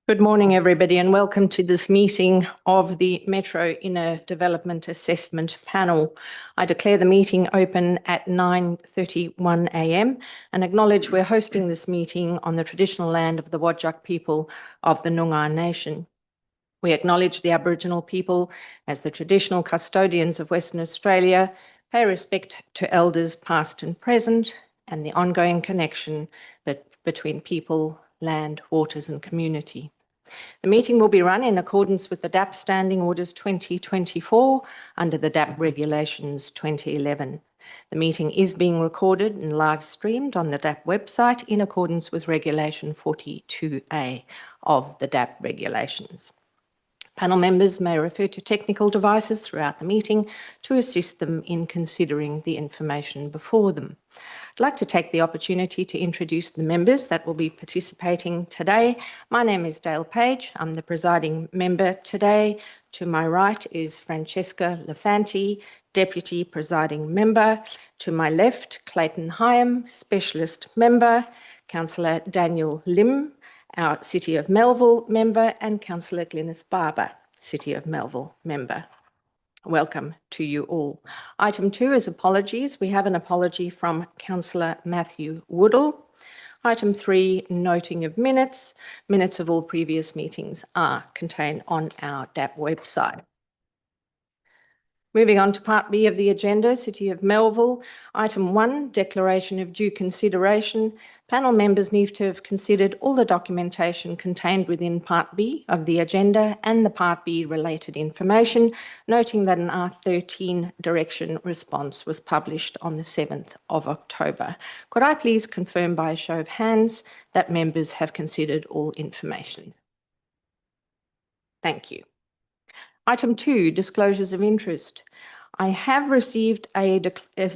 Good morning, everybody, and welcome to this meeting of the Metro Inner Development Assessment Panel. I declare the meeting open at 9:31 a.m. and acknowledge we're hosting this meeting on the traditional land of the Whadjuk people of the Noongar Nation. We acknowledge the Aboriginal people as the traditional custodians of Western Australia, pay respect to elders past and present, and the ongoing connection between people, land, waters, and community. The meeting will be run in accordance with the DAP Standing Orders 2024 under the DAP Regulations 2011. The meeting is being recorded and live streamed on the DAP website in accordance with Regulation 42A of the DAP Regulations. Panel members may refer to technical devices throughout the meeting to assist them in considering the information before them. I'd like to take the opportunity to introduce the members that will be participating today. My name is Dale Page. I'm the presiding member today. To my right is Francesca Lefanti, Deputy Presiding Member. To my left, Clayton Hyam, Specialist Member. Councillor Daniel Lim, our City of Melville member, and Councillor Glynis Barber, City of Melville member. Welcome to you all. Item 2 is apologies. We have an apology from Councillor Matthew Woodall. Item 3, noting of minutes. Minutes of all previous meetings are contained on our DAP website. Moving on to Part B of the agenda, City of Melville. Item 1, declaration of due consideration. Panel members need to have considered all the documentation contained within Part B of the agenda and the Part B related information, noting that an R13 direction response was published on the 7th of October. Could I please confirm by a show of hands that members have considered all information? Thank you. Item 2, disclosures of interest. I have received a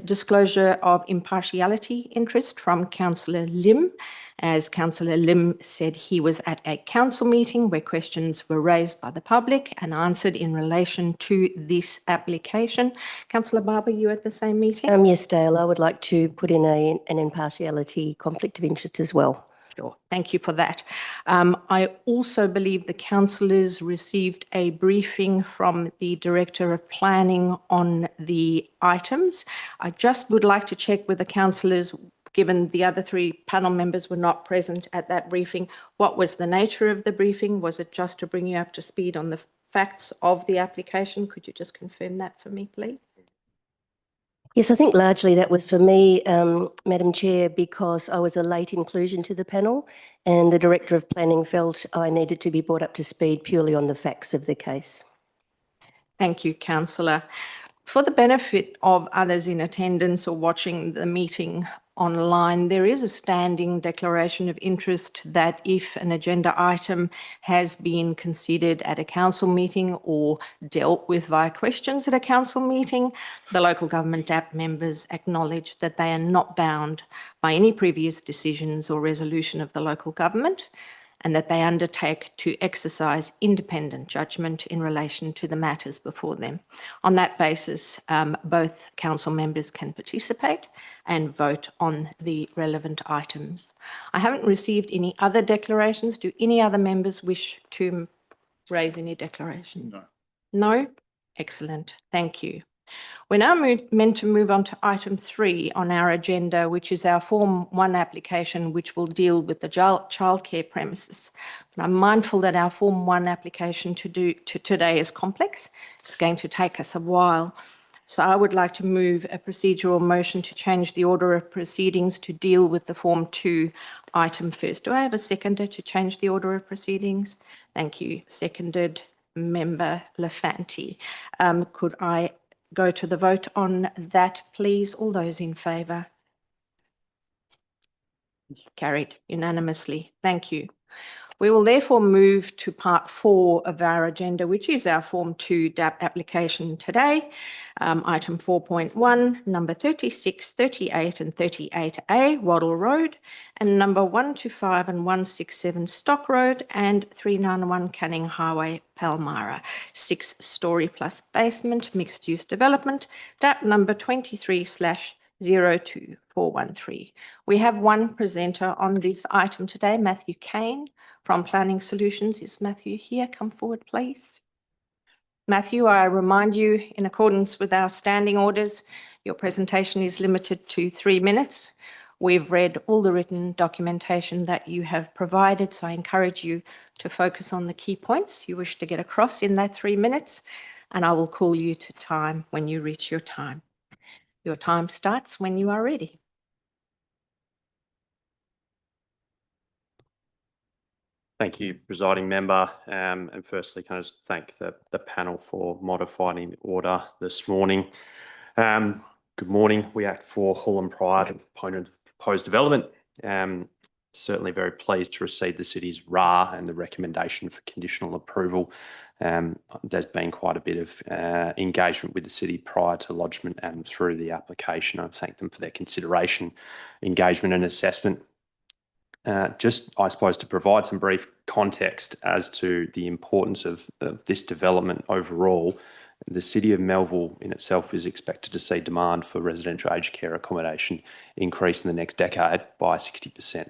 disclosure of impartiality interest from Councillor Lim, as Councillor Lim said he was at a council meeting where questions were raised by the public and answered in relation to this application. Councillor Barber, you at the same meeting? Yes, Dale, I would like to put in an impartiality conflict of interest as well. Sure, thank you for that. I also believe the councillors received a briefing from the Director of Planning on the items. I just would like to check with the councillors, given the other 3 panel members were not present at that briefing, what was the nature of the briefing? Was it just to bring you up to speed on the facts of the application? Could you just confirm that for me, please? Yes, I think largely that was for me, Madam Chair, because I was a late inclusion to the panel and the Director of Planning felt I needed to be brought up to speed purely on the facts of the case. Thank you, Councillor. For the benefit of others in attendance or watching the meeting online, there is a standing declaration of interest that if an agenda item has been considered at a council meeting or dealt with via questions at a council meeting, the local government DAP members acknowledge that they are not bound by any previous decisions or resolution of the local government, and that they undertake to exercise independent judgment in relation to the matters before them. On that basis, both council members can participate and vote on the relevant items. I haven't received any other declarations. Do any other members wish to raise any declaration? No. No? Excellent. Thank you. We're now meant to move on to item 3 on our agenda, which is our Form 1 application, which will deal with the childcare premises. But I'm mindful that our Form 1 application today is complex. It's going to take us a while. So I would like to move a procedural motion to change the order of proceedings to deal with the Form 2 item first. Do I have a seconder to change the order of proceedings? Thank you. Seconded, Member Lefanti. Could I go to the vote on that, please? All those in favour? Carried unanimously. Thank you. We will therefore move to Part 4 of our agenda, which is our Form 2 DAP application today. Item 4.1, number 36, 38 and 38A, Waddle Road, and number 125 and 167 Stock Road and 391 Canning Highway, Palmyra. 6-storey plus basement, mixed-use development, DAP number 23/02 413. We have one presenter on this item today, Matthew Kane from Planning Solutions. Is Matthew here? Come forward, please. Matthew, I remind you, in accordance with our standing orders, your presentation is limited to 3 minutes. We've read all the written documentation that you have provided, so I encourage you to focus on the key points you wish to get across in that 3 minutes, and I will call you to time when you reach your time. Your time starts when you are ready. Thank you, Presiding Member. And firstly, can I just thank the panel for modifying the order this morning. Good morning. We act for Hall and Pride, a proponent of proposed development. Certainly very pleased to receive the city's RA and the recommendation for conditional approval. There's been quite a bit of engagement with the city prior to lodgement and through the application. I thank them for their consideration, engagement and assessment. Just, I suppose, to provide some brief context as to the importance of this development overall, the City of Melville in itself is expected to see demand for residential aged care accommodation increase in the next decade by 60%.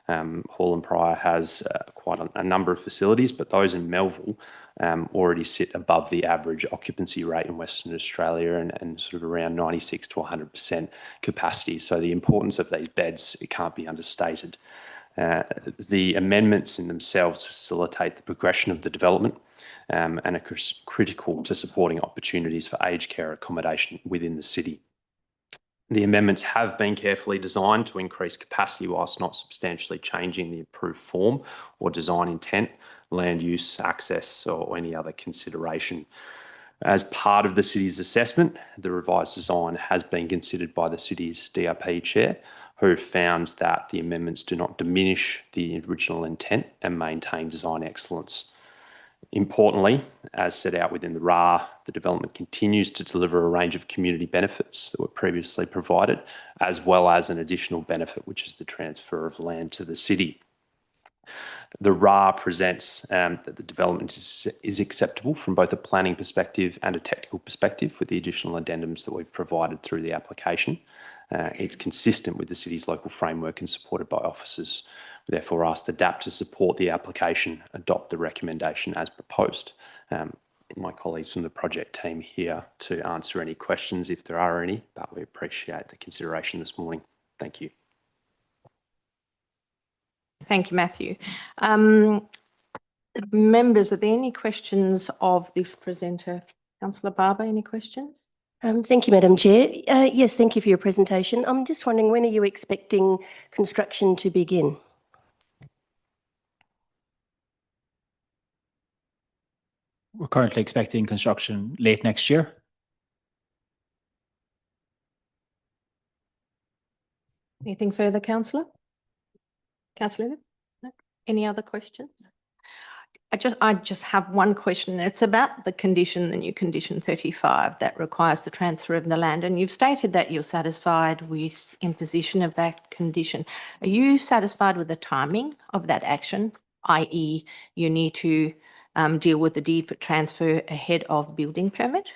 Hall and Pryor has quite a number of facilities, but those in Melville already sit above the average occupancy rate in Western Australia and sort of around 96 to 100% capacity. So the importance of these beds, it can't be understated. The amendments in themselves facilitate the progression of the development and are critical to supporting opportunities for aged care accommodation within the city. The amendments have been carefully designed to increase capacity whilst not substantially changing the approved form or design intent, land use, access, or any other consideration. As part of the city's assessment, the revised design has been considered by the city's DRP chair, who found that the amendments do not diminish the original intent and maintain design excellence. Importantly, as set out within the RA, the development continues to deliver a range of community benefits that were previously provided, as well as an additional benefit, which is the transfer of land to the city. The RA presents that the development is acceptable from both a planning perspective and a technical perspective, with the additional addendums that we've provided through the application. It's consistent with the city's local framework and supported by officers. We therefore ask the DAP to support the application, adopt the recommendation as proposed. My colleagues from the project team here to answer any questions if there are any, but we appreciate the consideration this morning. Thank you. Thank you, Matthew. Members, are there any questions of this presenter? Councillor Barber, any questions? Thank you, Madam Chair. Yes, thank you for your presentation. I'm just wondering, when are you expecting construction to begin? We're currently expecting construction late next year. Anything further, Councillor? Councillor, no? Any other questions? I just have one question. It's about the condition, the new condition 35 that requires the transfer of the land. And you've stated that you're satisfied with imposition of that condition. Are you satisfied with the timing of that action, i.e. you need to deal with the deed for transfer ahead of building permit?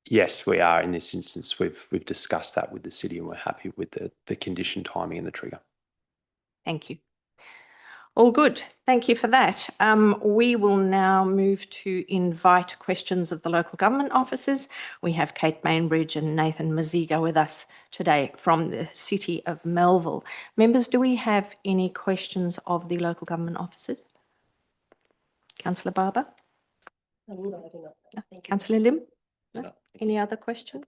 Yes, we are. In this instance, we've discussed that with the city and we're happy with the condition, timing and the trigger. Thank you. All good. Thank you for that. We will now move to invite questions of the local government officers. We have Kate Bainbridge and Nathan Maziga with us today from the City of Melville. Members, do we have any questions of the local government officers? Councillor Barber? No, Councillor Lim? No? Any other questions?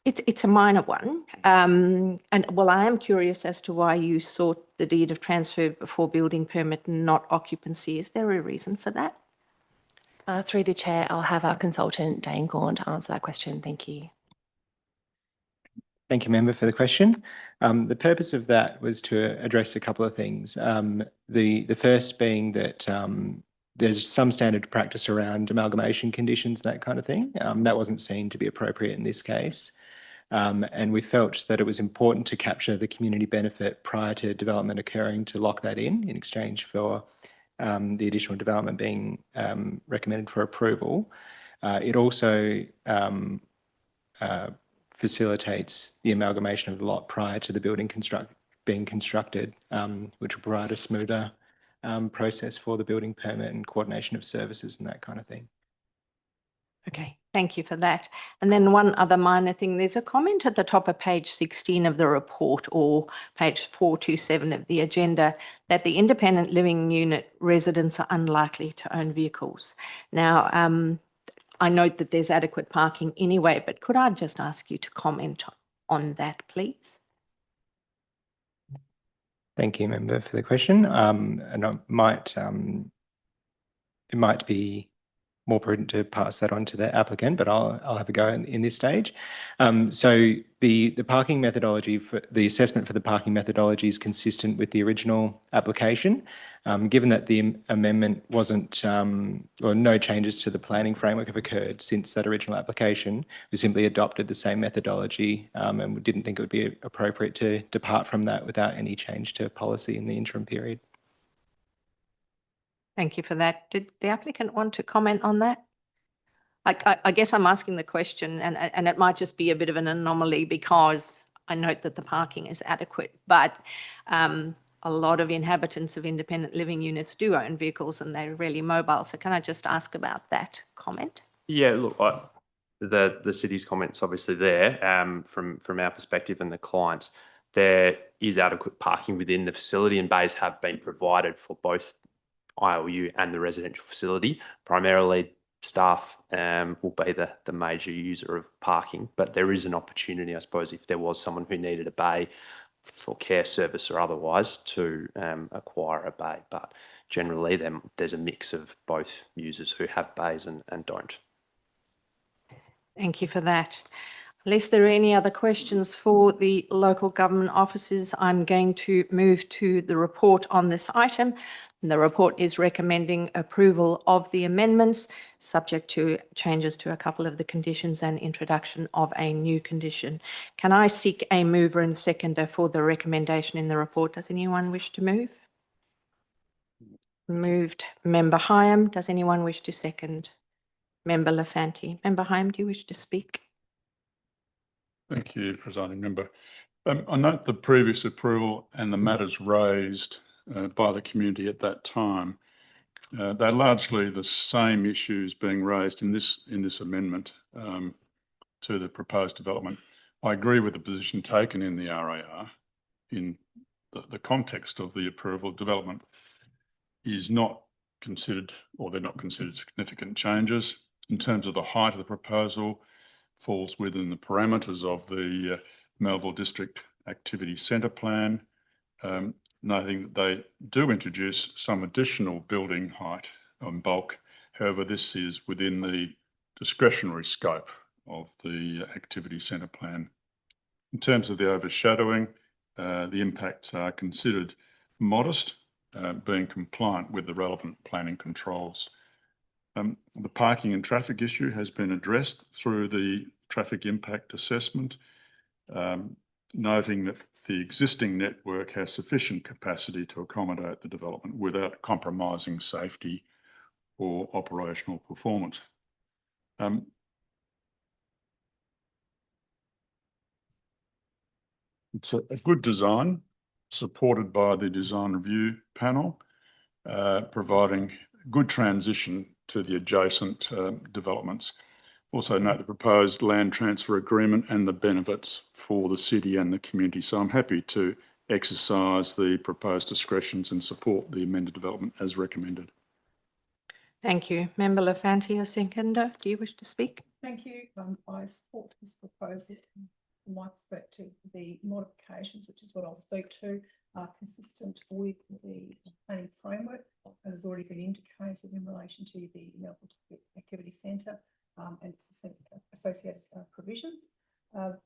It's a minor one. And well, I am curious as to why you sought the deed of transfer before building permit and not occupancy. Is there a reason for that? Through the chair, I'll have our consultant, Dane Gawn, to answer that question. Thank you. Thank you, Member, for the question. The purpose of that was to address a couple of things. The first being that there's some standard practice around amalgamation conditions, that kind of thing. That wasn't seen to be appropriate in this case. And we felt that it was important to capture the community benefit prior to development occurring to lock that in exchange for the additional development being recommended for approval. It also facilitates the amalgamation of the lot prior to the building being constructed, which will provide a smoother process for the building permit and coordination of services and that kind of thing. Okay, thank you for that. And then one other minor thing, there's a comment at the top of page 16 of the report, or page 427 of the agenda, that the independent living unit residents are unlikely to own vehicles. Now, I note that there's adequate parking anyway, but could I just ask you to comment on that, please? Thank you, Member, for the question. And I might, it might be more prudent to pass that on to the applicant, but I'll have a go in this stage. So the parking methodology, for the assessment for the parking methodology is consistent with the original application. Given that the amendment wasn't, or no changes to the planning framework have occurred since that original application, we simply adopted the same methodology and we didn't think it would be appropriate to depart from that without any change to policy in the interim period. Thank you for that. Did the applicant want to comment on that? I guess I'm asking the question, and it might just be a bit of an anomaly because I note that the parking is adequate, but a lot of inhabitants of independent living units do own vehicles and they're really mobile. So can I just ask about that comment? Yeah, look, the city's comment's obviously there from our perspective and the clients. There is adequate parking within the facility and bays have been provided for both ILU and the residential facility. Primarily, staff will be the major user of parking, but there is an opportunity, I suppose, if there was someone who needed a bay for care service or otherwise to acquire a bay. But generally, there's a mix of both users who have bays and don't. Thank you for that. Unless there are any other questions for the local government officers, I'm going to move to the report on this item. And the report is recommending approval of the amendments, subject to changes to a couple of the conditions and introduction of a new condition. Can I seek a mover and seconder for the recommendation in the report? Does anyone wish to move? Moved, Member Hyam. Does anyone wish to second? Member Lafanti. Member Hyam, do you wish to speak? Thank you, Presiding Member. I note the previous approval and the matters raised by the community at that time. They're largely the same issues being raised in this amendment to the proposed development. I agree with the position taken in the RAR in the context of the approval. Development is not considered, or they're not considered significant changes. In terms of the height of the proposal, falls within the parameters of the Melville District Activity Centre Plan, noting that they do introduce some additional building height and bulk. However, this is within the discretionary scope of the Activity Centre Plan. In terms of the overshadowing, the impacts are considered modest, being compliant with the relevant planning controls. The parking and traffic issue has been addressed through the traffic impact assessment, noting that the existing network has sufficient capacity to accommodate the development without compromising safety or operational performance. It's a good design supported by the design review panel, providing good transition to the adjacent developments. Also note the proposed land transfer agreement and the benefits for the city and the community. So I'm happy to exercise the proposed discretions and support the amended development as recommended. Thank you. Member Lafanti, a seconder. Do you wish to speak? Thank you. I support this proposal. From my perspective, the modifications, which is what I'll speak to, are consistent with the planning framework, as has already been indicated in relation to the Melville Activity Centre and its associated provisions.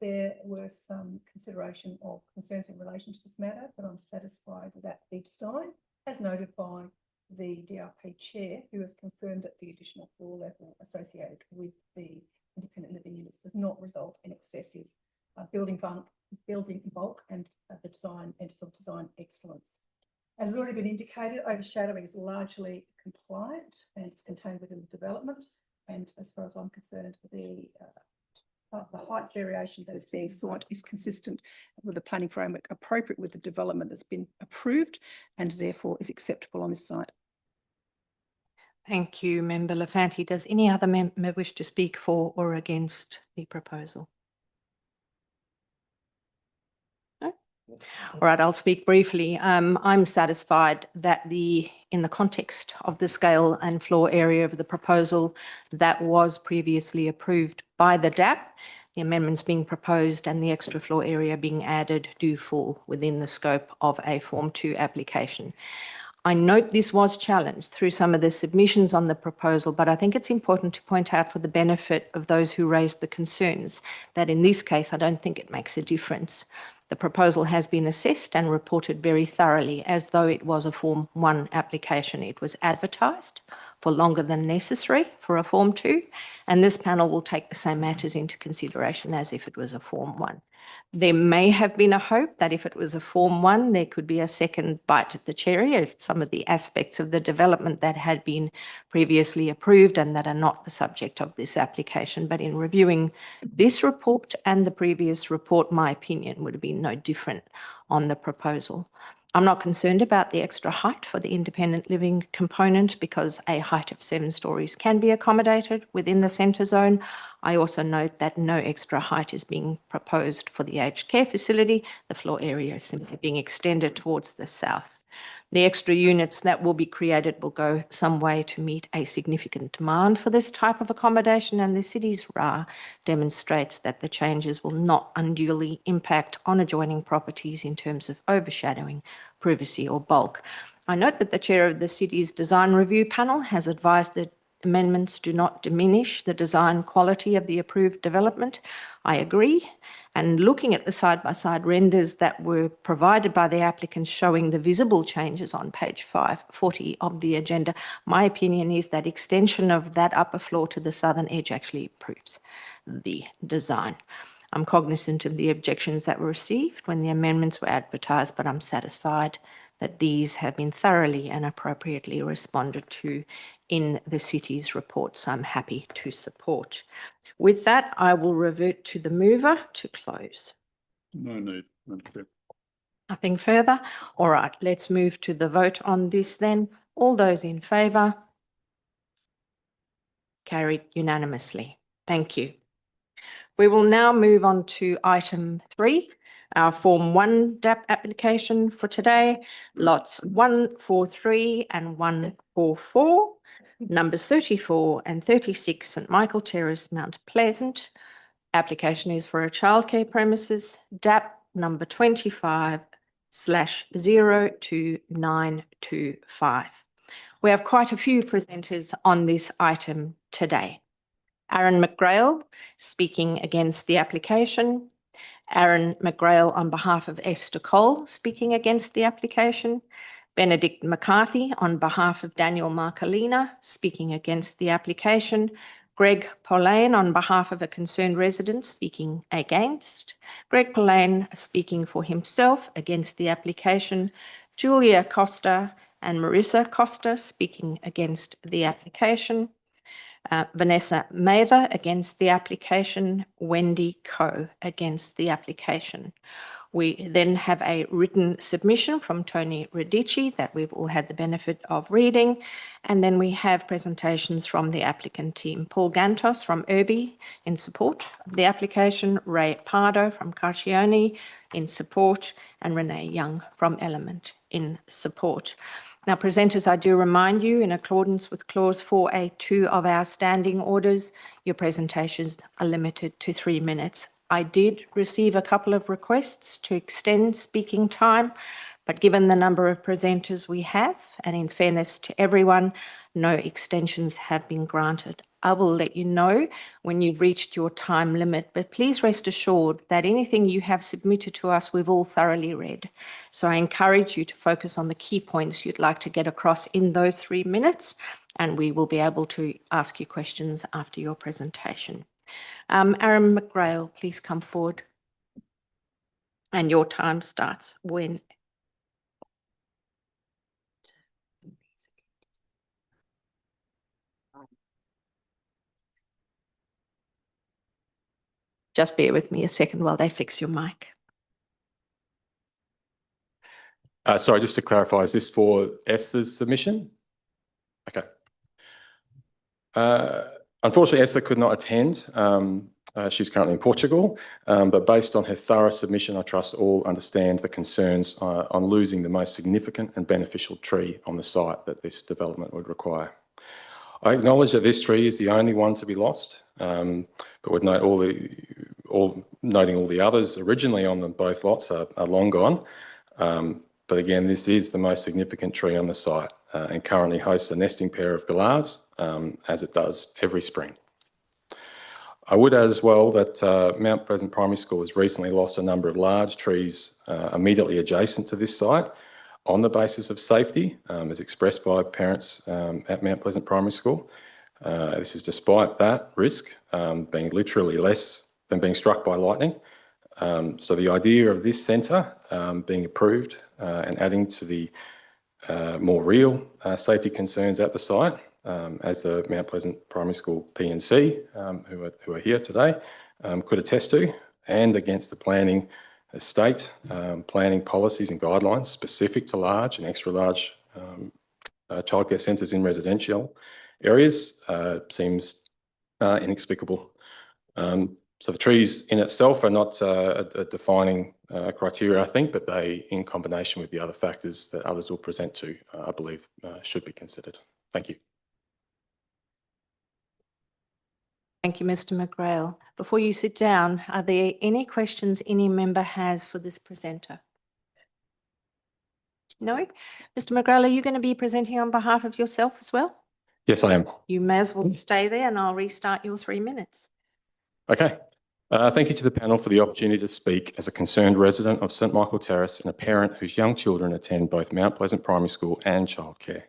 There were some consideration of concerns in relation to this matter, but I'm satisfied that the design, as noted by the DRP chair, who has confirmed that the additional floor level associated with the independent living units does not result in excessive building bulk and the design and design excellence. As has already been indicated, overshadowing is largely compliant and it's contained within the development. And as far as I'm concerned, the the height variation that is being sought is consistent with the planning framework, appropriate with the development that's been approved, and therefore is acceptable on this site. Thank you, Member Lafanti. Does any other member wish to speak for or against the proposal? No? All right, I'll speak briefly. I'm satisfied that in the context of the scale and floor area of the proposal that was previously approved by the DAP, the amendments being proposed and the extra floor area being added do fall within the scope of a Form 2 application. I note this was challenged through some of the submissions on the proposal, but I think it's important to point out for the benefit of those who raised the concerns that in this case, I don't think it makes a difference. The proposal has been assessed and reported very thoroughly as though it was a Form 1 application. It was advertised for longer than necessary for a Form 2, and this panel will take the same matters into consideration as if it was a Form 1. There may have been a hope that if it was a Form 1, there could be a second bite at the cherry of some of the aspects of the development that had been previously approved and that are not the subject of this application. But in reviewing this report and the previous report, my opinion would have been no different on the proposal. I'm not concerned about the extra height for the independent living component because a height of 7 stories can be accommodated within the centre zone. I also note that no extra height is being proposed for the aged care facility. The floor area is simply being extended towards the south. The extra units that will be created will go some way to meet a significant demand for this type of accommodation, and the city's RA demonstrates that the changes will not unduly impact on adjoining properties in terms of overshadowing, privacy or bulk. I note that the chair of the city's design review panel has advised that amendments do not diminish the design quality of the approved development. I agree. And looking at the side-by-side renders that were provided by the applicants showing the visible changes on page 540 of the agenda, my opinion is that extension of that upper floor to the southern edge actually improves the design. I'm cognizant of the objections that were received when the amendments were advertised, but I'm satisfied that these have been thoroughly and appropriately responded to in the city's report, so I'm happy to support. With that, I will revert to the mover to close. No need. Madam Chair. Nothing further? All right, let's move to the vote on this then. All those in favour? Carried unanimously. Thank you. We will now move on to item 3, our Form 1 DAP application for today, lots 143 and 144, numbers 34 and 36 St Michael Terrace, Mount Pleasant. Application is for a childcare premises, DAP number 25/02925. We have quite a few presenters on this item today. Aaron McGrail speaking against the application. Aaron McGrail on behalf of Esther Cole speaking against the application. Benedict McCarthy on behalf of Daniel Marcolina speaking against the application. Greg Pollane on behalf of a concerned resident speaking against. Greg Pollane speaking for himself against the application. Julia Costa and Marissa Costa speaking against the application. Vanessa Mather against the application. Wendy Coe against the application. We then have a written submission from Tony Radici that we've all had the benefit of reading. And then we have presentations from the applicant team. Paul Gantos from Irby in support of the application, Ray Pardo from Carcione in support, and Renee Young from Element in support. Now, presenters, I do remind you, in accordance with Clause 4A2 of our standing orders, your presentations are limited to 3 minutes. I did receive a couple of requests to extend speaking time, but given the number of presenters we have, and in fairness to everyone, no extensions have been granted. I will let you know when you've reached your time limit, but please rest assured that anything you have submitted to us, we've all thoroughly read. So I encourage you to focus on the key points you'd like to get across in those 3 minutes, and we will be able to ask you questions after your presentation. Aaron McGrail, please come forward. And your time starts when. Just bear with me a second while they fix your mic. Sorry, just to clarify, is this for Esther's submission? Okay. Unfortunately, Esther could not attend. She's currently in Portugal, but based on her thorough submission, I trust all understand the concerns on losing the most significant and beneficial tree on the site that this development would require. I acknowledge that this tree is the only one to be lost, but would note noting all the others originally on both lots are long gone. But again, this is the most significant tree on the site and currently hosts a nesting pair of galahs, as it does every spring. I would add as well that Mount Pleasant Primary School has recently lost a number of large trees immediately adjacent to this site on the basis of safety, as expressed by parents at Mount Pleasant Primary School. This is despite that risk being literally less than being struck by lightning. So the idea of this centre being approved and adding to the more real safety concerns at the site, as the Mount Pleasant Primary School P&C, who are here today, could attest to, and against the planning state planning policies and guidelines specific to large and extra large childcare centres in residential areas, seems inexplicable. So the trees in itself are not a defining criteria, I think, but they, in combination with the other factors that others will present to, I believe, should be considered. Thank you. Thank you, Mr. McGrail. Before you sit down, are there any questions any member has for this presenter? No? Mr. McGrail, are you going to be presenting on behalf of yourself as well? Yes, I am. You may as well stay there and I'll restart your 3 minutes. Okay. Thank you to the panel for the opportunity to speak as a concerned resident of St Michael Terrace and a parent whose young children attend both Mount Pleasant Primary School and childcare.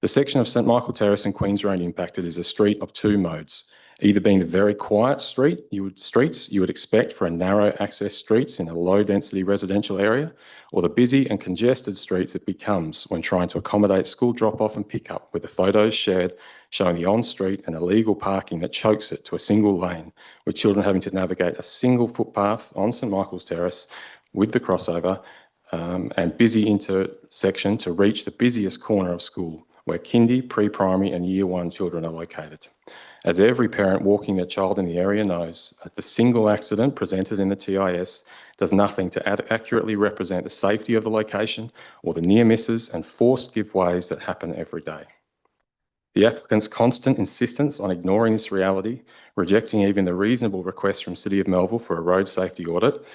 The section of St Michael Terrace and Queens Road impacted is a street of two modes, either being the very quiet streets you would expect for a narrow access streets in a low density residential area, or the busy and congested streets it becomes when trying to accommodate school drop off and pick up, with the photos shared showing the on-street and illegal parking that chokes it to a single lane, with children having to navigate a single footpath on St Michael's Terrace with the crossover and busy intersection to reach the busiest corner of school, where kindy, pre-primary and year one children are located. As every parent walking their child in the area knows, the single accident presented in the TIS does nothing to accurately represent the safety of the location or the near misses and forced giveaways that happen every day. The applicant's constant insistence on ignoring this reality, rejecting even the reasonable request from City of Melville for a road safety audit,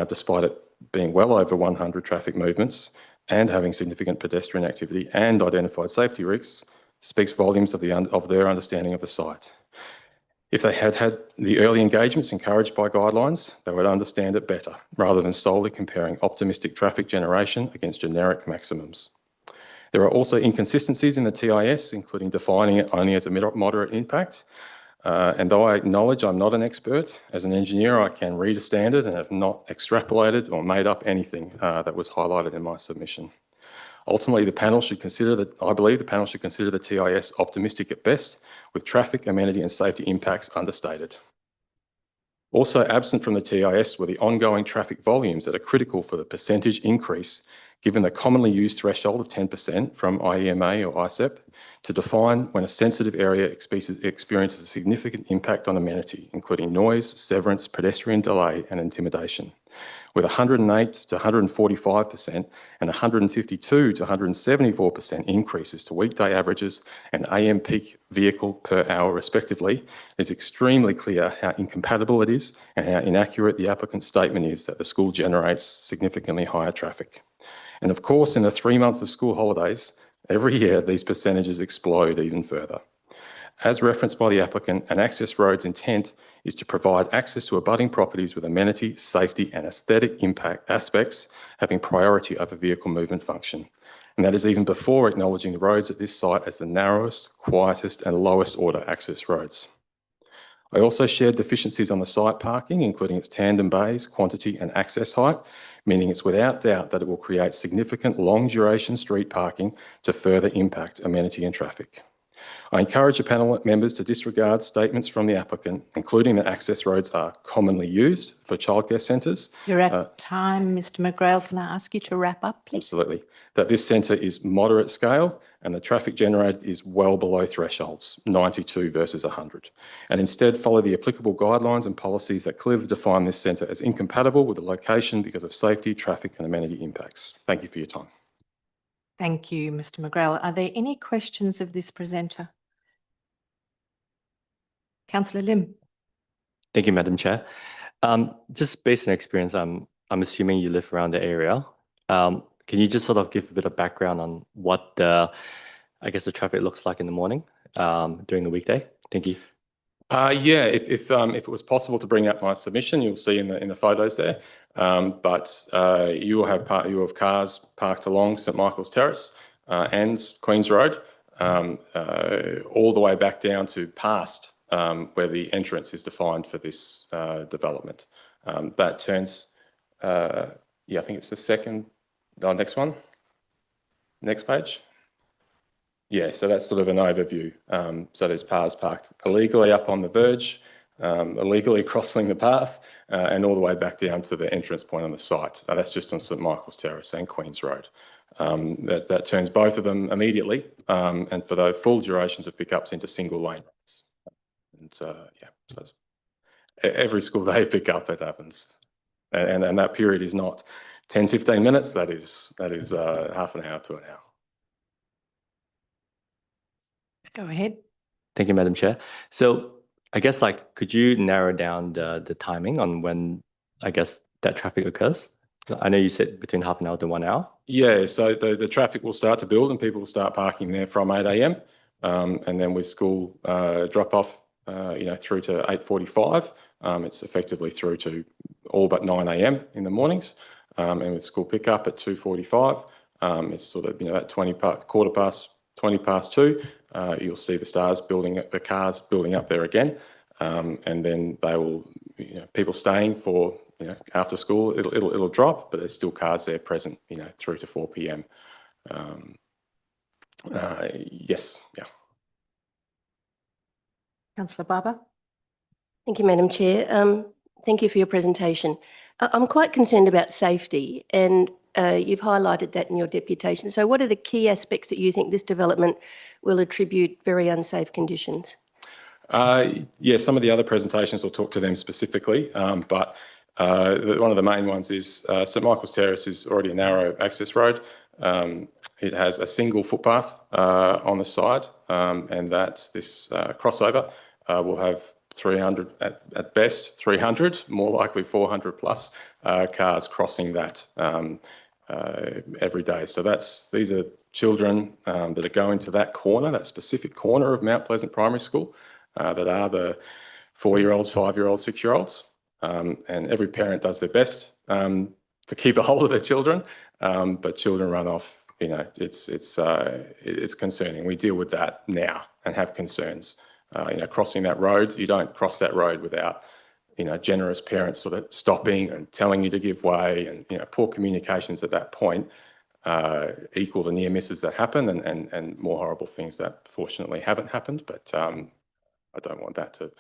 despite it being well over 100 traffic movements and having significant pedestrian activity and identified safety risks, speaks volumes of their understanding of the site. If they had had the early engagements encouraged by guidelines, they would understand it better, rather than solely comparing optimistic traffic generation against generic maximums. There are also inconsistencies in the TIS, including defining it only as a moderate impact. And though I acknowledge I'm not an expert, as an engineer I can read a standard and have not extrapolated or made up anything that was highlighted in my submission. Ultimately, I believe the panel should consider the TIS optimistic at best, with traffic, amenity and safety impacts understated. Also absent from the TIS were the ongoing traffic volumes that are critical for the percentage increase, given the commonly used threshold of 10% from IEMA or ICEP, to define when a sensitive area experiences a significant impact on amenity, including noise, severance, pedestrian delay and intimidation, with 108 to 145% and 152 to 174% increases to weekday averages and AM peak vehicle per hour respectively. It is extremely clear how incompatible it is and how inaccurate the applicant's statement is that the school generates significantly higher traffic. And of course, in the 3 months of school holidays, every year these percentages explode even further. As referenced by the applicant, an access road's intent is to provide access to abutting properties with amenity, safety and aesthetic impact aspects having priority over vehicle movement function. And that is even before acknowledging the roads at this site as the narrowest, quietest and lowest order access roads. I also shared deficiencies on the site parking, including its tandem bays, quantity and access height, meaning it's without doubt that it will create significant long duration street parking to further impact amenity and traffic. I encourage the panel members to disregard statements from the applicant, including that access roads are commonly used for childcare centres. You're at time, Mr McGrail. Can I ask you to wrap up, please? Absolutely. That this centre is moderate scale and the traffic generated is well below thresholds, 92 versus 100, and instead follow the applicable guidelines and policies that clearly define this centre as incompatible with the location because of safety, traffic and amenity impacts. Thank you for your time. Thank you, Mr McGrail. Are there any questions of this presenter? Councillor Lim. Thank you, Madam Chair. Just based on experience, I'm assuming you live around the area. Can you just sort of give a bit of background on what I guess the traffic looks like in the morning during the weekday? Thank you. Yeah, if it was possible to bring up my submission, you'll see in the photos there. But you will have cars parked along St Michael's Terrace and Queen's Road, all the way back down to past where the entrance is defined for this development. That turns, yeah, I think it's the second. Next one. Next page. Yeah, so that's sort of an overview. So there's cars parked illegally up on the verge, illegally crossing the path, and all the way back down to the entrance point on the site. That's just on St Michael's Terrace and Queen's Road. That turns both of them immediately, and for those full durations of pickups into single lane roads. And yeah, so that's, every school day pickup it happens, and that period is not 10, 15 minutes. That is half an hour to an hour. Go ahead. Thank you, Madam Chair. So I guess could you narrow down the timing on when I guess that traffic occurs? I know you said between half an hour to 1 hour. Yeah, so the traffic will start to build and people will start parking there from 8 a.m. And then with school drop off, through to 8:45, it's effectively through to all but 9 a.m. in the mornings. And with school pickup at 2:45, it's sort of at quarter past 20 past 2. You'll see the cars building up there again, and then they will, people staying for after school. It'll drop, but there's still cars there present, through to 4 p.m. Yes, yeah. Councillor Barber. Thank you, Madam Chair. Thank you for your presentation. I'm quite concerned about safety, and you've highlighted that in your deputation. So what are the key aspects that you think this development will attribute very unsafe conditions? Yeah, some of the other presentations will talk to them specifically, but one of the main ones is St Michael's Terrace is already a narrow access road. It has a single footpath on the side, and that this crossover will have 300 at best, 300, more likely 400 plus cars crossing that every day. So these are children that are going to that corner, that specific corner of Mount Pleasant Primary School, that are the 4-year-olds, 5-year-olds, 6-year-olds, and every parent does their best to keep a hold of their children, but children run off. It's concerning. We deal with that now and have concerns. Crossing that road, you don't cross that road without, generous parents sort of stopping and telling you to give way, and, poor communications at that point equal the near misses that happen and more horrible things that fortunately haven't happened. But I don't want that to,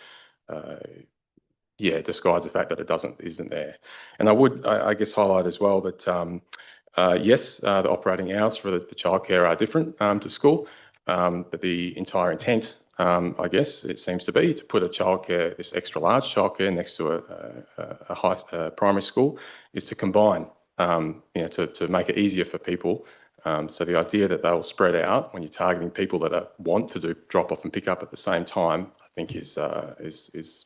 disguise the fact that it isn't there. And I would, I guess, highlight as well that, yes, the operating hours for the childcare are different to school, but the entire intent, I guess it seems to be, to put this extra large childcare next to a high primary school, is to combine, to make it easier for people. So the idea that they will spread out when you're targeting people that want to do drop off and pick up at the same time, I think is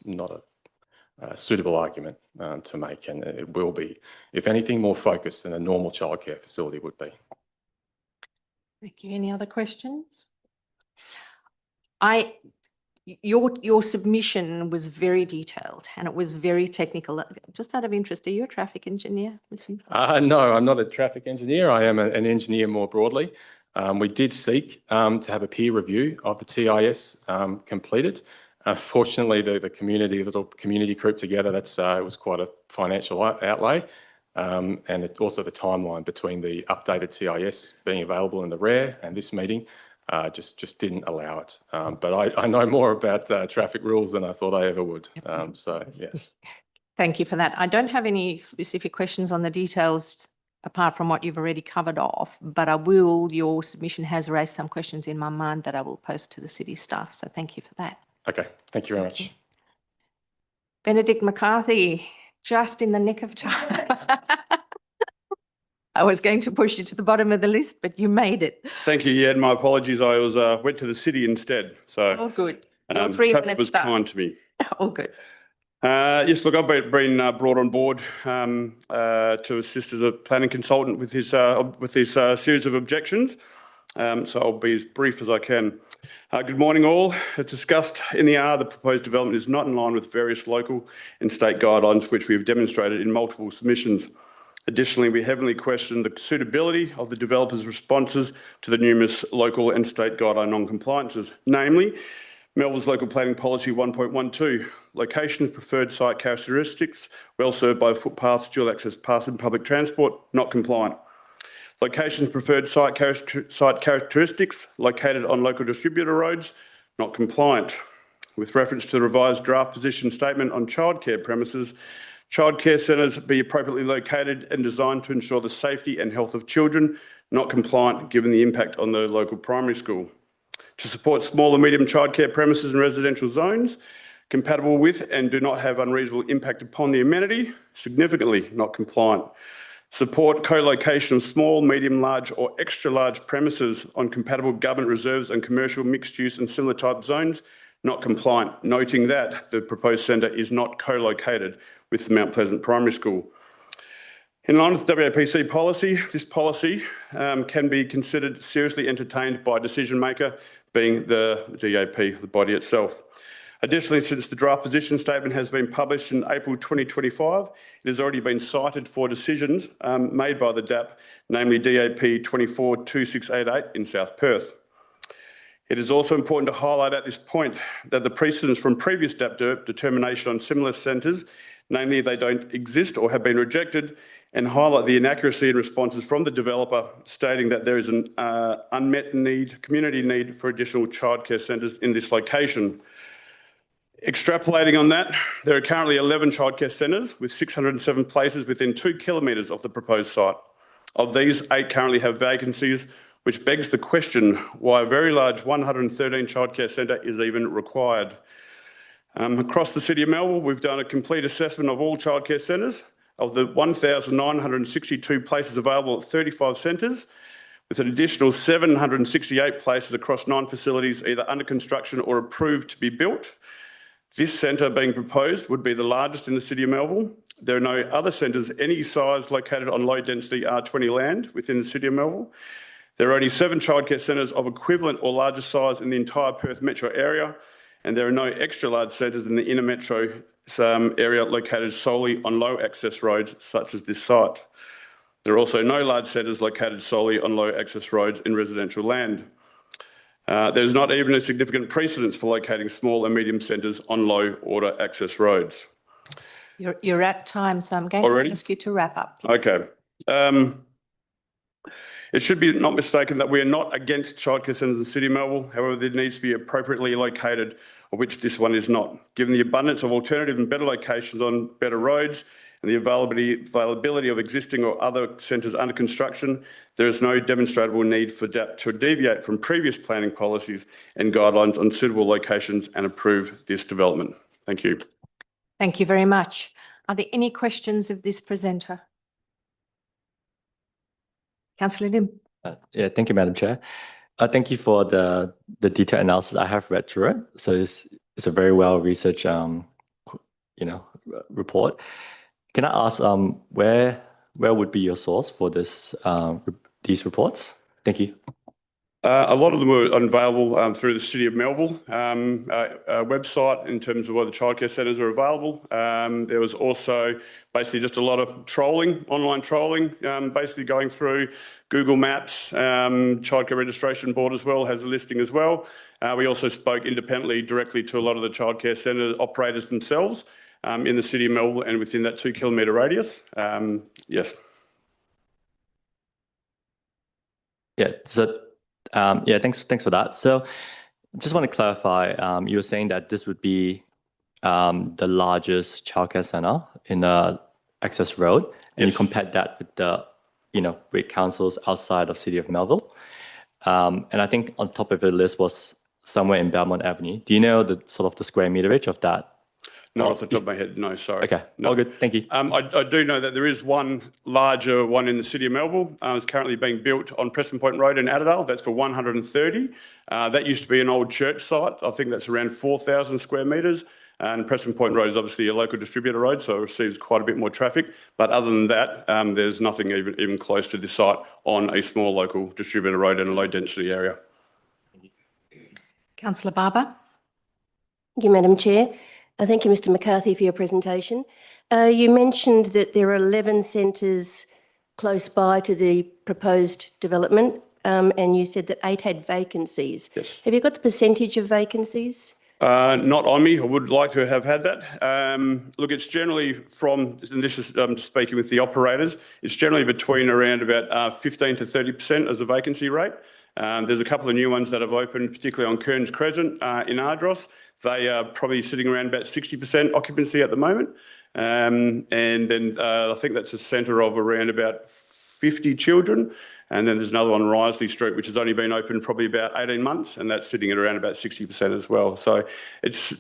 not a suitable argument to make, and it will be, if anything, more focused than a normal childcare facility would be. Thank you. Any other questions? Your submission was very detailed and it was very technical. Just out of interest, are you a traffic engineer? No, I'm not a traffic engineer. I am an engineer more broadly. We did seek to have a peer review of the TIS completed. Unfortunately, the little community group together, it was quite a financial outlay. And also the timeline between the updated TIS being available in the RARE and this meeting just didn't allow it. But I know more about traffic rules than I thought I ever would. So yes. Thank you for that. I don't have any specific questions on the details apart from what you've already covered off, but your submission has raised some questions in my mind that I will post to the city staff. So thank you for that. Okay, thank you very much. Benedict McCarthy, just in the nick of time. I was going to push you to the bottom of the list, but you made it. Thank you. Yeah, and my apologies. I went to the city instead. So Oh, good. Your 3 traffic minutes was start. kind to me. Oh, good. Yes, look, I've been brought on board to assist as a planning consultant with his series of objections. So I'll be as brief as I can. Good morning, all. As discussed in the R, the proposed development is not in line with various local and state guidelines, which we have demonstrated in multiple submissions. Additionally, we heavily question the suitability of the developer's responses to the numerous local and state guideline non-compliances, namely Melville's Local Planning Policy 1.12, locations, preferred site characteristics, well served by footpaths, dual access paths and public transport, not compliant. Locations, preferred site characteristics, located on local distributor roads, not compliant. With reference to the revised draft position statement on childcare premises, childcare centres be appropriately located and designed to ensure the safety and health of children, not compliant given the impact on the local primary school. To support small and medium childcare premises and residential zones, compatible with and do not have unreasonable impact upon the amenity, significantly not compliant. Support co-location of small, medium, large or extra large premises on compatible government reserves and commercial mixed use and similar type zones, not compliant, noting that the proposed centre is not co-located with the Mount Pleasant Primary School. In line with WAPC policy, this policy can be considered seriously entertained by a decision maker, being the DAP, the body itself. Additionally, since the draft position statement has been published in April 2025, it has already been cited for decisions made by the DAP, namely DAP 242688 in South Perth. It is also important to highlight at this point that the precedents from previous DAP determination on similar centres, namely they don't exist or have been rejected, and highlight the inaccuracy in responses from the developer stating that there is an unmet need, community need for additional childcare centres in this location. Extrapolating on that, there are currently 11 childcare centres with 607 places within 2 kilometres of the proposed site. Of these, 8 currently have vacancies, which begs the question why a very large 113 childcare centre is even required. Across the City of Melville, we've done a complete assessment of all childcare centres. Of the 1,962 places available at 35 centres, with an additional 768 places across 9 facilities either under construction or approved to be built. This centre being proposed would be the largest in the City of Melville. There are no other centres any size located on low-density R20 land within the City of Melville. There are only 7 childcare centres of equivalent or larger size in the entire Perth metro area, and there are no extra large centres in the inner metro area located solely on low access roads such as this site. There are also no large centres located solely on low access roads in residential land. There's not even a significant precedence for locating small and medium centres on low order access roads. You're at time, so I'm going to ask you to wrap up. Okay. It should be not mistaken that we are not against childcare centres in the City of Melville. However, there needs to be appropriately located, of which this one is not. Given the abundance of alternative and better locations on better roads and the availability of existing or other centres under construction, there is no demonstrable need for DAP to deviate from previous planning policies and guidelines on suitable locations and approve this development. Thank you. Thank you very much. Are there any questions of this presenter? Councillor Lim. Yeah, thank you, Madam Chair. Thank you for the detailed analysis. I have read through it, so it's a very well researched, report. Can I ask where would be your source for these reports? Thank you. A lot of them are available through the City of Melville website in terms of where the childcare centres are available. There was also basically just a lot of trolling, online trolling, basically going through Google Maps. Childcare Registration Board as well has a listing as well. We also spoke independently directly to a lot of the childcare centre operators themselves in the City of Melville and within that 2 kilometre radius. Yes. Yeah, so Yeah, thanks for that. So just want to clarify, you were saying that this would be the largest childcare centre in Access Road, and you compared that with the, with councils outside of City of Melville. And I think on top of the list was somewhere in Belmont Avenue. Do you know the sort of the square meterage of that? Not off the top of my head, no, sorry. Okay, No. all good, thank you. I do know that there is one larger one in the City of Melville. It's currently being built on Preston Point Road in Adelaide. That's for 130. That used to be an old church site. I think that's around 4,000 square metres. And Preston Point Road is obviously a local distributor road, so it receives quite a bit more traffic. But other than that, there's nothing even close to this site on a small local distributor road in a low density area. Councillor Barber. Thank you, Madam Chair. Thank you, Mr McCarthy, for your presentation. You mentioned that there are 11 centres close by to the proposed development, and you said that 8 had vacancies. Yes. Have you got the percentage of vacancies? Not on me. I would like to have had that. Look, it's generally from, and this is speaking with the operators, it's generally between around about 15 to 30% as a vacancy rate. There's a couple of new ones that have opened, particularly on Kearns Crescent in Ardross. They are probably sitting around about 60% occupancy at the moment. And then I think that's a centre of around about 50 children. And then there's another one, Risley Street, which has only been open probably about 18 months, and that's sitting at around about 60% as well. So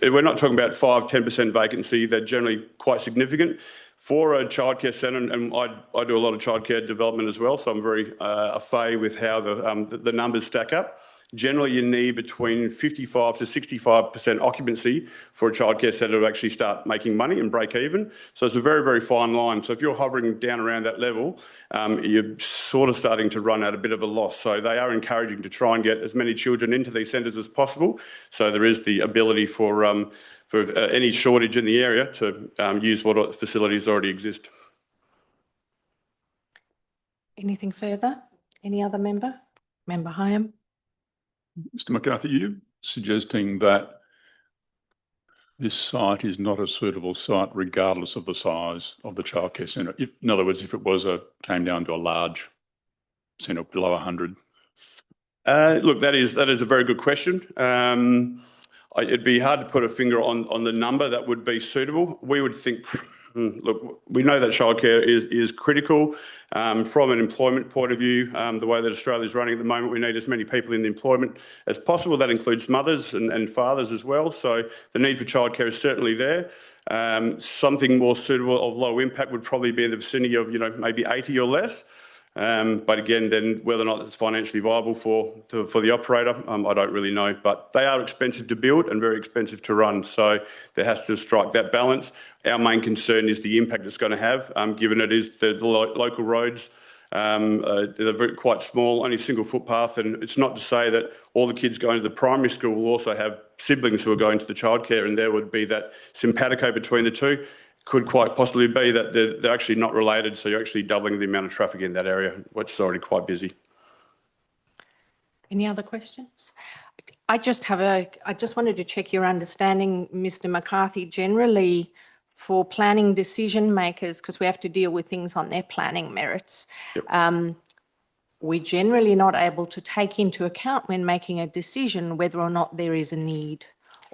we're not talking about 5-10% vacancy. They're generally quite significant. For a childcare centre, and I do a lot of childcare development as well, so I'm very au fait with how the numbers stack up. Generally, you need between 55 to 65% occupancy for a childcare centre to actually start making money and break even. So it's a very, very fine line. So if you're hovering down around that level, you're sort of starting to run at a bit of a loss. So they are encouraging to try and get as many children into these centres as possible. So there is the ability for any shortage in the area to use what facilities already exist. Anything further? Any other member? Member Hyam. Mr McCarthy, you suggesting that this site is not a suitable site regardless of the size of the childcare centre? In other words, if it came down to a large centre below 100? Look, that is a very good question. It'd be hard to put a finger on the number that would be suitable. We would think, look, we know that childcare is critical from an employment point of view. The way that Australia is running at the moment, we need as many people in the employment as possible. That includes mothers and fathers as well. So the need for childcare is certainly there. Something more suitable of low impact would probably be in the vicinity of maybe 80 or less. But again, then whether or not it's financially viable for the operator, I don't really know. But they are expensive to build and very expensive to run. So there has to strike that balance. Our main concern is the impact it's going to have, given it is the local roads. They're quite small, only single footpath. And it's not to say that all the kids going to the primary school will also have siblings who are going to the childcare, and there would be that simpatico between the two. Could quite possibly be that they're actually not related, so you're actually doubling the amount of traffic in that area, which is already quite busy. Any other questions? I just wanted to check your understanding, Mr McCarthy, generally for planning decision makers, because we have to deal with things on their planning merits. Yep. We're generally not able to take into account when making a decision whether or not there is a need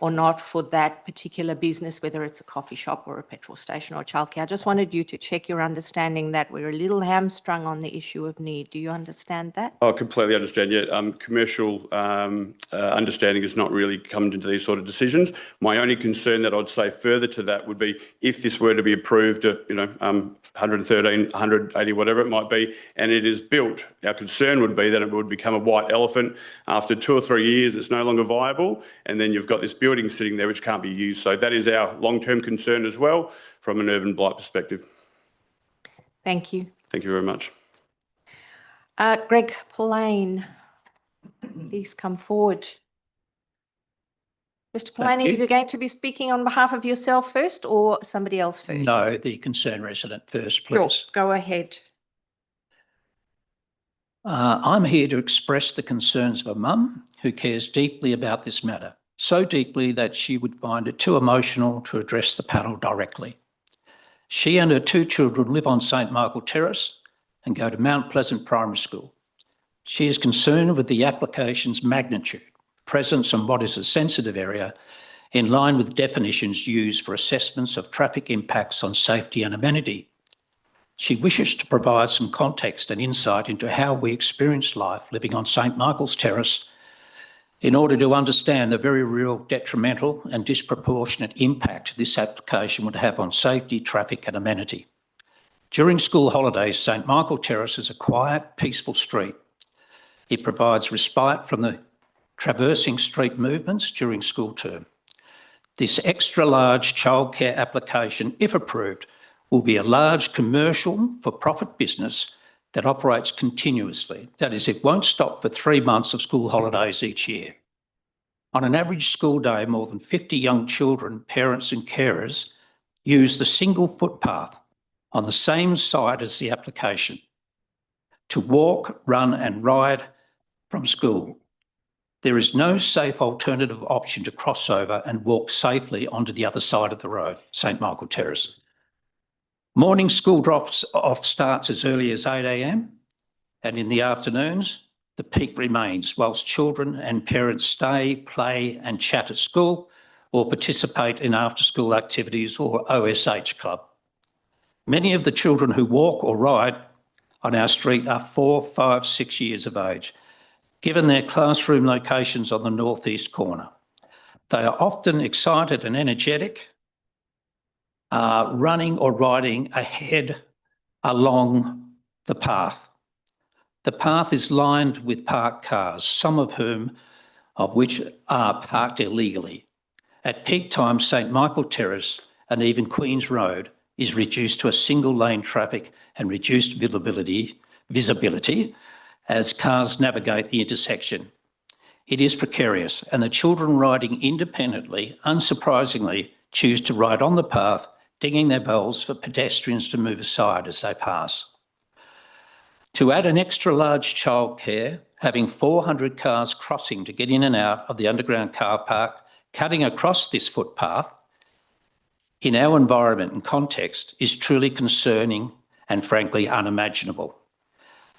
or not for that particular business, whether it's a coffee shop or a petrol station or childcare. I just wanted you to check your understanding that we're a little hamstrung on the issue of need. Do you understand that? I completely understand. Yeah, commercial understanding has not really come into these sort of decisions. My only concern that I'd say further to that would be if this were to be approved at 113, 180, whatever it might be, and it is built, our concern would be that it would become a white elephant. After 2 or 3 years, it's no longer viable, and then you've got this building sitting there which can't be used. So that is our long-term concern as well from an urban blight perspective. Thank you. Thank you very much. Greg Pillane, please come forward. Mr. Pillane, are you going to be speaking on behalf of yourself first or somebody else first? No, the concerned resident first, please. Sure, go ahead. I'm here to express the concerns of a mum who cares deeply about this matter, so deeply that she would find it too emotional to address the panel directly. She and her 2 children live on St Michael Terrace and go to Mount Pleasant Primary School. She is concerned with the application's magnitude, presence on what is a sensitive area, in line with definitions used for assessments of traffic impacts on safety and amenity. She wishes to provide some context and insight into how we experience life living on St Michael's Terrace in order to understand the very real detrimental and disproportionate impact this application would have on safety, traffic and amenity. During school holidays, St Michael Terrace is a quiet, peaceful street. It provides respite from the traversing street movements during school term. This extra large childcare application, if approved, will be a large commercial for-profit business that operates continuously. That is, it won't stop for 3 months of school holidays each year. On an average school day, more than 50 young children, parents and carers use the single footpath on the same side as the application to walk, run and ride from school. There is no safe alternative option to cross over and walk safely onto the other side of the road, St Michael Terrace. Morning school drop-off starts as early as 8 a.m. and in the afternoons, the peak remains whilst children and parents stay, play and chat at school or participate in after-school activities or OSH club. Many of the children who walk or ride on our street are 4, 5, 6 years of age, given their classroom locations on the northeast corner. They are often excited and energetic, running or riding ahead along the path. The path is lined with parked cars, some of which are parked illegally. At peak times, St Michael Terrace and even Queen's Road is reduced to a single lane traffic and reduced visibility as cars navigate the intersection. It is precarious, and the children riding independently, unsurprisingly, choose to ride on the path, dinging their bells for pedestrians to move aside as they pass. To add an extra large childcare, having 400 cars crossing to get in and out of the underground car park, cutting across this footpath, in our environment and context, is truly concerning and frankly unimaginable.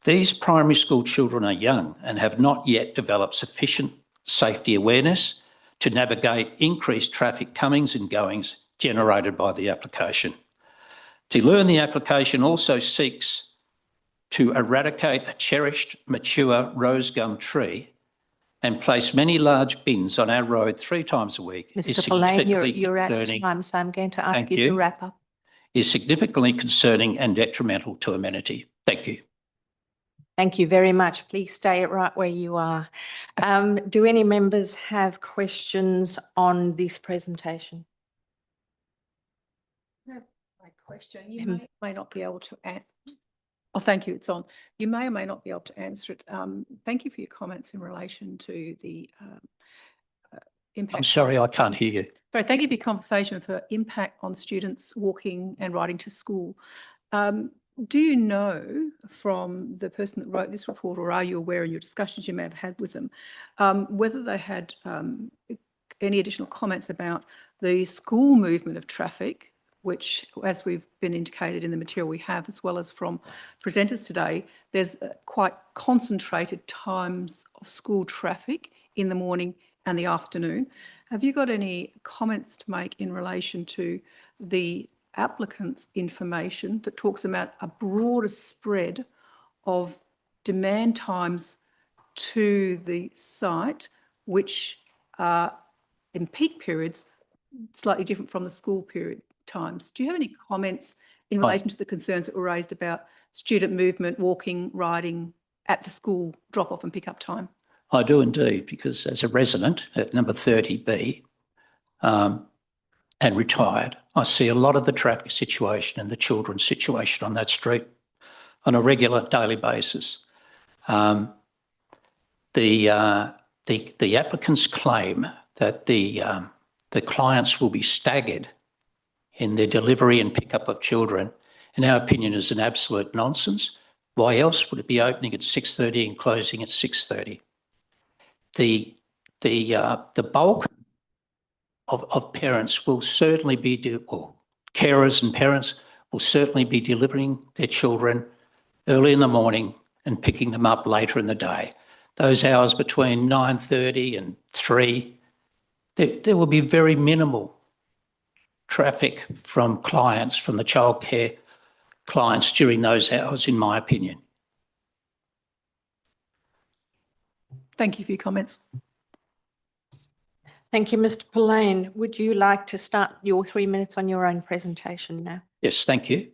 These primary school children are young and have not yet developed sufficient safety awareness to navigate increased traffic comings and goings generated by the application. To learn, the application also seeks to eradicate a cherished, mature rose gum tree and place many large bins on our road 3 times a week. Mr. Pillane, you're at time, so I'm going to ask you to wrap up. Is significantly concerning and detrimental to amenity. Thank you. Thank you very much. Please stay right where you are. Do any members have questions on this presentation? My question, you may not be able to answer. Oh, thank you, it's on. You may or may not be able to answer it. Thank you for your comments in relation to the impact. I'm sorry, I can't hear you. Sorry, thank you for your conversation for impact on students walking and riding to school. Do you know from the person that wrote this report, or are you aware in your discussions you may have had with them, whether they had any additional comments about the school movement of traffic, which, as we've been indicated in the material we have, as well as from presenters today, there's quite concentrated times of school traffic in the morning and the afternoon. Have you got any comments to make in relation to the applicant's information that talks about a broader spread of demand times to the site, which are in peak periods slightly different from the school period times? Do you have any comments in relation to the concerns that were raised about student movement, walking, riding at the school drop-off and pick-up time? I do indeed, because as a resident at number 30B and retired, I see a lot of the traffic situation and the children's situation on that street on a regular daily basis. The applicants claim that the clients will be staggered in their delivery and pickup of children, in our opinion, is an absolute nonsense. Why else would it be opening at 6:30 and closing at 6:30? The bulk of parents will certainly be, or carers and parents will certainly be delivering their children early in the morning and picking them up later in the day. Those hours between 9:30 and 3, there will be very minimal traffic from clients, from the childcare clients during those hours, in my opinion. Thank you for your comments. Thank you, Mr. Pillane. Would you like to start your 3 minutes on your own presentation now? Yes, thank you.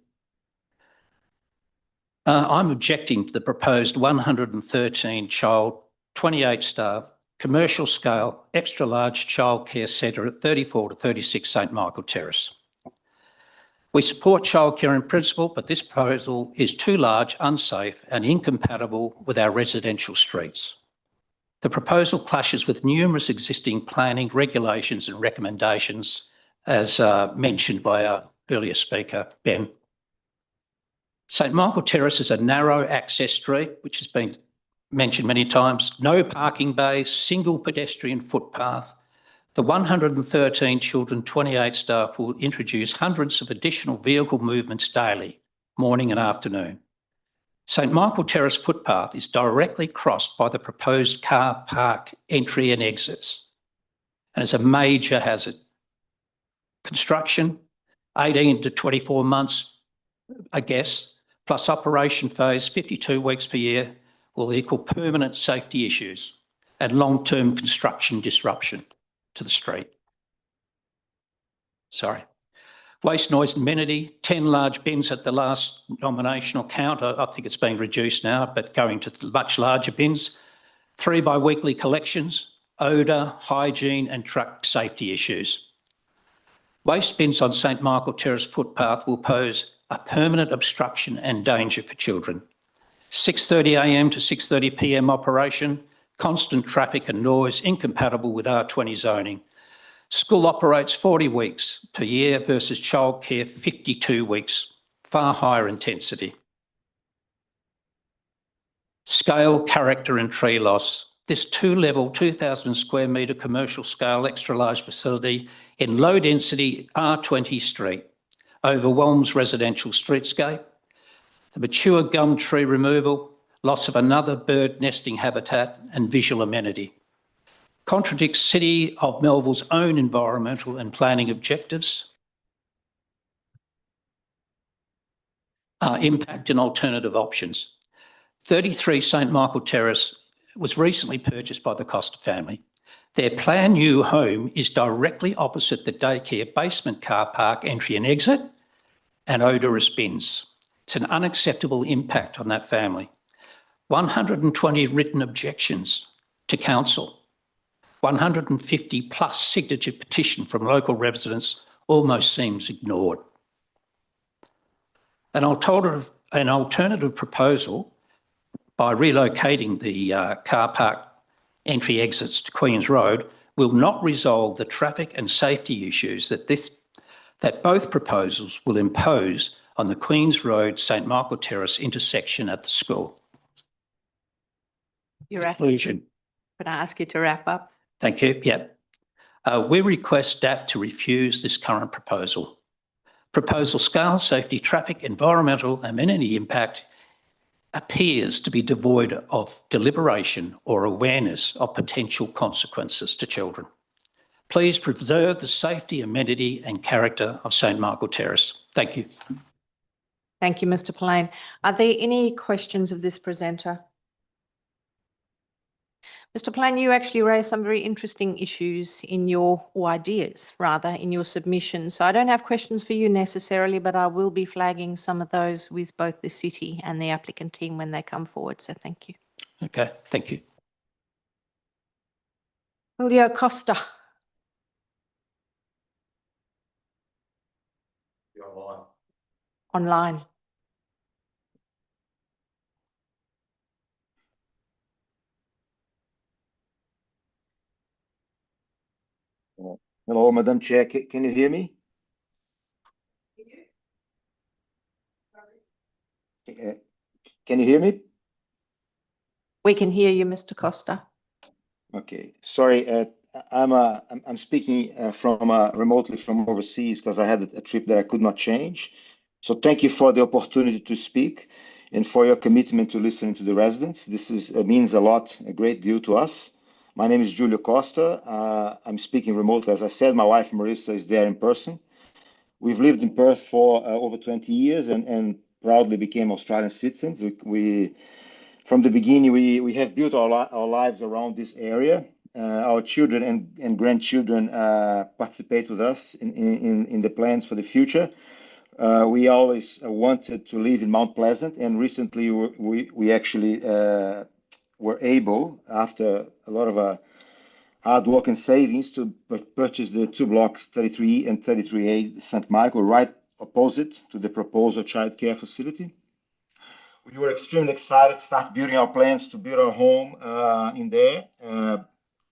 I'm objecting to the proposed 113 child, 28 staff, commercial scale, extra large childcare centre at 34 to 36 St Michael Terrace. We support childcare in principle, but this proposal is too large, unsafe and incompatible with our residential streets. The proposal clashes with numerous existing planning regulations and recommendations, as mentioned by our earlier speaker, Ben. St Michael Terrace is a narrow access street, which has been mentioned many times, no parking bays, single pedestrian footpath. The 113 children, 28 staff will introduce hundreds of additional vehicle movements daily, morning and afternoon. St Michael Terrace footpath is directly crossed by the proposed car park entry and exits and is a major hazard. Construction, 18 to 24 months, I guess, plus operation phase, 52 weeks per year, will equal permanent safety issues and long-term construction disruption to the street. Sorry. Waste, noise and amenity, 10 large bins at the last nominational count. I think it's been reduced now, but going to much larger bins. 3 bi-weekly collections, odour, hygiene and truck safety issues. Waste bins on St Michael Terrace footpath will pose a permanent obstruction and danger for children. 6:30 a.m. to 6:30 p.m. operation, constant traffic and noise incompatible with R20 zoning. School operates 40 weeks per year versus childcare 52 weeks, far higher intensity. Scale, character and tree loss. This 2-level, 2,000 square metre commercial scale extra large facility in low density R20 street overwhelms residential streetscape. The mature gum tree removal, loss of another bird nesting habitat and visual amenity. Contradicts City of Melville's own environmental and planning objectives. Impact and alternative options. 33 St Michael Terrace was recently purchased by the Costa family. Their planned new home is directly opposite the daycare basement car park entry and exit and odorous bins. It's an unacceptable impact on that family. 120 written objections to council. 150 plus signature petition from local residents almost seems ignored. An alternative proposal by relocating the car park entry exits to Queen's Road will not resolve the traffic and safety issues that both proposals will impose on the Queen's Road St Michael Terrace intersection at the school. Conclusion. Could I ask you to wrap up? Thank you. Yeah. We request DAP to refuse this current proposal. Proposal scale, safety, traffic, environmental, amenity impact appears to be devoid of deliberation or awareness of potential consequences to children. Please preserve the safety, amenity and character of St Michael Terrace. Thank you. Thank you, Mr. Pillane. Are there any questions of this presenter? Mr. Pillane, you actually raised some very interesting issues in your, or ideas rather, in your submission. So I don't have questions for you necessarily, but I will be flagging some of those with both the city and the applicant team when they come forward. So thank you. Okay, thank you. Julio Costa. Online. Hello, Madam Chair. Can you hear me? Can you hear me? We can hear you, Mr. Costa. Okay. Sorry, I'm speaking from remotely from overseas because I had a trip that I could not change. So thank you for the opportunity to speak. and for your commitment to listening to the residents. This means a lot, a great deal to us. My name is Julio Costa. I'm speaking remotely. As I said, my wife Marissa is there in person. We've lived in Perth for over 20 years and proudly became Australian citizens. From the beginning, we have built our lives around this area. Our children and grandchildren participate with us in the plans for the future. We always wanted to live in Mount Pleasant, and recently we actually were able, after a lot of hard work and savings, to purchase the 2 blocks, 33 and 33A St. Michael, right opposite to the proposed childcare facility. We were extremely excited to start building our plans to build our home in there,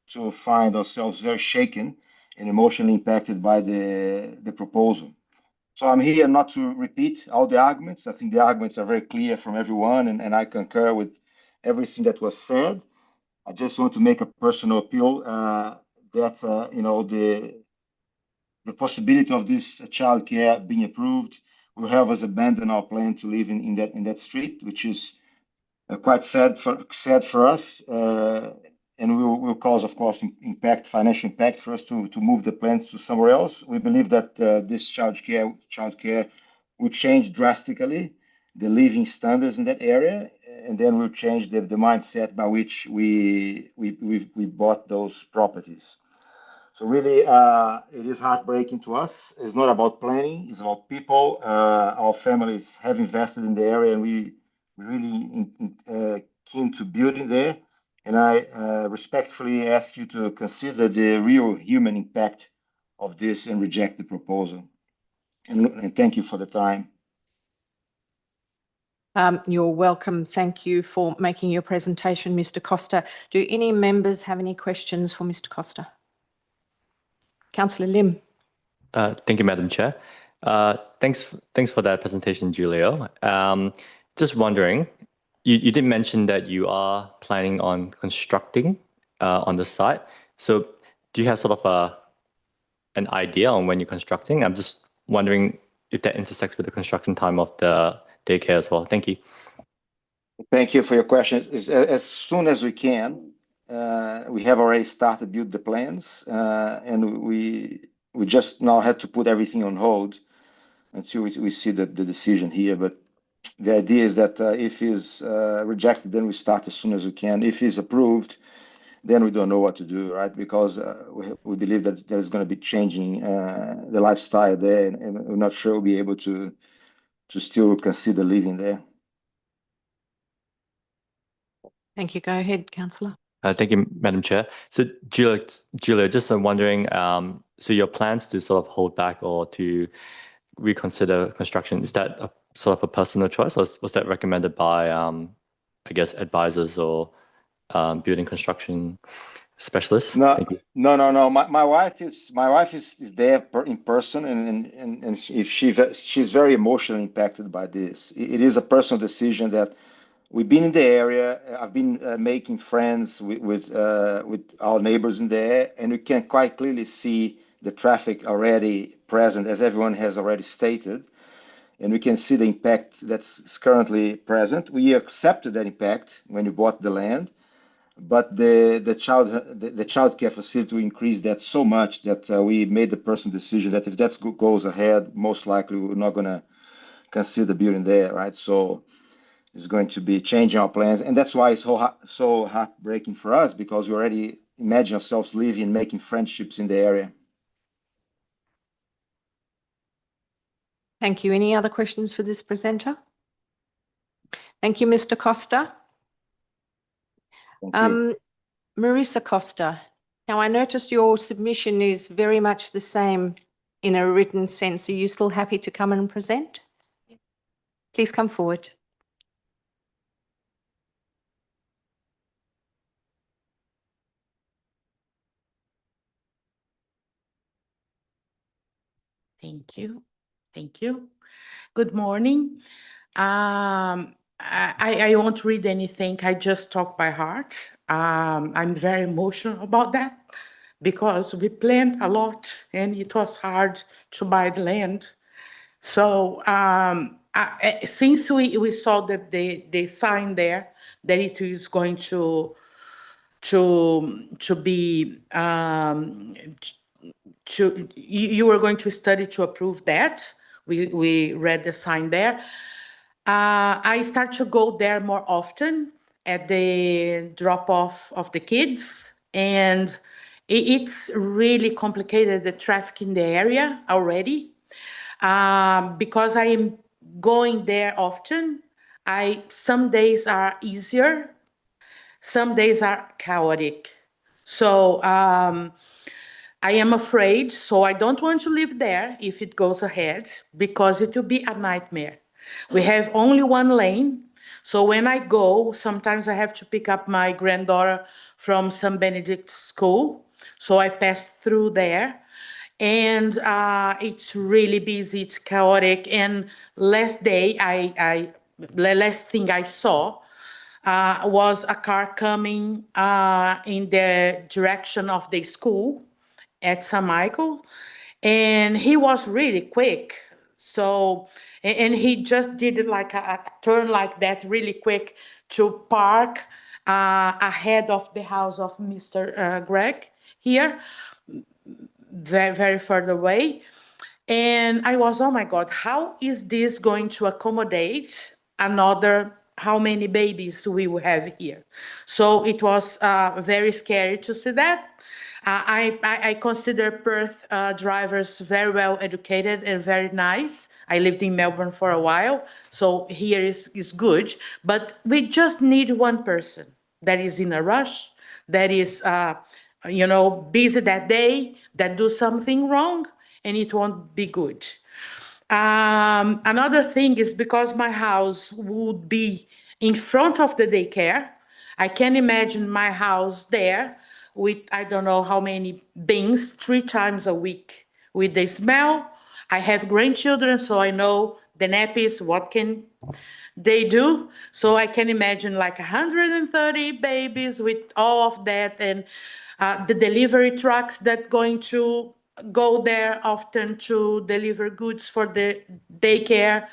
to find ourselves very shaken and emotionally impacted by the proposal. So I'm here not to repeat all the arguments. I think the arguments are very clear from everyone, and I concur with everything that was said. I just want to make a personal appeal that the possibility of this childcare being approved will have us abandon our plan to live in that street, which is quite sad for us, and will cause, of course, financial impact for us to move the plans to somewhere else. We believe that this childcare will change drastically the living standards in that area, and then will change the mindset by which we bought those properties. So really, it is heartbreaking to us. It's not about planning; it's about people. Our families have invested in the area, and we really keen to build in there. And I respectfully ask you to consider the real human impact of this and reject the proposal. And thank you for the time. You're welcome. Thank you for making your presentation, Mr. Costa. Do any members have any questions for Mr. Costa? Councillor Lim. Thank you, Madam Chair. Thanks for that presentation, Julio. Just wondering, you did mention that you are planning on constructing on the site. So do you have sort of an idea on when you're constructing? I'm just wondering if that intersects with the construction time of the daycare as well. Thank you. Thank you for your question. As soon as we can, we have already started build the plans, and we just now had to put everything on hold until we see the decision here. But the idea is that if it's rejected, then we start as soon as we can. If it's approved, then we don't know what to do, right? Because we believe that there's going to be changing the lifestyle there, and we're not sure we'll be able to still consider living there. Thank you. Go ahead, Councillor. Thank you, Madam Chair. So, Julio, just wondering, so your plans to sort of hold back or to reconsider construction, is that sort of a personal choice, or was that recommended by, I guess, advisors or building construction specialists? No, Thank you. no. My wife is there in person, and she's very emotionally impacted by this. It is a personal decision that we've been in the area. I've been making friends with our neighbors in there, and we can quite clearly see the traffic already present, as everyone has already stated, and we can see the impact that's currently present. We accepted that impact when we bought the land, but the childcare facility will increase that so much that we made the personal decision that if that goes ahead, most likely we're not going to consider building there, right? So it's going to be changing our plans, and that's why it's so heartbreaking for us, because we already imagine ourselves living and making friendships in the area. Thank you. Any other questions for this presenter? Thank you, Mr. Costa. Marissa Costa. Now, I noticed your submission is very much the same in a written sense. Are you still happy to come and present? Please come forward. Thank you. Thank you. Good morning. I won't read anything. I just talk by heart. I'm very emotional about that because we planned a lot and it was hard to buy the land. So since we saw the sign there that it is going to be you were going to study to approve that. We read the sign there. I start to go there more often at the drop off of the kids, and it's really complicated, the traffic in the area already. Because I am going there often, some days are easier, some days are chaotic. So I am afraid, so I don't want to live there if it goes ahead, because it will be a nightmare. We have only one lane, so when I go, sometimes I have to pick up my granddaughter from St. Benedict's school, so I pass through there. And it's really busy, it's chaotic. And last day, the last thing I saw was a car coming in the direction of the school at St. Michael, and he was really quick. So, and he just did like a turn like that really quick to park ahead of the house of Mr. Greg here, very, very far away. And I was, oh my God, how is this going to accommodate another, how many babies we will have here? So it was very scary to see that. I consider Perth drivers very well educated and very nice. I lived in Melbourne for a while, so here is good. But we just need one person that is in a rush, that is, busy that day, that do something wrong, and it won't be good. Another thing is, because my house would be in front of the daycare, I can imagine my house there with, I don't know how many bins, 3 times a week with the smell. I have grandchildren, so I know the nappies, what can they do. So I can imagine like 130 babies with all of that, and the delivery trucks that going to go there often to deliver goods for the daycare.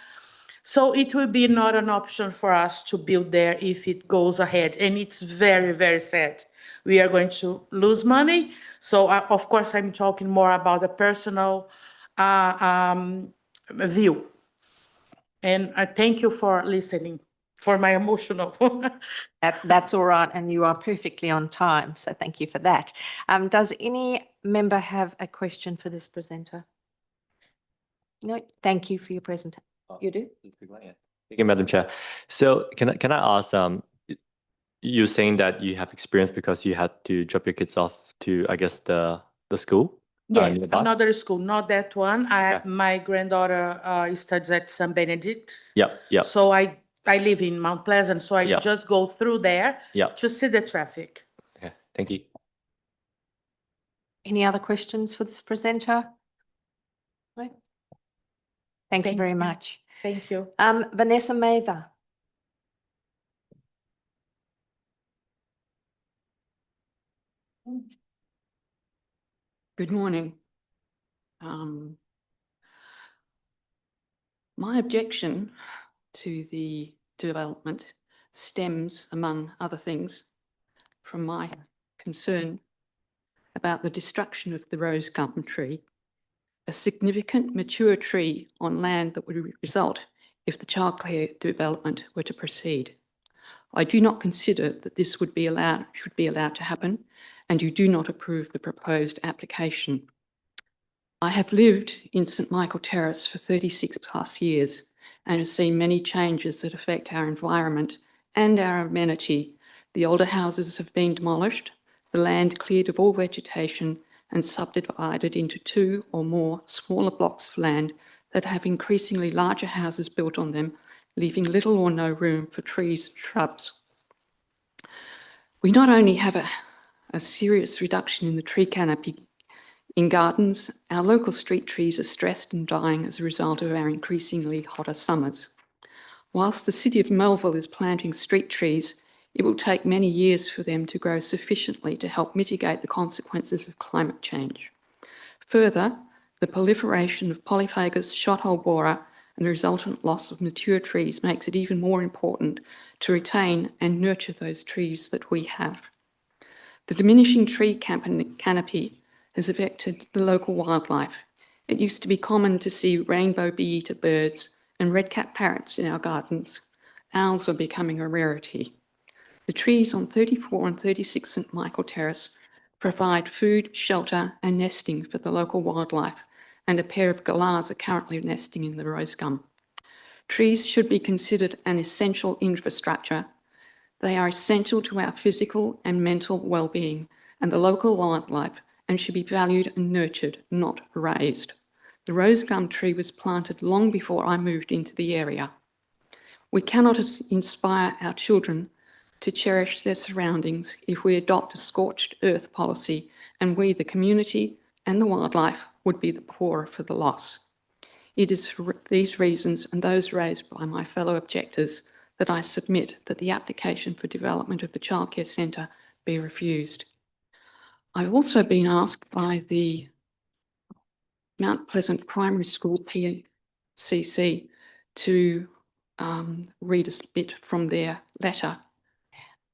So it will be not an option for us to build there if it goes ahead. And it's very, very sad. We are going to lose money. So of course, I'm talking more about a personal view. And I thank you for listening, for my emotional. That's all right, and you are perfectly on time, so thank you for that. Does any member have a question for this presenter? No, thank you for your presentation. You do? Thank you, Madam Chair. So can I ask, you're saying that you have experience because you had to drop your kids off to, I guess, the school? Yeah, nearby? another school, not that one. My granddaughter studies at St. Benedict's. Yeah. So I live in Mount Pleasant, so I Yeah. just go through there Yeah. to see the traffic. Okay, thank you. Any other questions for this presenter? No? Thank you very much. Thank you. Vanessa Mather. Good morning. My objection to the development stems, among other things, from my concern about the destruction of the rose gum tree, a significant mature tree on land that would result if the childcare development were to proceed. I do not consider that this should be allowed to happen, and you do not approve the proposed application. I have lived in St. Michael Terrace for 36 plus years and have seen many changes that affect our environment and our amenity. The older houses have been demolished, the land cleared of all vegetation and subdivided into 2 or more smaller blocks of land that have increasingly larger houses built on them, leaving little or no room for trees and shrubs. We not only have a serious reduction in the tree canopy in gardens, our local street trees are stressed and dying as a result of our increasingly hotter summers. Whilst the City of Melville is planting street trees, it will take many years for them to grow sufficiently to help mitigate the consequences of climate change. Further, the proliferation of polyphagous shothole borer and the resultant loss of mature trees makes it even more important to retain and nurture those trees that we have. The diminishing tree canopy has affected the local wildlife. It used to be common to see rainbow bee-eater birds and red-capped parrots in our gardens. Owls are becoming a rarity. The trees on 34 and 36 St Michael Terrace provide food, shelter and nesting for the local wildlife, and a pair of galahs are currently nesting in the rose gum. Trees should be considered an essential infrastructure. They are essential to our physical and mental well-being and the local wildlife, and should be valued and nurtured, not raised. The rose gum tree was planted long before I moved into the area. We cannot inspire our children to cherish their surroundings if we adopt a scorched earth policy, and we, the community and the wildlife, would be the poorer for the loss. It is for these reasons and those raised by my fellow objectors that I submit that the application for development of the childcare centre be refused. I've also been asked by the Mount Pleasant Primary School PCC to read a bit from their letter.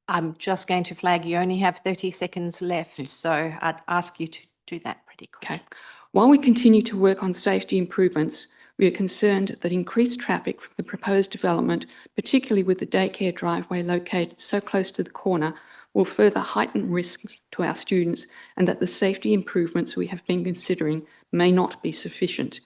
I'm just going to flag you only have 30 seconds left, so I'd ask you to do that pretty quickly. Okay. While we continue to work on safety improvements, we are concerned that increased traffic from the proposed development, particularly with the daycare driveway located so close to the corner, will further heighten risks to our students, and that the safety improvements we have been considering may not be sufficient.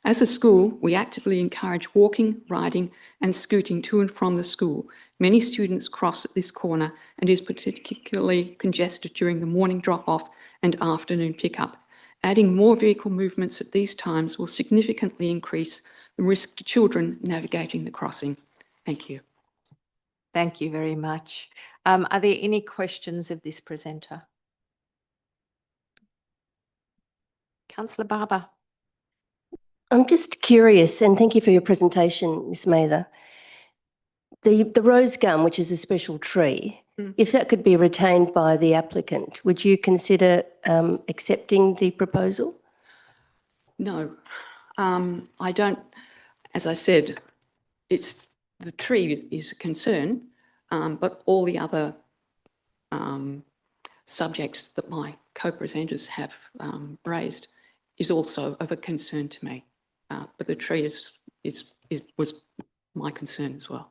As a school, we actively encourage walking, riding and scooting to and from the school. Many students cross at this corner and is particularly congested during the morning drop-off and afternoon pickup. Adding more vehicle movements at these times will significantly increase the risk to children navigating the crossing. Thank you. Thank you very much. Are there any questions of this presenter? Councillor Barber. I'm just curious, and thank you for your presentation, Ms. Mather. The rose gum, which is a special tree, if that could be retained by the applicant, would you consider accepting the proposal? No, I don't. As I said, the tree is a concern, but all the other subjects that my co-presenters have raised is also of a concern to me. But the tree was my concern as well.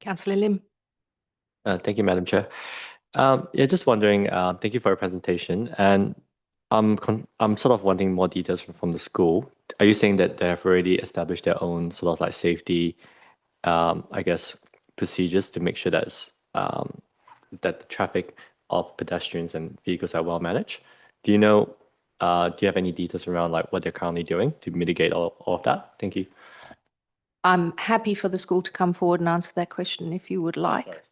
Councillor Lim. Thank you, Madam Chair. Yeah, just wondering, thank you for your presentation. And I'm sort of wanting more details from the school. Are you saying that they have already established their own sort of like safety, I guess, procedures to make sure that the traffic of pedestrians and vehicles are well managed? Do you know, do you have any details around like what they're currently doing to mitigate all of that? Thank you. I'm happy for the school to come forward and answer that question if you would like.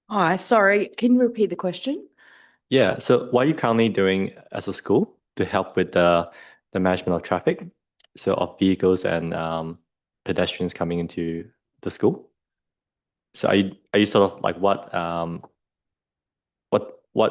Hi, sorry, can you repeat the question? Yeah, so what are you currently doing as a school to help with the management of traffic, so of vehicles and pedestrians coming into the school? So are you sort of like what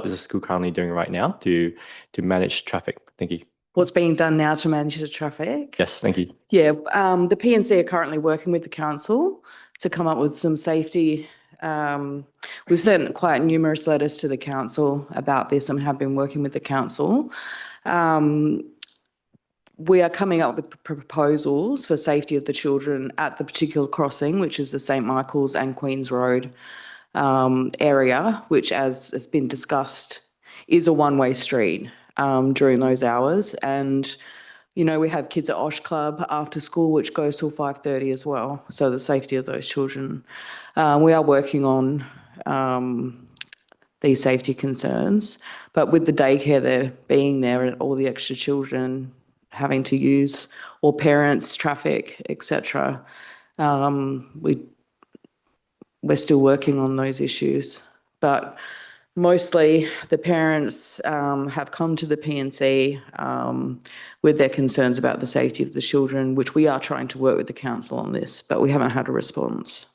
is the school currently doing right now to manage traffic? Thank you. What's being done now to manage the traffic? Yes, thank you. Yeah, the PNC are currently working with the council to come up with some safety. We've sent quite numerous letters to the council about this and have been working with the council. We are coming up with proposals for safety of the children at the particular crossing, which is the St Michael's and Queen's Road area, which, as has been discussed, is a one-way street during those hours. And, you know, we have kids at Osh Club after school, which goes till 5:30 as well. So the safety of those children. We are working on these safety concerns, but with the daycare there being there and all the extra children having to use, or parents, traffic, etc., we're still working on those issues. But mostly the parents have come to the PNC with their concerns about the safety of the children, which we are trying to work with the council on this, but we haven't had a response.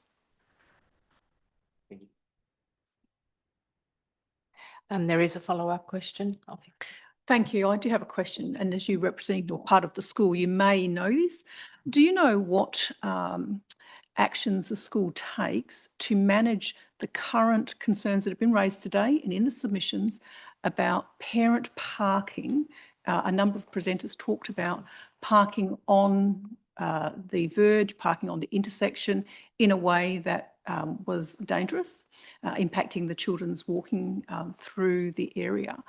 There is a follow-up question. Thank you. I do have a question, and as you represent or part of the school, you may know this. Do you know what actions the school takes to manage the current concerns that have been raised today and in the submissions about parent parking? A number of presenters talked about parking on the verge, parking on the intersection in a way that was dangerous, impacting the children's walking through the area.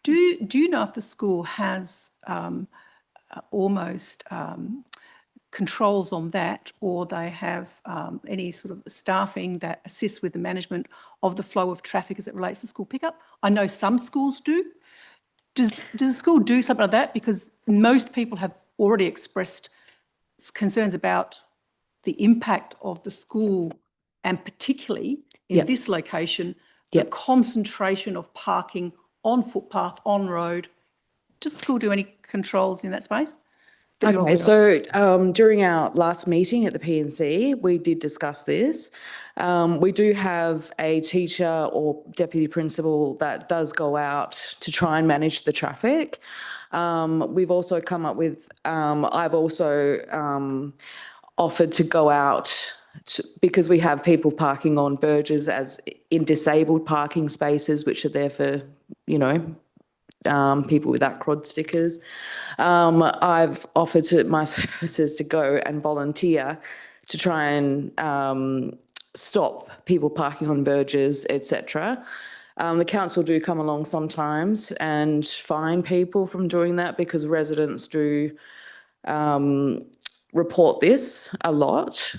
Do you know if the school has almost controls on that, or they have any sort of staffing that assists with the management of the flow of traffic as it relates to school pickup? I know some schools do. Does the school do something like that? Because most people have already expressed concerns about the impact of the school, and particularly in this location, the concentration of parking on footpath, on road. Does the school do any controls in that space? Okay, so during our last meeting at the P&C, we did discuss this. We do have a teacher or deputy principal that does go out to try and manage the traffic. We've also come up with, I've also offered to go out because we have people parking on verges as in disabled parking spaces, which are there for, you know, people without CROD stickers. I've offered to my services to go and volunteer to try and stop people parking on verges, etc. The council do come along sometimes and fine people from doing that because residents do report this a lot.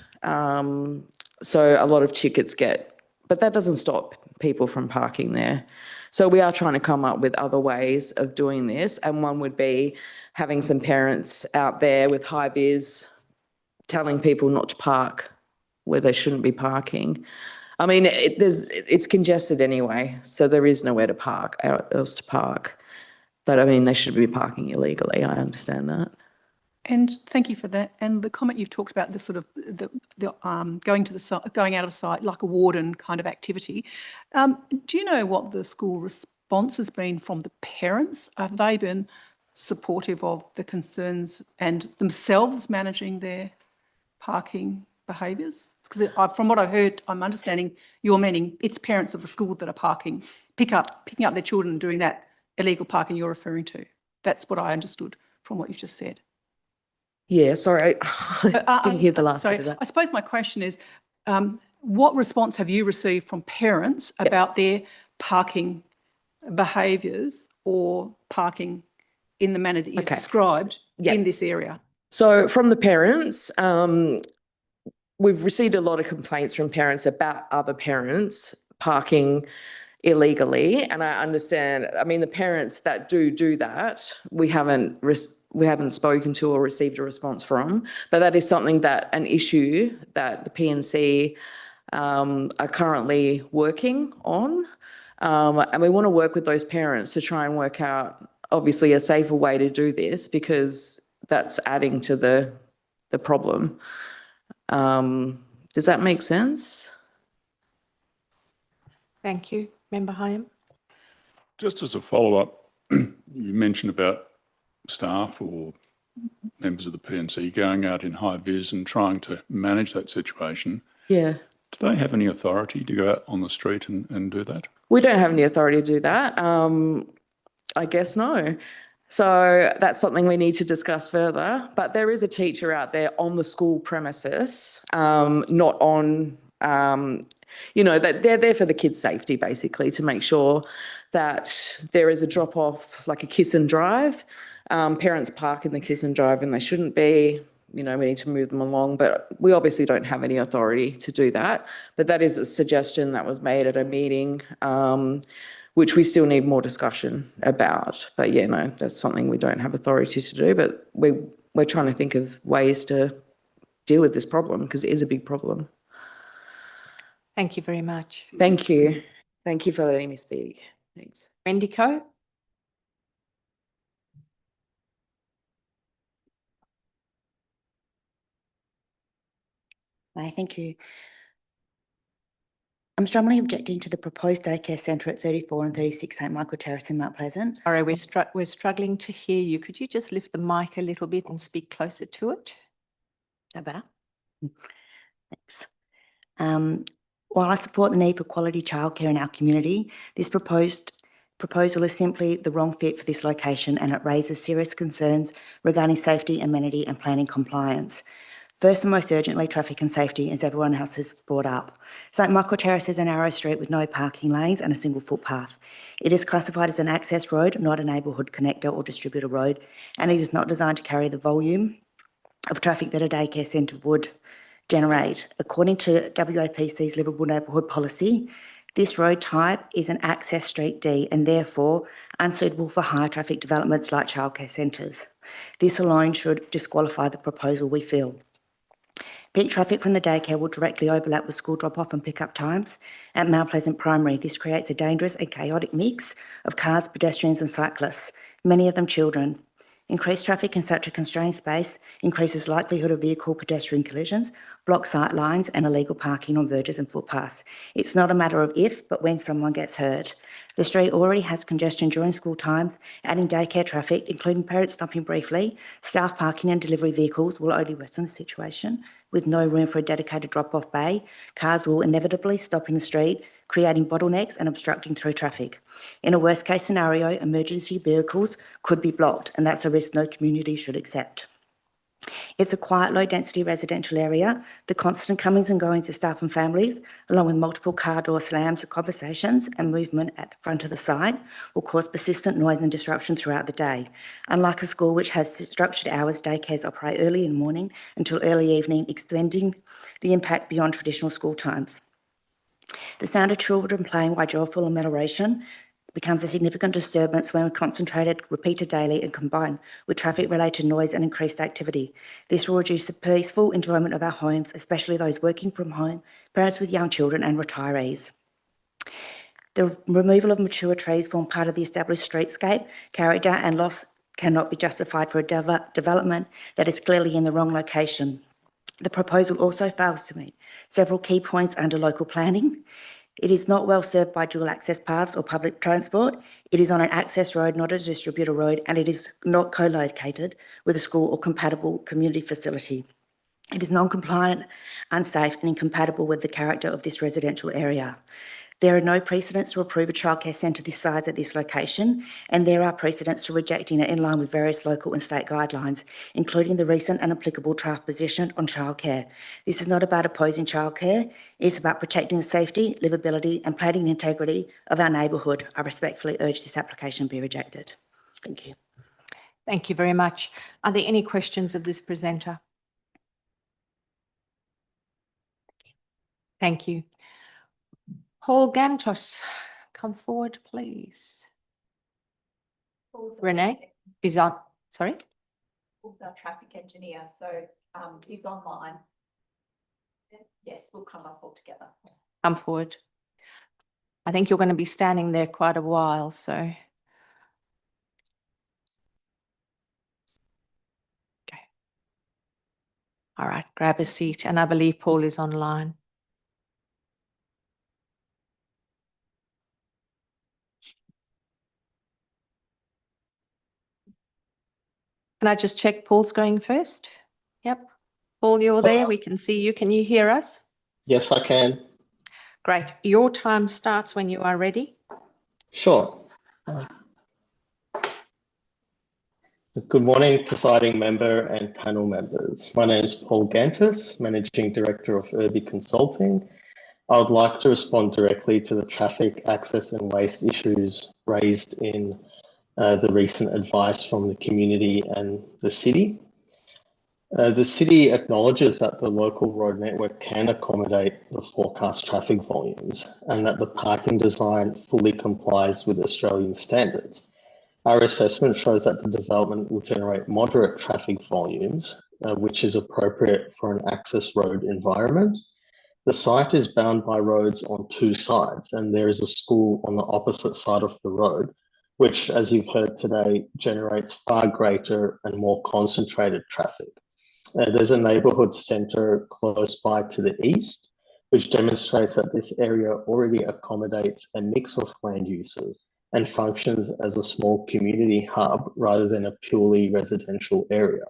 So a lot of tickets get, but that doesn't stop people from parking there. So we are trying to come up with other ways of doing this, and one would be having some parents out there with high vis telling people not to park where they shouldn't be parking. I mean, it's congested anyway, so there is nowhere to park, else to park. But I mean, they should be parking illegally. I understand that. And thank you for that. And the comment you've talked about, the sort of going out of sight, like a warden kind of activity. Do you know what the school response has been from the parents? Have they been supportive of the concerns and themselves managing their parking behaviours? Because from what I heard, I'm understanding you're meaning it's parents of the school that are picking up their children and doing that illegal parking you're referring to. That's what I understood from what you've just said. Yeah, sorry, I didn't hear the last bit of that. I suppose my question is, what response have you received from parents about their parking behaviours or parking in the manner that you've described in this area? So from the parents, we've received a lot of complaints from parents about other parents parking illegally, and I understand. I mean, the parents that do that, we haven't spoken to or received a response from, but that is an issue that the P&C are currently working on, and we want to work with those parents to try and work out, obviously, a safer way to do this, because that's adding to the problem. Does that make sense? Thank you. Member Hyam. Just as a follow-up, you mentioned about staff or members of the P&C going out in high vis and trying to manage that situation. Yeah. Do they have any authority to go out on the street and do that? We don't have any authority to do that. I guess no. So that's something we need to discuss further. But there is a teacher out there on the school premises, not on, that they're there for the kids' safety, basically, to make sure that there is a drop-off, like a kiss and drive. Parents park in the kiss and drive and they shouldn't be. We need to move them along, but we obviously don't have any authority to do that. But that is a suggestion that was made at a meeting, which we still need more discussion about. But yeah, no, that's something we don't have authority to do, but we're trying to think of ways to deal with this problem, because it is a big problem. Thank you very much. Thank you. Thank you for letting me speak. Thanks. Wendy Coe. Hi, thank you. I'm strongly objecting to the proposed daycare centre at 34 and 36 St Michael Terrace in Mount Pleasant. Sorry, we're struggling to hear you. Could you just lift the mic a little bit and speak closer to it? That better? Thanks. While I support the need for quality childcare in our community, this proposal is simply the wrong fit for this location, and it raises serious concerns regarding safety, amenity and planning compliance. First and most urgently, traffic and safety, as everyone else has brought up. St Michael Terrace is a narrow street with no parking lanes and a single footpath. It is classified as an access road, not a neighbourhood connector or distributor road, and it is not designed to carry the volume of traffic that a daycare centre would generate. According to WAPC's Livable Neighbourhood Policy, this road type is an access street D and therefore unsuitable for high traffic developments like childcare centres. This alone should disqualify the proposal, we feel. Peak traffic from the daycare will directly overlap with school drop-off and pick-up times at Mount Pleasant Primary. This creates a dangerous and chaotic mix of cars, pedestrians and cyclists, many of them children. Increased traffic in such a constrained space increases likelihood of vehicle-pedestrian collisions, blocked sight lines and illegal parking on verges and footpaths. It's not a matter of if, but when someone gets hurt. The street already has congestion during school times. Adding daycare traffic, including parents stopping briefly, staff parking and delivery vehicles will only worsen the situation. With no room for a dedicated drop-off bay, cars will inevitably stop in the street, creating bottlenecks and obstructing through traffic. In a worst-case scenario, emergency vehicles could be blocked, and that's a risk no community should accept. It's a quiet, low-density residential area. The constant comings and goings of staff and families, along with multiple car door slams, conversations and movement at the front of the site, will cause persistent noise and disruption throughout the day. Unlike a school which has structured hours, daycares operate early in the morning until early evening, extending the impact beyond traditional school times. The sound of children playing while joyful and melioration becomes a significant disturbance when concentrated, repeated daily and combined with traffic-related noise and increased activity. This will reduce the peaceful enjoyment of our homes, especially those working from home, parents with young children and retirees. The removal of mature trees form part of the established streetscape. Character and loss cannot be justified for a development that is clearly in the wrong location. The proposal also fails to meet several key points under local planning. It is not well served by dual access paths or public transport. It is on an access road, not a distributor road, and it is not co-located with a school or compatible community facility. It is non-compliant, unsafe and incompatible with the character of this residential area. There are no precedents to approve a childcare centre this size at this location, and there are precedents to rejecting it in line with various local and state guidelines, including the recent and applicable draft position on childcare. This is not about opposing childcare, it's about protecting the safety, livability and planning integrity of our neighbourhood. I respectfully urge this application be rejected. Thank you. Thank you very much. Are there any questions of this presenter? Thank you. Paul Gantos, come forward, please. Renee is on, sorry? Paul's our traffic engineer, so he's online. Yes, we'll come up all together. Come forward. I think you're going to be standing there quite a while, so. Okay. All right, grab a seat, and I believe Paul is online. Can I just check Paul's going first? Yep. Paul, you're there. We can see you. Can you hear us? Yes, I can. Great. Your time starts when you are ready. Sure. Good morning, presiding member and panel members. My name is Paul Gantis, Managing Director of Irby Consulting. I would like to respond directly to the traffic, access and waste issues raised in the recent advice from the community and the city. The city acknowledges that the local road network can accommodate the forecast traffic volumes and that the parking design fully complies with Australian standards. Our assessment shows that the development will generate moderate traffic volumes, which is appropriate for an access road environment. The site is bound by roads on two sides, and there is a school on the opposite side of the road, which, as you've heard today, generates far greater and more concentrated traffic. There's a neighbourhood centre close by to the east, which demonstrates that this area already accommodates a mix of land uses and functions as a small community hub rather than a purely residential area.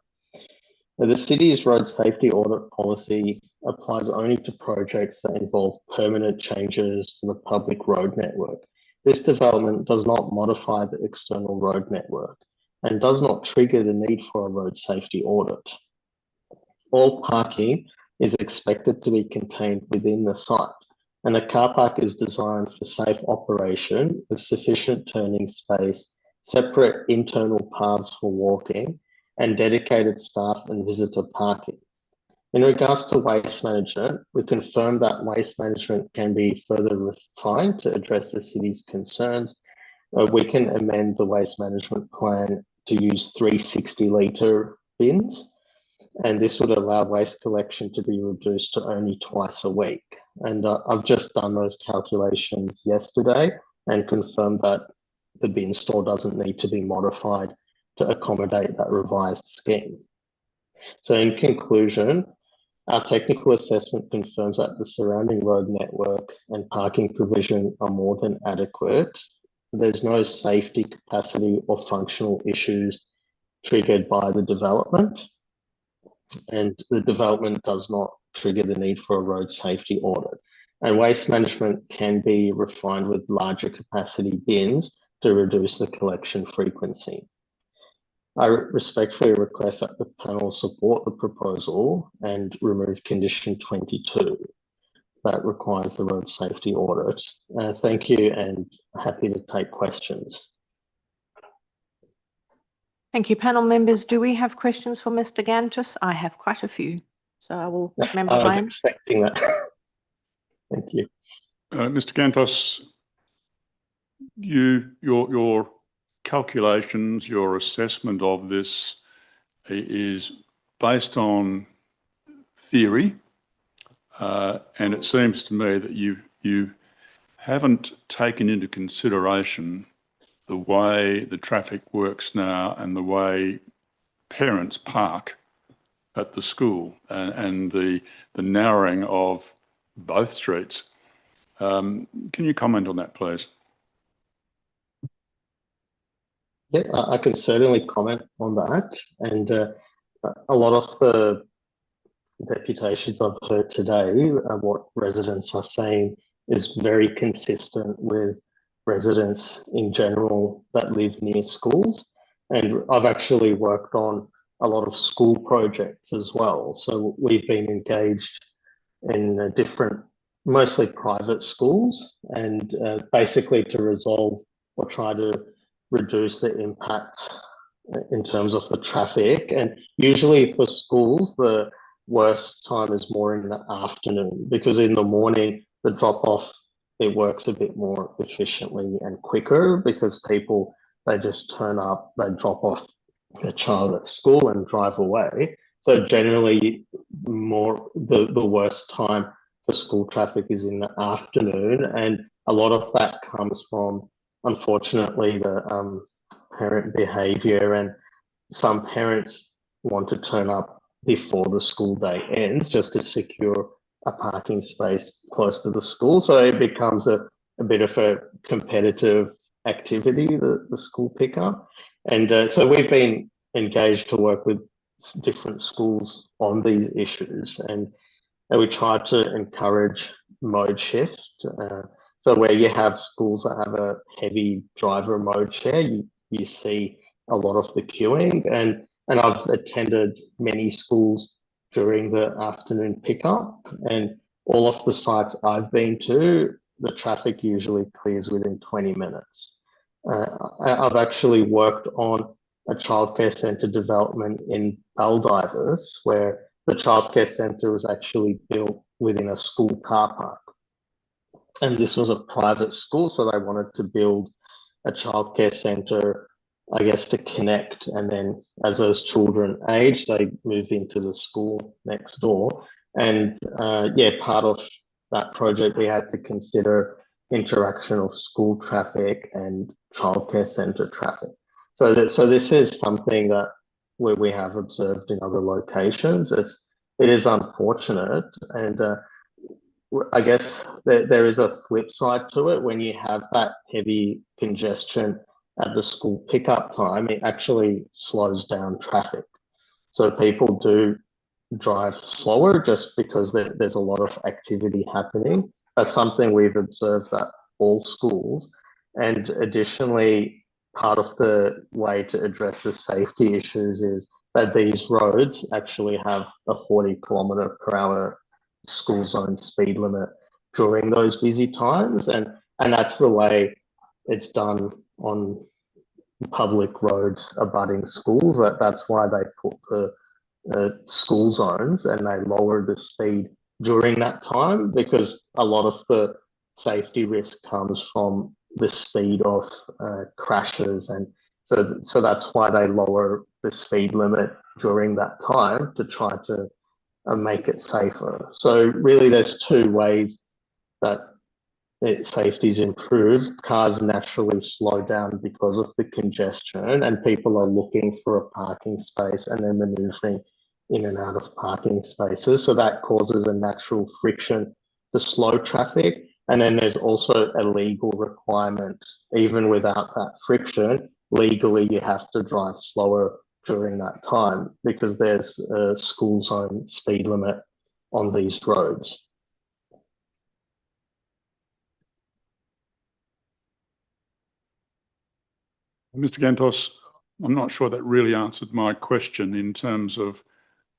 Now, the city's road safety audit policy applies only to projects that involve permanent changes to the public road network. This development does not modify the external road network and does not trigger the need for a road safety audit. All parking is expected to be contained within the site, and the car park is designed for safe operation with sufficient turning space, separate internal paths for walking, and dedicated staff and visitor parking. In regards to waste management, we confirm that waste management can be further refined to address the city's concerns. We can amend the waste management plan to use 360-litre bins, and this would allow waste collection to be reduced to only twice a week. And I've just done those calculations yesterday and confirmed that the bin store doesn't need to be modified to accommodate that revised scheme. So in conclusion, our technical assessment confirms that the surrounding road network and parking provision are more than adequate. There's no safety, capacity, or functional issues triggered by the development, and the development does not trigger the need for a road safety audit. And waste management can be refined with larger capacity bins to reduce the collection frequency. I respectfully request that the panel support the proposal and remove condition 22 that requires the road safety audit. Thank you, and happy to take questions. Thank you, panel members. Do we have questions for Mr. Gantus? I have quite a few, so I will. Member I was Ryan. expecting that. Thank you. Mr. Gantos, your calculations, your assessment of this is based on theory, and it seems to me that you haven't taken into consideration the way the traffic works now and the way parents park at the school and the narrowing of both streets. Can you comment on that, please? Yeah, I can certainly comment on that. And a lot of the deputations I've heard today, what residents are saying is very consistent with residents in general that live near schools. And I've actually worked on a lot of school projects as well. So we've been engaged in different, mostly private schools, and basically to resolve or try to reduce the impacts in terms of the traffic. And usually for schools, the worst time is more in the afternoon, because in the morning, the drop-off, it works a bit more efficiently and quicker, because people, they just turn up, they drop off their child at school and drive away. So generally, the worst time for school traffic is in the afternoon, and a lot of that comes from, unfortunately, the parent behaviour, and some parents want to turn up before the school day ends just to secure a parking space close to the school. So it becomes a bit of a competitive activity, the school pickup. And so we've been engaged to work with different schools on these issues, and we try to encourage mode shift. So where you have schools that have a heavy driver mode share, you see a lot of the queuing, and I've attended many schools during the afternoon pickup, and all of the sites I've been to, the traffic usually clears within 20 minutes. I've actually worked on a childcare centre development in Baldivis, where the childcare centre was actually built within a school car park. And this was a private school, so they wanted to build a childcare centre, I guess, to connect. And then as those children age, they move into the school next door. And yeah, part of that project, we had to consider interaction of school traffic and childcare centre traffic. So this is something that we have observed in other locations. It is unfortunate, and I guess there is a flip side to it. When you have that heavy congestion at the school pickup time, it actually slows down traffic. So people do drive slower just because there's a lot of activity happening. That's something we've observed at all schools. And additionally, part of the way to address the safety issues is that these roads actually have a 40km/h school zone speed limit during those busy times. And that's the way it's done on public roads abutting schools. That's why they put the school zones and they lower the speed during that time, because a lot of the safety risk comes from the speed of crashes, and so that's why they lower the speed limit during that time to try to make it safer. So really there's two ways that safety is improved. Cars naturally slow down because of the congestion, and people are looking for a parking space and then maneuvering in and out of parking spaces. So that causes a natural friction to slow traffic. And then there's also a legal requirement. Even without that friction, legally you have to drive slower during that time because there's a school zone speed limit on these roads. Mr. Gantos, I'm not sure that really answered my question in terms of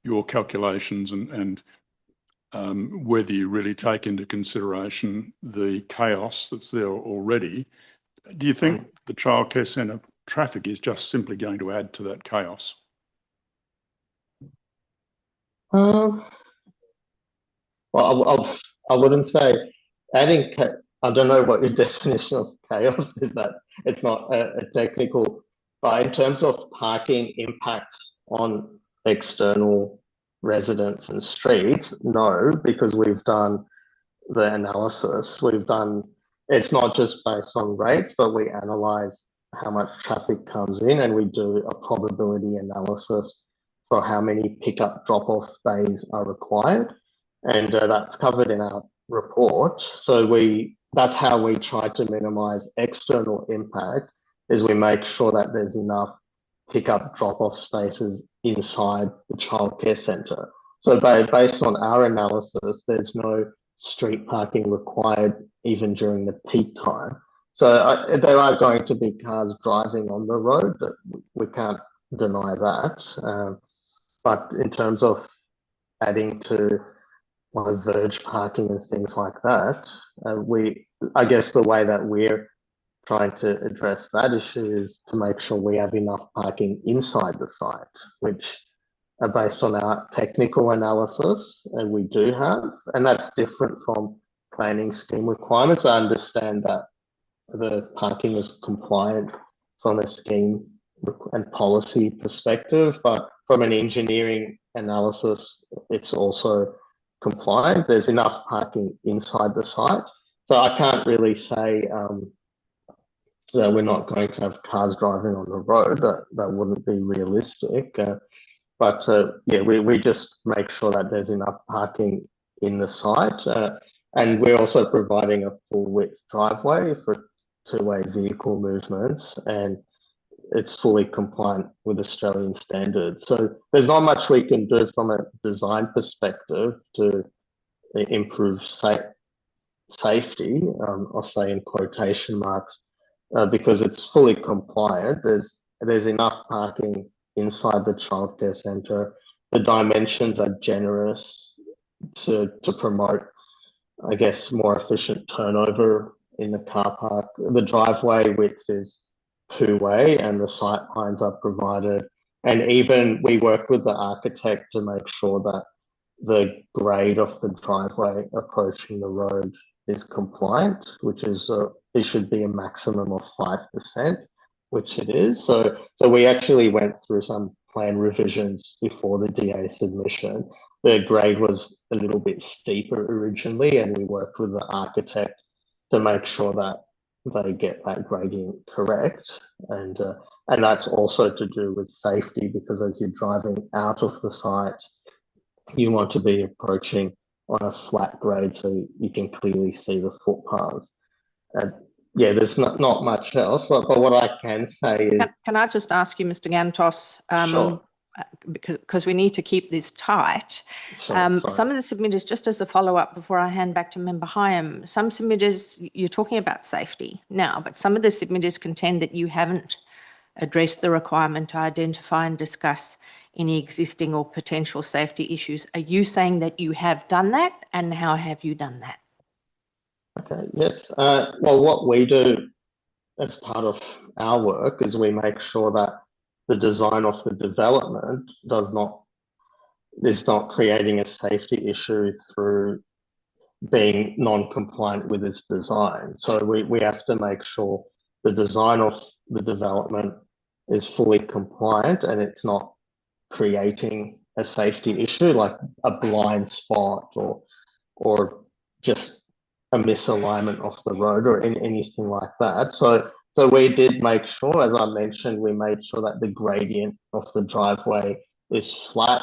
your calculations and whether you really take into consideration the chaos that's there already. Do you think the childcare centre traffic is just simply going to add to that chaos? Well, I wouldn't say adding. I don't know what your definition of chaos is. That it's not a technical, but in terms of parking impacts on external residents and streets, no, because we've done the analysis. It's not just based on rates, but we analyze how much traffic comes in, and we do a probability analysis for how many pickup drop-off bays are required, and that's covered in our report. So that's how we try to minimize external impact, is we make sure that there's enough pickup drop-off spaces inside the childcare centre. So based on our analysis, there's no street parking required even during the peak time. So there are going to be cars driving on the road, but we can't deny that. But in terms of adding to verge parking and things like that, I guess the way that we're trying to address that issue is to make sure we have enough parking inside the site, which are based on our technical analysis, and we do have, and that's different from planning scheme requirements. I understand that the parking is compliant from a scheme and policy perspective, but from an engineering analysis, it's also compliant. There's enough parking inside the site. So I can't really say that we're not going to have cars driving on the road. That wouldn't be realistic. But yeah, we just make sure that there's enough parking in the site. And we're also providing a full width driveway for two-way vehicle movements, and it's fully compliant with Australian standards. So there's not much we can do from a design perspective to improve safety, I'll say in quotation marks, because it's fully compliant. There's enough parking inside the childcare centre. The dimensions are generous to promote, I guess, more efficient turnover in the car park. The driveway width is two-way and the sight lines are provided. And even we work with the architect to make sure that the grade of the driveway approaching the road is compliant, which is it should be a maximum of 5%, which it is. So we actually went through some plan revisions before the DA submission. The grade was a little bit steeper originally, and we worked with the architect to make sure that they get that grading correct. And that's also to do with safety, because as you're driving out of the site, you want to be approaching on a flat grade so you can clearly see the footpaths. Yeah, there's not much else, but what I can say is... Can I just ask you, Mr. Gantos, Sure. because we need to keep this tight. Sure, Some of the submitters, just as a follow-up before I hand back to Member Hyam, some submitters, you're talking about safety now, but some of the submitters contend that you haven't addressed the requirement to identify and discuss any existing or potential safety issues. Are you saying that you have done that, and how have you done that? Okay, yes. Well, what we do as part of our work is we make sure that the design of the development is not creating a safety issue through being non-compliant with its design. So we have to make sure the design of the development is fully compliant and it's not creating a safety issue like a blind spot or just a misalignment of the road or anything like that. So we did make sure, as I mentioned, we made sure that the gradient of the driveway is flat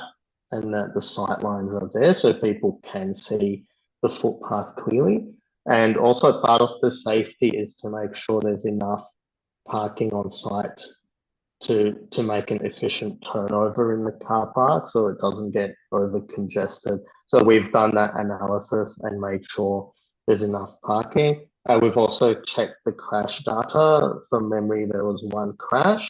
and that the sight lines are there so people can see the footpath clearly. And also part of the safety is to make sure there's enough parking on site to make an efficient turnover in the car park so it doesn't get over congested. So we've done that analysis and made sure there's enough parking. We've also checked the crash data. From memory, there was one crash.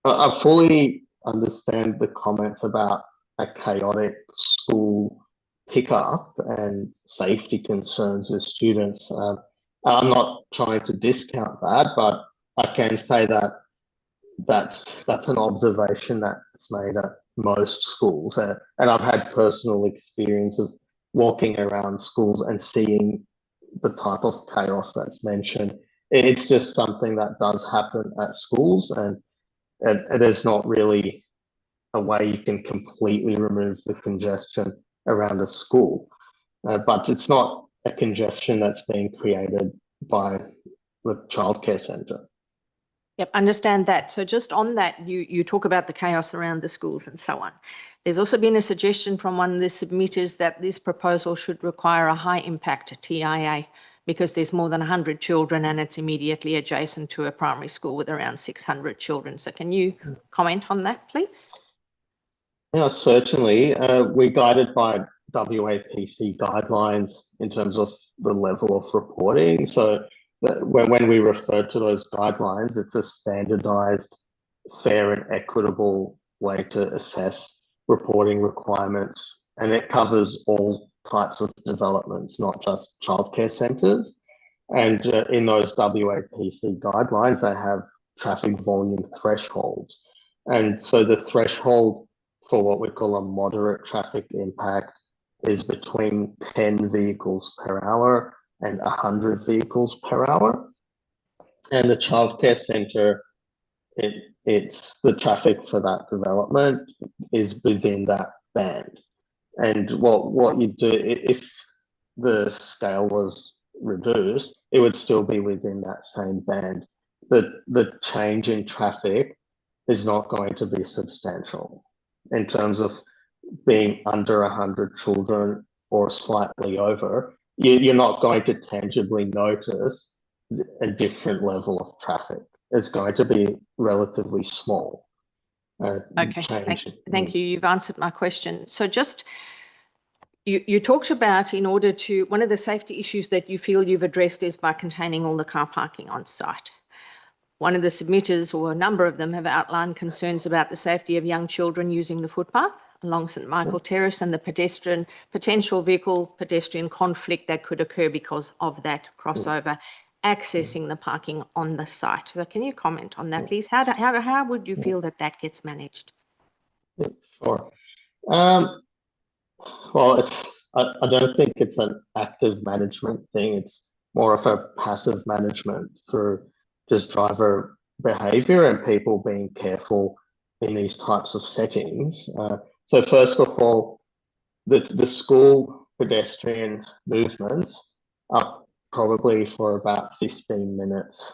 I fully understand the comments about a chaotic school pickup and safety concerns with students. I'm not trying to discount that, but I can say that that's an observation that's made at most schools. And I've had personal experience of walking around schools and seeing the type of chaos that's mentioned. It's just something that does happen at schools, and there's not really a way you can completely remove the congestion around a school. But it's not a congestion that's being created by the childcare centre. Yep, understand that. So just on that, you talk about the chaos around the schools and so on. There's also been a suggestion from one of the submitters that this proposal should require a high impact TIA because there's more than 100 children and it's immediately adjacent to a primary school with around 600 children. So can you comment on that, please? Yeah, certainly. We're guided by WAPC guidelines in terms of the level of reporting. So when we refer to those guidelines, it's a standardized, fair and equitable way to assess reporting requirements. And it covers all types of developments, not just childcare centres. And in those WAPC guidelines, they have traffic volume thresholds. And so the threshold for what we call a moderate traffic impact is between 10 vehicles per hour and 100 vehicles per hour. And the childcare centre, it's the traffic for that development is within that band. And what you do, if the scale was reduced, it would still be within that same band. The change in traffic is not going to be substantial in terms of being under 100 children or slightly over. You're not going to tangibly notice a different level of traffic. It's going to be relatively small. Okay, thank you. You've answered my question. So just, you talked about one of the safety issues that you feel you've addressed is by containing all the car parking on site. One of the submitters, or a number of them, have outlined concerns about the safety of young children using the footpath along St Michael Terrace and the potential vehicle-pedestrian conflict that could occur because of that crossover accessing the parking on the site. So can you comment on that, please? How would you feel that gets managed? Sure. Well, I don't think it's an active management thing. It's more of a passive management through just driver behavior and people being careful in these types of settings. So first of all, the school pedestrian movements are probably for about 15 minutes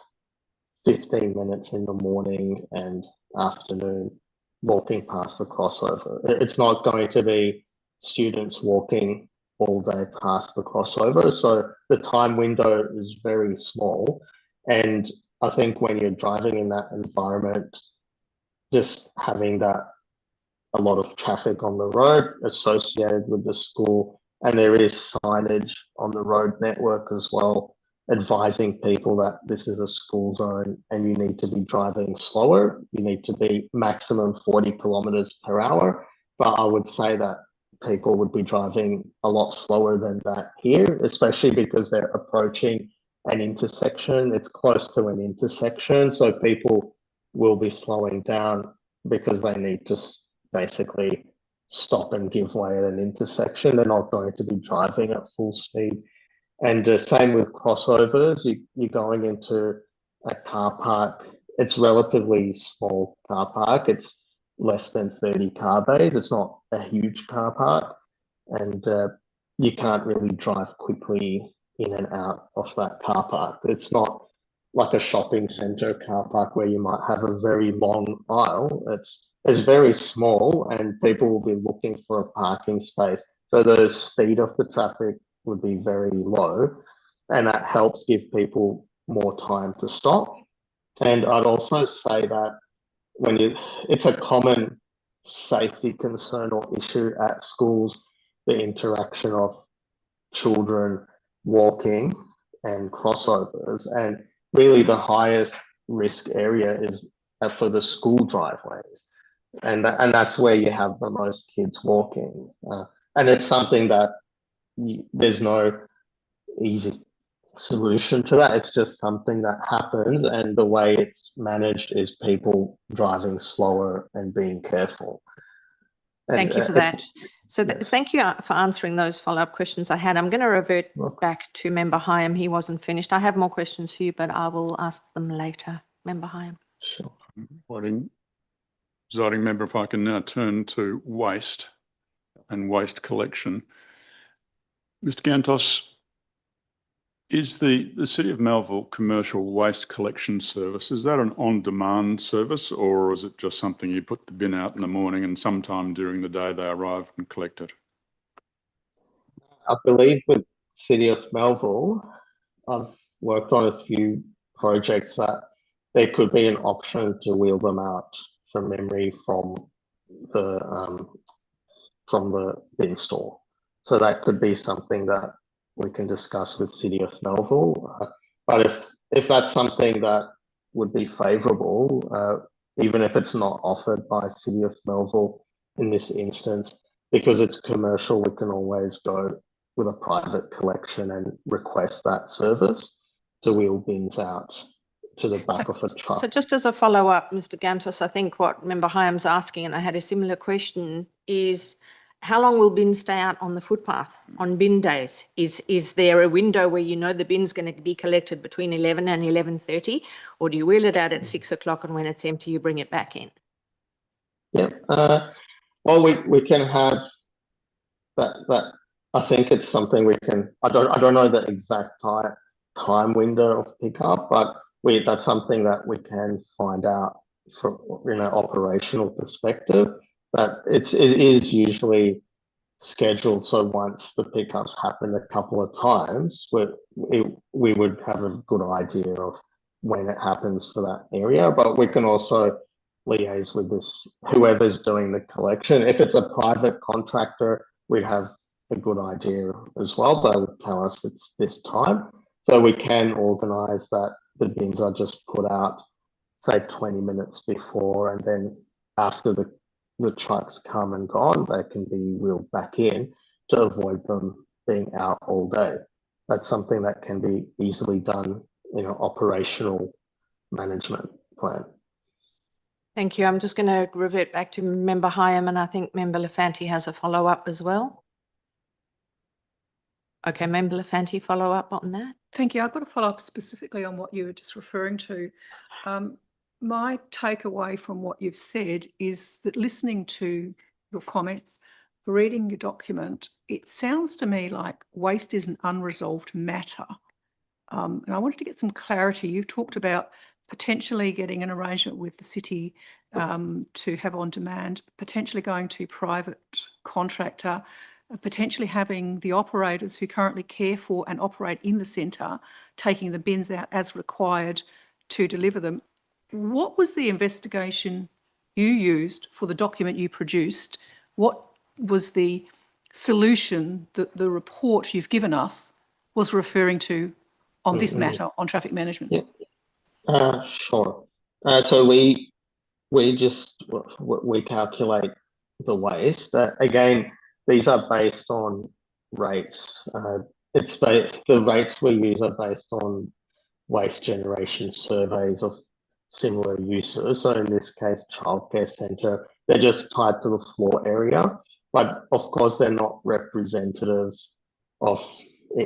in the morning and afternoon walking past the crossover. It's not going to be students walking all day past the crossover. So the time window is very small. And I think when you're driving in that environment, just having that a lot of traffic on the road associated with the school, and there is signage on the road network as well, advising people that this is a school zone and you need to be driving slower. You need to be maximum 40 kilometers per hour. But I would say that people would be driving a lot slower than that here, especially because they're approaching an intersection. It's close to an intersection, so people will be slowing down because they need to basically stop and give way at an intersection. They're not going to be driving at full speed. And same with crossovers. You're going into a car park. It's relatively small car park. It's less than 30 car bays. It's not a huge car park. And you can't really drive quickly in and out of that car park. It's not like a shopping center car park where you might have a very long aisle. It's very small and people will be looking for a parking space. So the speed of the traffic would be very low, and that helps give people more time to stop. And I'd also say that it's a common safety concern or issue at schools, the interaction of children walking and crossovers, and really the highest risk area is for the school driveways, and that's where you have the most kids walking, and it's something that there's no easy solution to that. It's just something that happens, and the way it's managed is people driving slower and being careful. Thank you for that. So thank you for answering those follow-up questions I had. I'm going to revert back to Member Hyam. He wasn't finished. I have more questions for you, but I will ask them later. Member Hyam. Sure. Presiding member, if I can now turn to waste and waste collection. Mr. Gantos, is the City of Melville commercial waste collection service, is that an on-demand service, or is it just something you put the bin out in the morning and sometime during the day they arrive and collect it? I believe with City of Melville, I've worked on a few projects that there could be an option to wheel them out from memory from the bin store. So that could be something that we can discuss with City of Melville. But if that's something that would be favourable, even if it's not offered by City of Melville in this instance, because it's commercial, we can always go with a private collection and request that service to wheel bins out to the back of a truck. So just as a follow-up, Mr. Gantos, I think what Member Hyam's asking, and I had a similar question, is how long will bins stay out on the footpath on bin days? Is there a window where you know the bin's going to be collected between 11 and 11:30, or do you wheel it out at 6 o'clock and when it's empty you bring it back in? Yeah, well, we can have that. I think it's something we can. I don't know the exact time window of pickup, but that's something that we can find out from operational perspective. But it is usually scheduled, so once the pickups happen a couple of times, we would have a good idea of when it happens for that area. But we can also liaise with whoever's doing the collection. If it's a private contractor, we'd have a good idea as well. They would tell us it's this time, so we can organise that the bins are just put out, say 20 minutes before, and then after the trucks come and gone, they can be wheeled back in to avoid them being out all day. That's something that can be easily done in an operational management plan. Thank you. I'm just going to revert back to Member Hyam, and I think Member Lafanti has a follow-up as well. Okay, Member Lafanti, follow up on that. Thank you. I've got to follow up specifically on what you were just referring to. My takeaway from what you've said is that listening to your comments, reading your document, it sounds to me like waste is an unresolved matter. And I wanted to get some clarity. You've talked about potentially getting an arrangement with the city to have on demand, potentially going to private contractor. potentially having the operators who currently care for and operate in the centre taking the bins out as required to deliver them. What was the investigation you used for the document you produced? What was the solution that the report you've given us was referring to on this matter, on traffic management? Yeah. Sure. So we calculate the waste. Again, these are based on rates. The rates we use are based on waste generation surveys of similar uses. So in this case, childcare centre, they're just tied to the floor area, but of course they're not representative of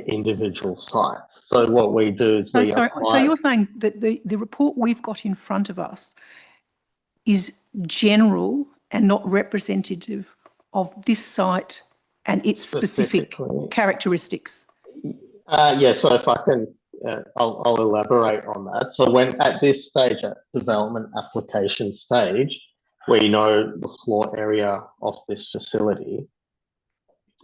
individual sites. So what we do is So you're saying that the report we've got in front of us is general and not representative of this site and its specific characteristics? Yeah, so if I can, I'll elaborate on that. So when at this stage, at development application stage, we know the floor area of this facility,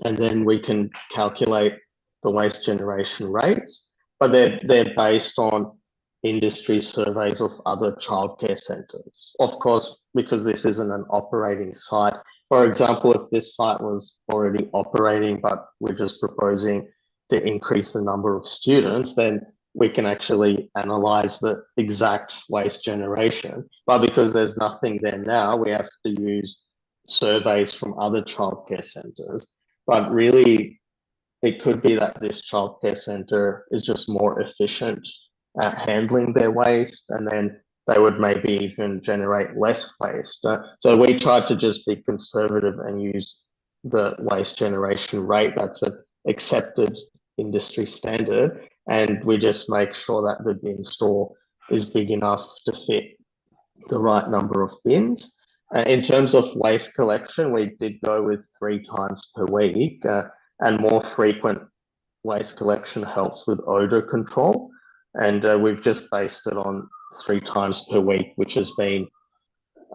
and then we can calculate the waste generation rates, but they're based on industry surveys of other childcare centres. Of course, because this isn't an operating site. For example, if this site was already operating, but we're just proposing to increase the number of students, then we can actually analyse the exact waste generation. But because there's nothing there now, we have to use surveys from other childcare centres. But really, it could be that this childcare centre is just more efficient at handling their waste, and then they would maybe even generate less waste. So we tried to just be conservative and use the waste generation rate that's an accepted industry standard, and we just make sure that the bin store is big enough to fit the right number of bins. In terms of waste collection, we did go with 3 times per week, and more frequent waste collection helps with odour control. And we've just based it on 3 times per week, which has been,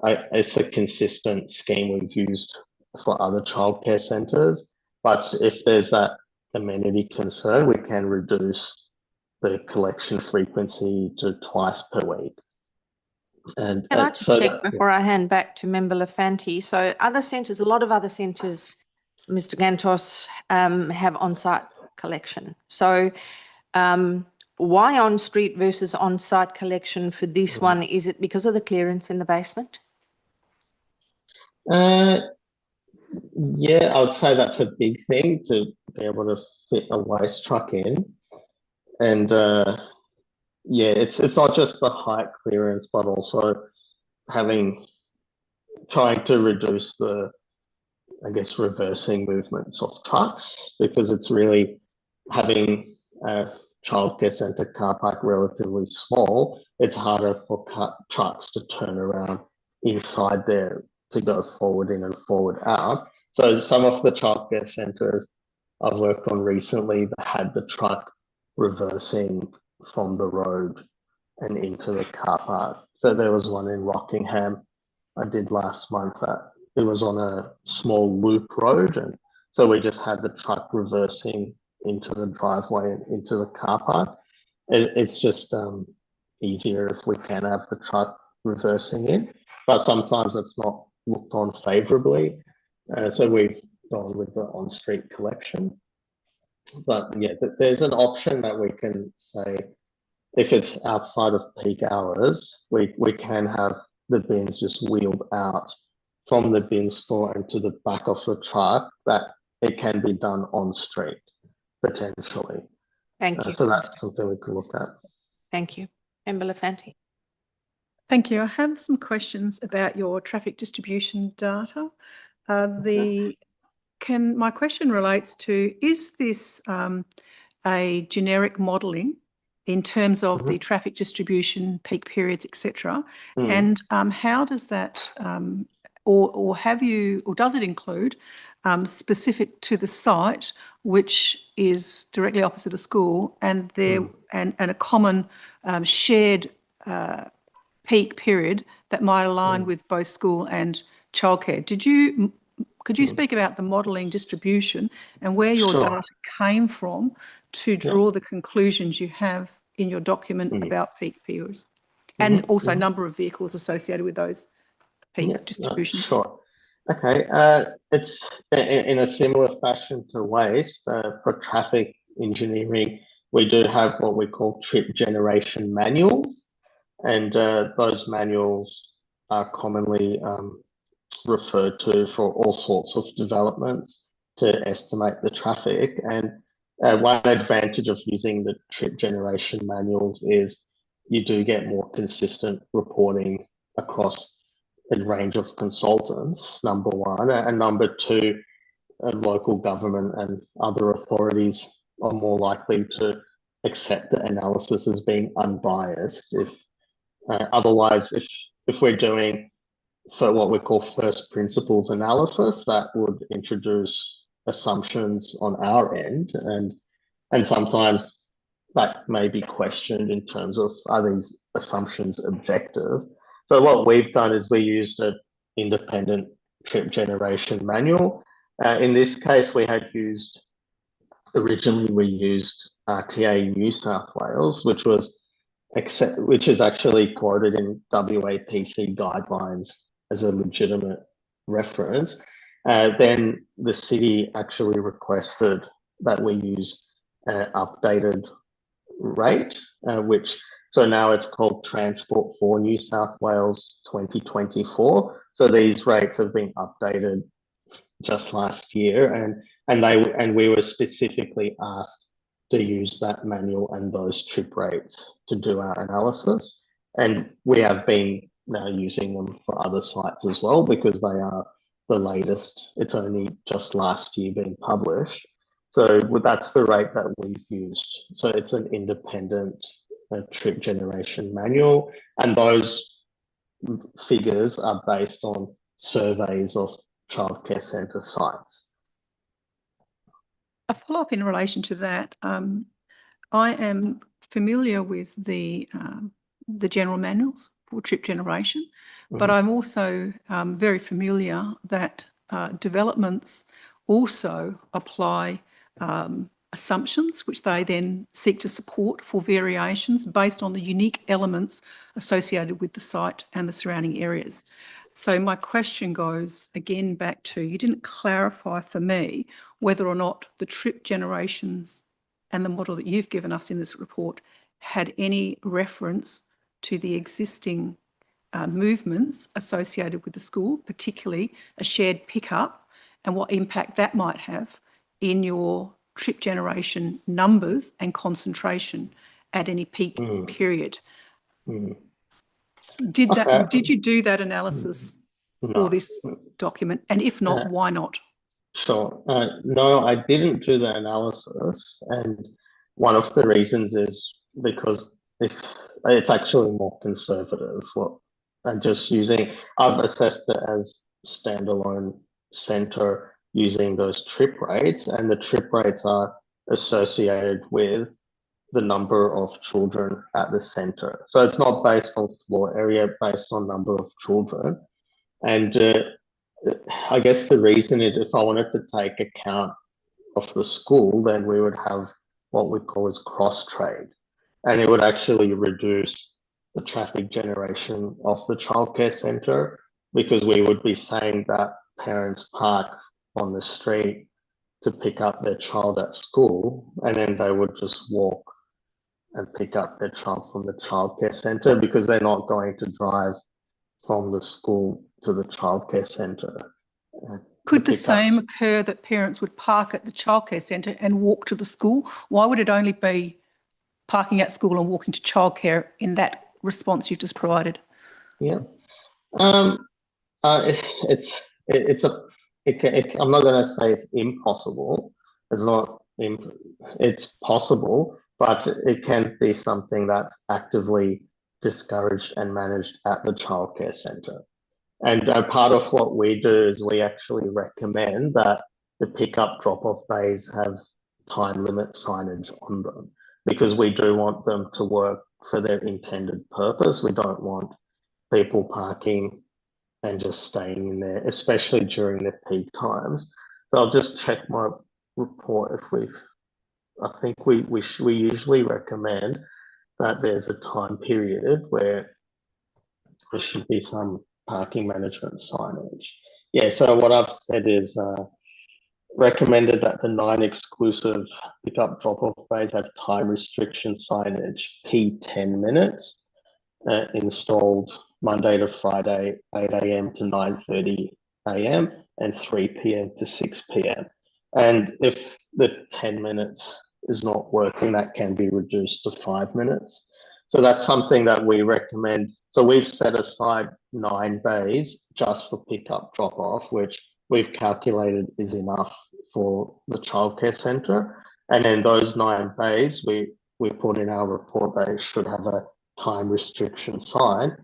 it's a consistent scheme we've used for other childcare centres. But if there's that amenity concern, we can reduce the collection frequency to twice per week. And Can I just check before I hand back to Member Lafanti? So other centres, a lot of other centres, Mr. Gantos, have on-site collection. So why on-street versus on-site collection for this one? Is it because of the clearance in the basement? Yeah, I would say that's a big thing, to be able to fit a waste truck in. And yeah, it's not just the height clearance, but also trying to reduce the, I guess, reversing movements of trucks, because it's really having a childcare centre car park relatively small. It's harder for trucks to turn around inside there to go forward in and forward out. So some of the childcare centres I've worked on recently that had the truck reversing from the road and into the car park. So there was one in Rockingham I did last month that it was on a small loop road, and so we just had the truck reversing into the driveway and into the car park. It's just easier if we can have the truck reversing in, but sometimes it's not looked on favourably. So we've gone with the on-street collection. But yeah, there's an option that we can say, if it's outside of peak hours, we can have the bins just wheeled out from the bin store into the back of the truck, that it can be done on street, potentially. Thank you. So that's something we can look at. Thank you. Member Lafanti. Thank you. I have some questions about your traffic distribution data. My question relates to, is this a generic modelling in terms of the traffic distribution, peak periods, etc.? And how does that, or does it include specific to the site, which is directly opposite a school, and and a common shared peak period that might align with both school and childcare? Could you speak about the modelling distribution and where your data came from to draw the conclusions you have in your document about peak periods? And also number of vehicles associated with those peak distributions. Sure. Okay. It's in a similar fashion to waste. For traffic engineering, we do have what we call trip generation manuals, and those manuals are commonly referred to for all sorts of developments to estimate the traffic. And one advantage of using the trip generation manuals is you do get more consistent reporting across a range of consultants, number one. And number two, local government and other authorities are more likely to accept the analysis as being unbiased. If otherwise, if we're doing for what we call first principles analysis, that would introduce assumptions on our end, and sometimes that may be questioned in terms of, are these assumptions objective? So what we've done is we used an independent trip generation manual. In this case, originally we used RTA New South Wales, which is actually quoted in WAPC guidelines as a legitimate reference. Then the city actually requested that we use an updated rate, so now it's called Transport for New South Wales 2024. So these rates have been updated just last year, and we were specifically asked to use that manual and those trip rates to do our analysis. And we have been now using them for other sites as well because they are the latest. It's only just last year been published. So that's the rate that we've used. So it's an independent trip generation manual, and those figures are based on surveys of childcare centre sites. A follow-up in relation to that, I am familiar with the general manuals for trip generation, but I'm also very familiar that developments also apply assumptions, which they then seek to support for variations based on the unique elements associated with the site and the surrounding areas. So my question goes again back to, you didn't clarify for me whether or not the trip generations and the model that you've given us in this report had any reference to the existing movements associated with the school, particularly a shared pickup, and what impact that might have in your trip generation numbers and concentration at any peak period. Did you do that analysis for this document? And if not, why not? Sure. No, I didn't do the analysis. And one of the reasons is because it's actually more conservative. I've assessed it as standalone centre using those trip rates, and the trip rates are associated with the number of children at the centre. So it's not based on floor area, based on number of children. And I guess the reason is if I wanted to take account of the school, then we would have what we call as cross trade, and it would actually reduce the traffic generation of the childcare centre, because we would be saying that parents park on the street to pick up their child at school, and then they would just walk and pick up their child from the childcare centre because they're not going to drive from the school to the childcare centre. Could the same occur that parents would park at the childcare centre and walk to the school? Why would it only be parking at school and walking to childcare in that response you've just provided? Yeah. I'm not going to say it's impossible. It's possible, but it can be something that's actively discouraged and managed at the childcare centre. And part of what we do is we actually recommend that the pickup drop-off bays have time limit signage on them, because we do want them to work for their intended purpose. We don't want people parking and just staying in there, especially during the peak times. So I'll just check my report if I think we usually recommend that there's a time period where there should be some parking management signage. Yeah, so what I've said is recommended that the 9 exclusive pickup drop-off bays have time restriction signage, P10 minutes, installed Monday to Friday, 8 a.m. to 9:30 a.m. and 3 p.m. to 6 p.m. And if the 10 minutes is not working, that can be reduced to 5 minutes. So that's something that we recommend. So we've set aside 9 bays just for pickup drop-off, which we've calculated is enough for the childcare centre. And then those 9 bays, we put in our report they should have a time restriction sign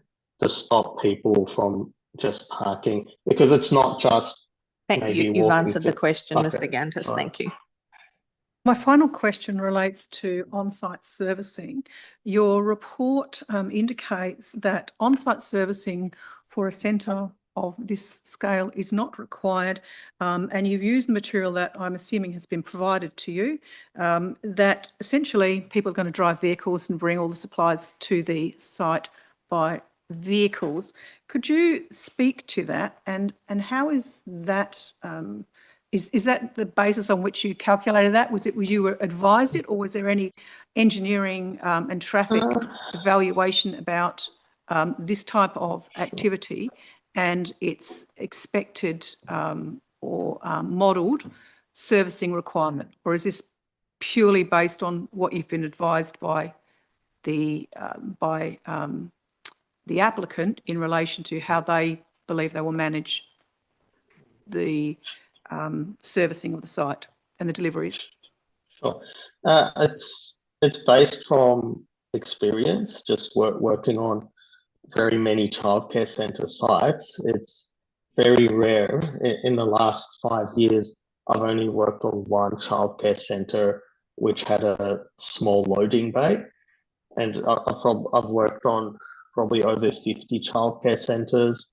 to stop people from just parking, because it's not just maybe You've answered the question, Mr. Gantis. Sorry. Thank you. My final question relates to on-site servicing. Your report indicates that on-site servicing for a centre of this scale is not required, and you've used material that I'm assuming has been provided to you, that essentially people are going to drive vehicles and bring all the supplies to the site by vehicles. Could you speak to that, and how is that is that the basis on which you calculated that? Was you were advised it, or was there any engineering and traffic evaluation about this type of activity and its expected or modelled servicing requirement? Or is this purely based on what you've been advised by the applicant in relation to how they believe they will manage the servicing of the site and the deliveries? Sure. It's based from experience, just working on very many childcare centre sites. It's very rare. In the last 5 years, I've only worked on one childcare centre which had a small loading bay, and I've worked on probably over 50 childcare centres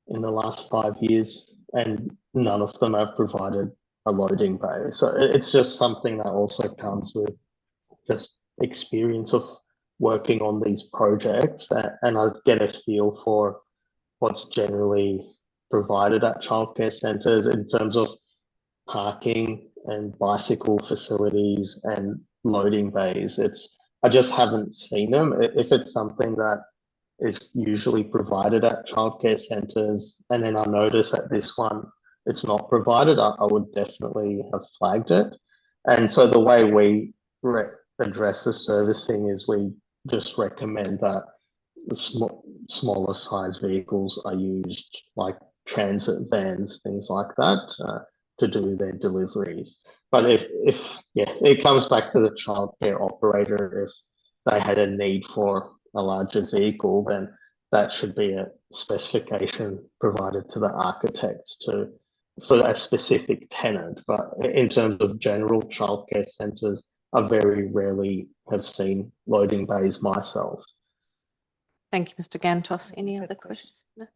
in the last 5 years, and none of them have provided a loading bay. So it's just something that also comes with just experience of working on these projects, and I get a feel for what's generally provided at childcare centres in terms of parking and bicycle facilities and loading bays. I just haven't seen them. If it's something that is usually provided at childcare centres, and then I notice that this one it's not provided, I would definitely have flagged it. And so the way we address the servicing is we just recommend that the smaller size vehicles are used, like transit vans, things like that, to do their deliveries. But if it comes back to the childcare operator. If they had a need for a larger vehicle, then that should be a specification provided to the architects for a specific tenant. But in terms of general childcare centres, I very rarely have seen loading bays myself. Thank you, Mr. Gantos. Any other questions? No?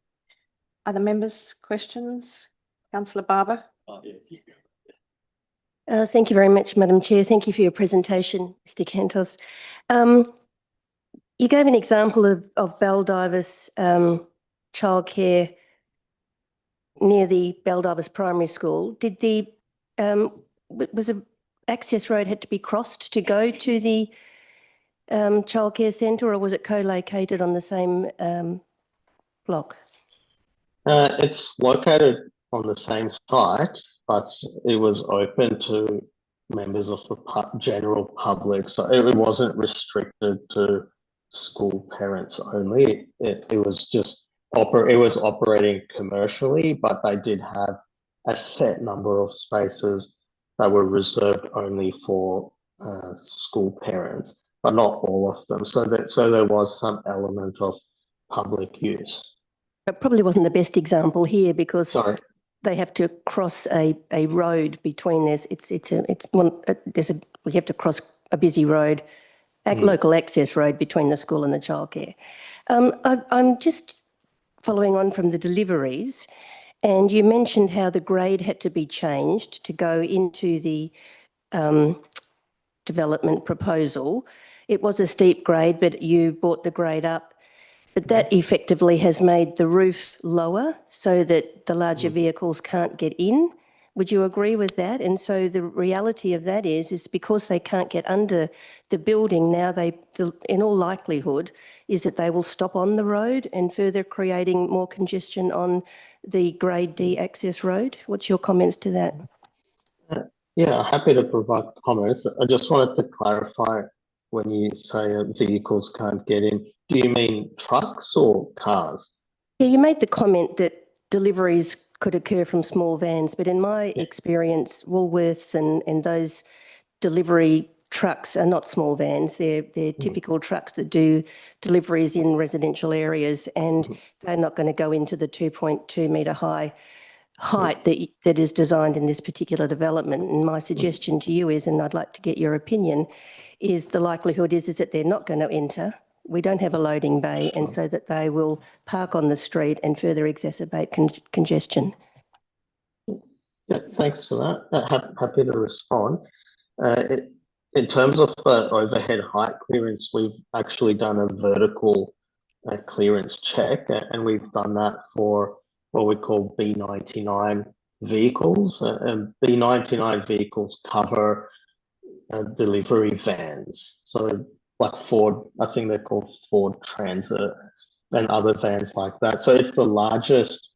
Other members' questions? Councillor Barber? Thank you very much, Madam Chair. Thank you for your presentation, Mr. Gantos. You gave an example of Baldivis childcare near the Baldivis Primary School. Did was an access road had to be crossed to go to the childcare centre, or was it co-located on the same block? It's located on the same site, but it was open to members of the general public, so it wasn't restricted to school parents only. It was just it was operating commercially, but they did have a set number of spaces that were reserved only for school parents, but not all of them. So there was some element of public use. It probably wasn't the best example here because they have to cross a road between you have to cross a busy road, local access road between the school and the childcare. I'm just following on from the deliveries, and you mentioned how the grade had to be changed to go into the development proposal. It was a steep grade, but you brought the grade up. But that effectively has made the roof lower so that the larger vehicles can't get in. Would you agree with that? And so the reality of that is because they can't get under the building now, in all likelihood, is that they will stop on the road and further creating more congestion on the Grade D access road. What's your comments to that? Yeah, happy to provide comments. I just wanted to clarify, when you say vehicles can't get in, do you mean trucks or cars? Yeah, you made the comment that deliveries could occur from small vans, but in my experience, Woolworths and those delivery trucks are not small vans. They're typical trucks that do deliveries in residential areas, and they're not going to go into the 2.2 metre high height that is designed in this particular development. And my suggestion to you is, and I'd like to get your opinion, is the likelihood is that they're not going to enter. We don't have a loading bay, and so that they will park on the street and further exacerbate congestion. Yeah, thanks for that. Happy to respond. In terms of overhead height clearance, we've actually done a vertical clearance check, and we've done that for what we call B99 vehicles. And B99 vehicles cover delivery vans. So like Ford, I think they're called Ford Transit and other vans like that. So it's the largest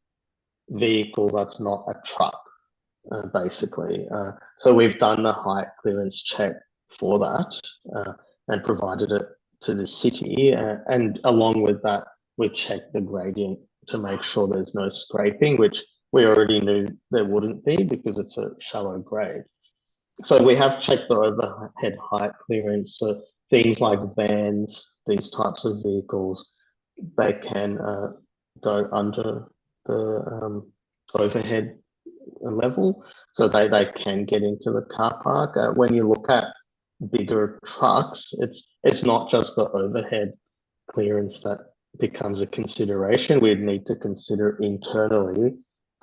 vehicle that's not a truck, basically. So we've done the height clearance check for that and provided it to the city. And along with that, we checked the gradient to make sure there's no scraping, which we already knew there wouldn't be because it's a shallow grade. So we have checked the overhead height clearance. So things like vans, these types of vehicles, they can go under the overhead level, so they can get into the car park. When you look at bigger trucks, it's not just the overhead clearance that becomes a consideration. We'd need to consider internally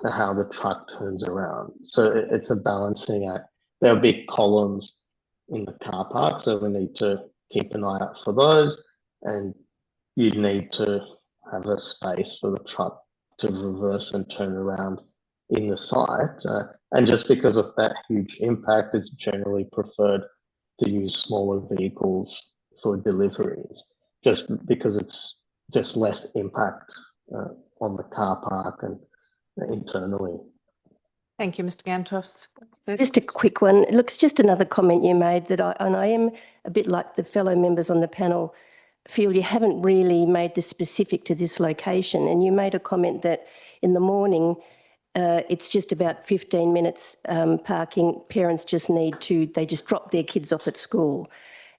how the truck turns around. So it's a balancing act. There are big columns in the car park, so we need to keep an eye out for those, and you need to have a space for the truck to reverse and turn around in the site. And just because of that huge impact, it's generally preferred to use smaller vehicles for deliveries, just because it's just less impact on the car park and internally. Thank you, Mr. Gantos. Just a quick one. Look, it's just another comment you made that I am a bit like the fellow members on the panel, feel you haven't really made this specific to this location. And you made a comment that in the morning, it's just about 15 minutes parking. Parents just they just drop their kids off at school.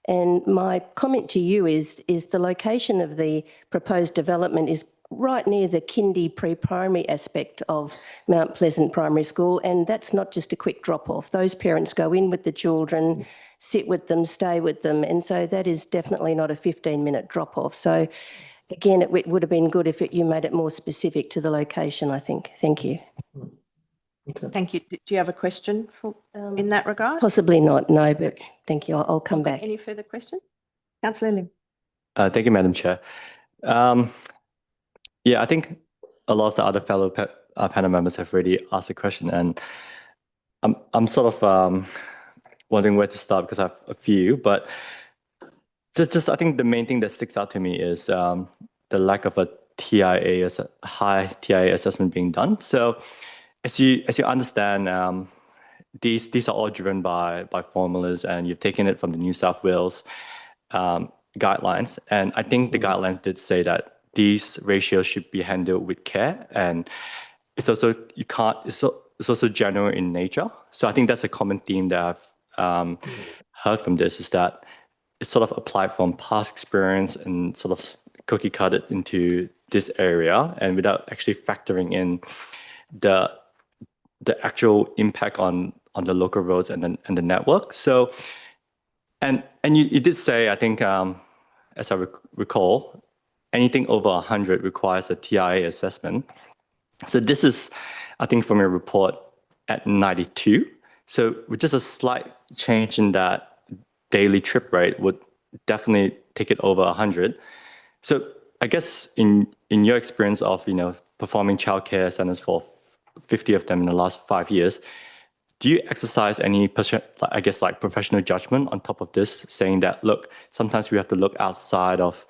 And my comment to you is the location of the proposed development is right near the kindy pre-primary aspect of Mount Pleasant Primary School, and that's not just a quick drop-off. Those parents go in with the children, sit with them, stay with them, and so that is definitely not a 15-minute drop-off. So again, it would have been good if you made it more specific to the location, I think. Thank you. Okay. Thank you. Do you have a question in that regard? Possibly not, no, but thank you. I'll come back. Any further questions? Councillor Lim. Thank you, Madam Chair. Yeah, I think a lot of the other fellow panel members have already asked a question, and I'm sort of wondering where to start because I have a few, but just I think the main thing that sticks out to me is the lack of a TIA, as a high TIA assessment being done. So as you understand, these are all driven by formulas, and you've taken it from the New South Wales guidelines, and I think the guidelines did say that these ratios should be handled with care, and it's also it's also general in nature. So I think that's a common theme that I've heard from this, is that it's sort of applied from past experience and sort of cookie cut it into this area, and without actually factoring in the actual impact on the local roads and the network. So and you did say, I think as I recall, anything over 100 requires a TIA assessment. So this is, I think, from your report at 92. So with just a slight change in that daily trip rate would definitely take it over 100. So I guess in your experience of, performing childcare centers for 50 of them in the last 5 years, do you exercise any, I guess, like professional judgment on top of this, saying that, look, sometimes we have to look outside of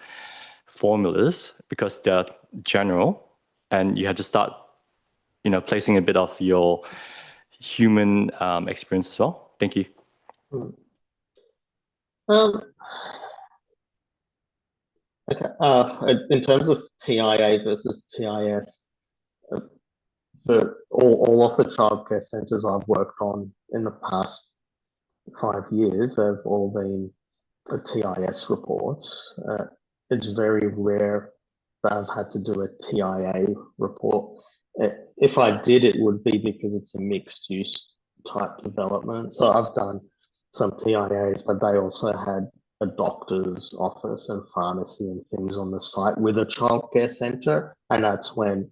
formulas because they're general, and you have to start, placing a bit of your human experience as well? Thank you. Okay. In terms of TIA versus TIS, all of the childcare centres I've worked on in the past 5 years have all been TIS reports. It's very rare that I've had to do a TIA report. If I did, it would be because it's a mixed use type development. So I've done some TIAs, but they also had a doctor's office and pharmacy and things on the site with a childcare centre, and that's when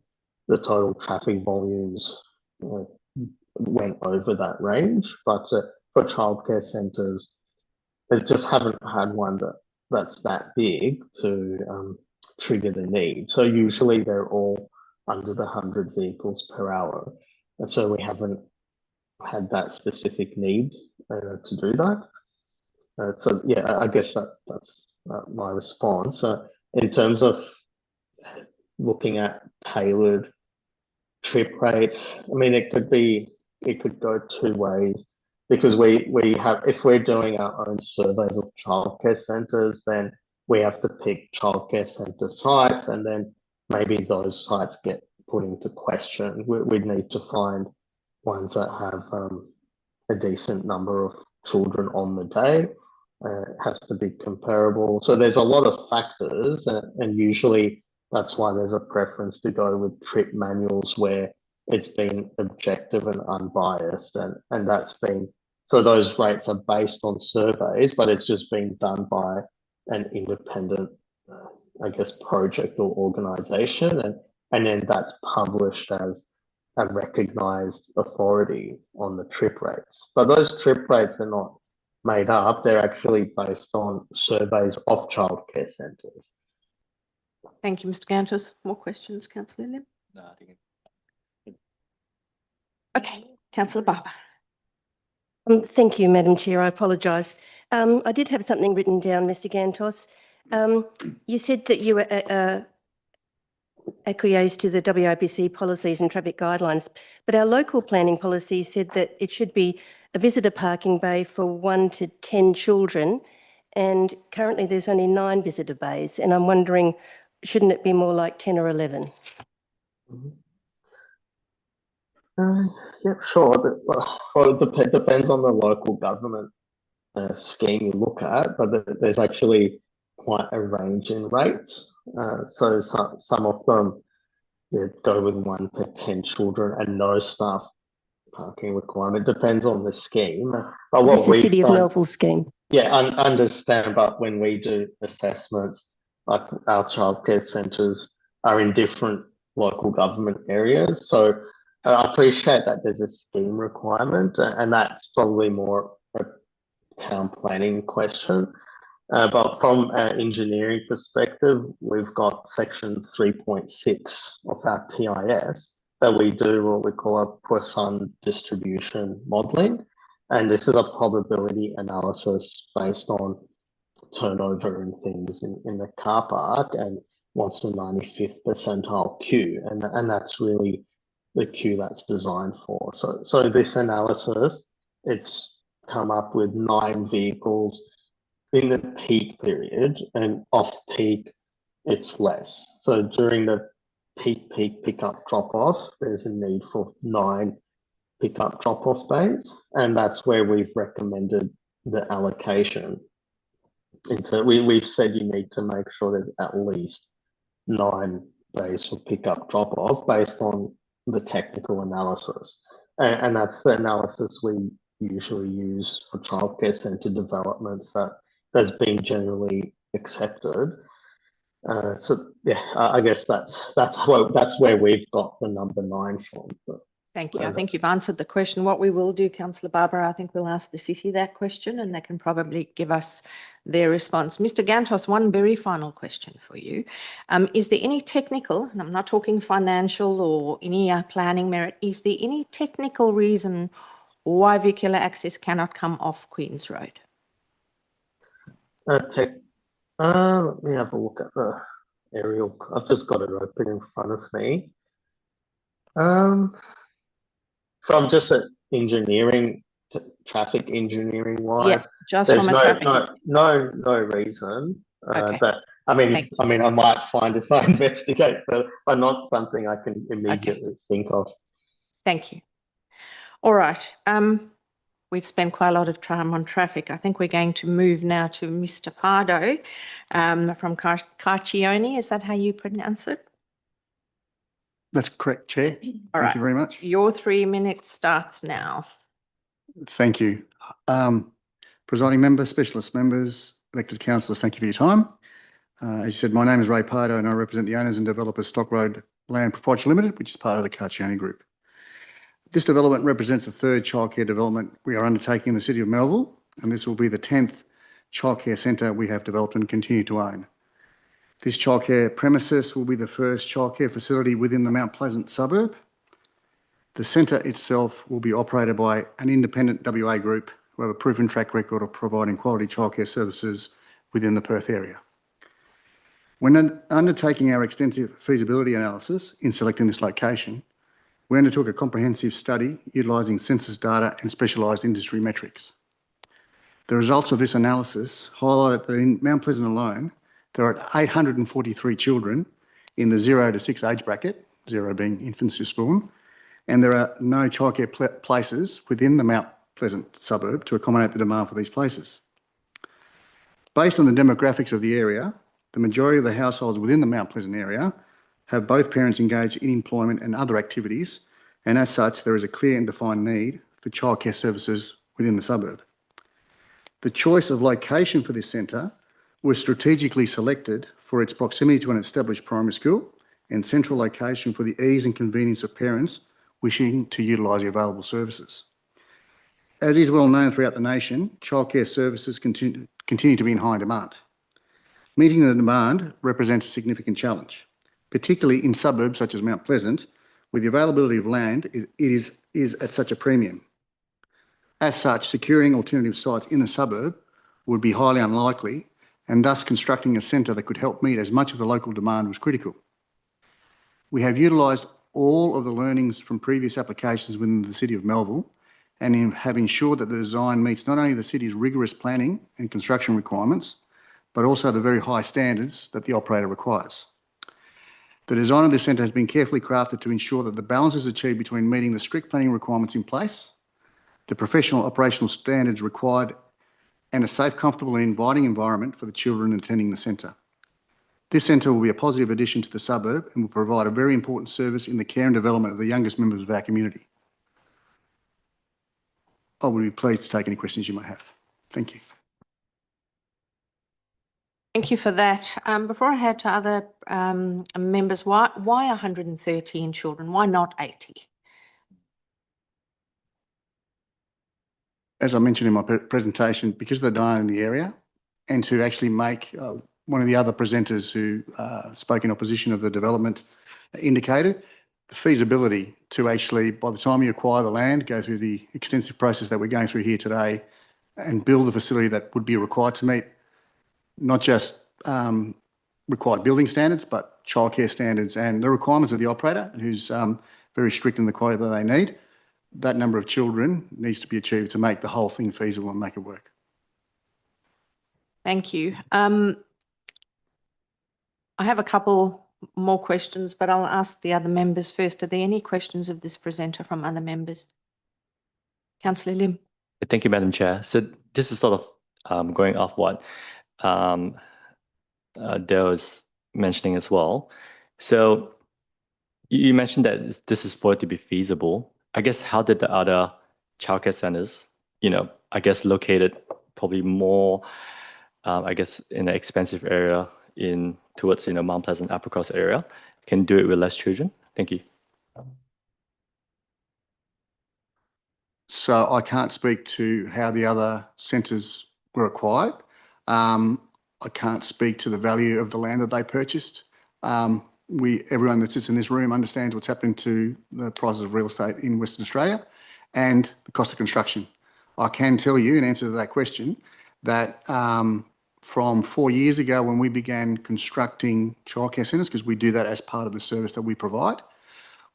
the total traffic volumes went over that range. But for childcare centres, they just haven't had one that's that big to trigger the need. So usually they're all under the 100 vehicles per hour, and so we haven't had that specific need to do that. So yeah, I guess that's my response. In terms of looking at tailored trip rates, I mean, it could go two ways, because we have, if we're doing our own surveys of childcare centres, then we have to pick childcare centre sites, and then maybe those sites get put into question. We'd need to find ones that have a decent number of children on the day. It has to be comparable. So there's a lot of factors, and usually that's why there's a preference to go with trip manuals where it's been objective and unbiased, and that's been, so those rates are based on surveys, but it's just been done by an independent, I guess, project or organisation, and then that's published as a recognised authority on the trip rates. But those trip rates are not made up, they're actually based on surveys of childcare centres. Thank you, Mr. Gantos. More questions, Councillor Lim? No, I think Okay, Councillor Barber. Thank you, Madam Chair. I apologise. I did have something written down, Mr. Gantos. You said that you were acquiesced to the WIPC policies and traffic guidelines, but our local planning policy said that it should be a visitor parking bay for 1 to 10 children, and currently there's only 9 visitor bays, and I'm wondering, shouldn't it be more like 10 or 11? Yeah, sure. Well, it depends on the local government scheme you look at, but there's actually quite a range in rates. So some of them go with 1 per 10 children and no staff parking requirement. Depends on the scheme. But what This is the City of Melville scheme. Yeah, understand. But when we do assessments, like our childcare centres are in different local government areas, so I appreciate that there's a scheme requirement, and that's probably more a town planning question. But from an engineering perspective, we've got section 3.6 of our TIS that we do what we call a Poisson distribution modelling. And this is a probability analysis based on turnover and things in the car park, and what's the 95th percentile queue. And that's really the queue that's designed for. So this analysis, it's come up with 9 vehicles in the peak period, and off peak, it's less. So during the peak pickup drop off, there's a need for 9 pickup drop off bays, and that's where we've recommended the allocation. We've said you need to make sure there's at least 9 bays for pickup drop off based on the technical analysis, and that's the analysis we usually use for childcare centre developments that's been generally accepted. So yeah, I guess that's where we've got the number 9 from. But Thank you. I think you've answered the question. What we will do, Councillor Barbara, I think we'll ask the city that question and they can probably give us their response. Mr. Gantos, one very final question for you. Is there any technical, and I'm not talking financial or any planning merit, is there any technical reason why vehicular access cannot come off Queen's Road? let me have a look at the aerial. I've just got it open in front of me. From just an engineering, traffic engineering wise, yeah, just there's from a traffic. no reason. Okay. But I mean, I might find if I investigate further, but not something I can immediately think of. Thank you. All right. We've spent quite a lot of time on traffic. I think we're going to move now to Mr. Pardo from Carcione. Is that how you pronounce it? That's correct, Chair. Thank you very much. Your 3 minutes starts now. Thank you. Presiding member, specialist members, elected councillors, thank you for your time. As you said, my name is Ray Pardo and I represent the owners and developers Stock Road Land Proprietary Limited, which is part of the Carcione Group. This development represents the third childcare development we are undertaking in the city of Melville, and this will be the 10th childcare centre we have developed and continue to own. This childcare premises will be the first childcare facility within the Mount Pleasant suburb. The centre itself will be operated by an independent WA group who have a proven track record of providing quality childcare services within the Perth area. When undertaking our extensive feasibility analysis in selecting this location, we undertook a comprehensive study utilising census data and specialised industry metrics. The results of this analysis highlighted that in Mount Pleasant alone, there are 843 children in the 0 to 6 age bracket, 0 being infants just born, and there are no childcare places within the Mount Pleasant suburb to accommodate the demand for these places. Based on the demographics of the area, the majority of the households within the Mount Pleasant area have both parents engaged in employment and other activities, and as such, there is a clear and defined need for childcare services within the suburb. The choice of location for this centre was strategically selected for its proximity to an established primary school and central location for the ease and convenience of parents wishing to utilise the available services. As is well known throughout the nation, childcare services continue to be in high demand. Meeting the demand represents a significant challenge, particularly in suburbs such as Mount Pleasant, where the availability of land is at such a premium. As such, securing alternative sites in the suburb would be highly unlikely, and thus constructing a centre that could help meet as much of the local demand was critical. We have utilised all of the learnings from previous applications within the City of Melville and have ensured that the design meets not only the city's rigorous planning and construction requirements, but also the very high standards that the operator requires. The design of this centre has been carefully crafted to ensure that the balance is achieved between meeting the strict planning requirements in place, the professional operational standards required, and a safe, comfortable and inviting environment for the children attending the centre. This centre will be a positive addition to the suburb and will provide a very important service in the care and development of the youngest members of our community. I would be pleased to take any questions you may have. Thank you. Thank you for that. Before I head to other members, why 113 children? Why not 80? As I mentioned in my presentation, because of the demand in the area, and to actually make one of the other presenters who spoke in opposition of the development indicated, the feasibility to actually, by the time you acquire the land, go through the extensive process that we're going through here today and build the facility that would be required to meet not just required building standards, but childcare standards and the requirements of the operator, who's very strict in the quality that they need. That number of children needs to be achieved to make the whole thing feasible and make it work. Thank you. I have a couple more questions, but I'll ask the other members first. Are there any questions of this presenter from other members? Councillor Lim. Thank you, Madam Chair. So this is sort of going off what Dale was mentioning as well. So you mentioned that this is for it to be feasible. I guess how did the other childcare centres, I guess located probably more, I guess in an expensive area in towards, Mount Pleasant, Applecross area, can do it with less children? Thank you. So I can't speak to how the other centres were acquired. I can't speak to the value of the land that they purchased. Everyone that sits in this room understands what's happening to the prices of real estate in Western Australia and the cost of construction. I can tell you, in answer to that question, that from 4 years ago when we began constructing childcare centres, because we do that as part of the service that we provide,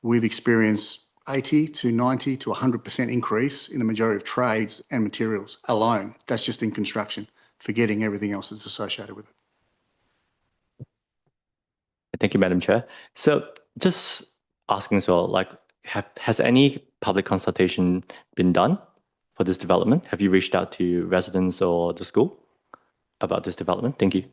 we've experienced 80 to 90 to 100% increase in the majority of trades and materials alone. That's just in construction, forgetting everything else that's associated with it. Thank you, Madam Chair. So just asking as well, has any public consultation been done for this development? Have you reached out to residents or the school about this development? Thank you.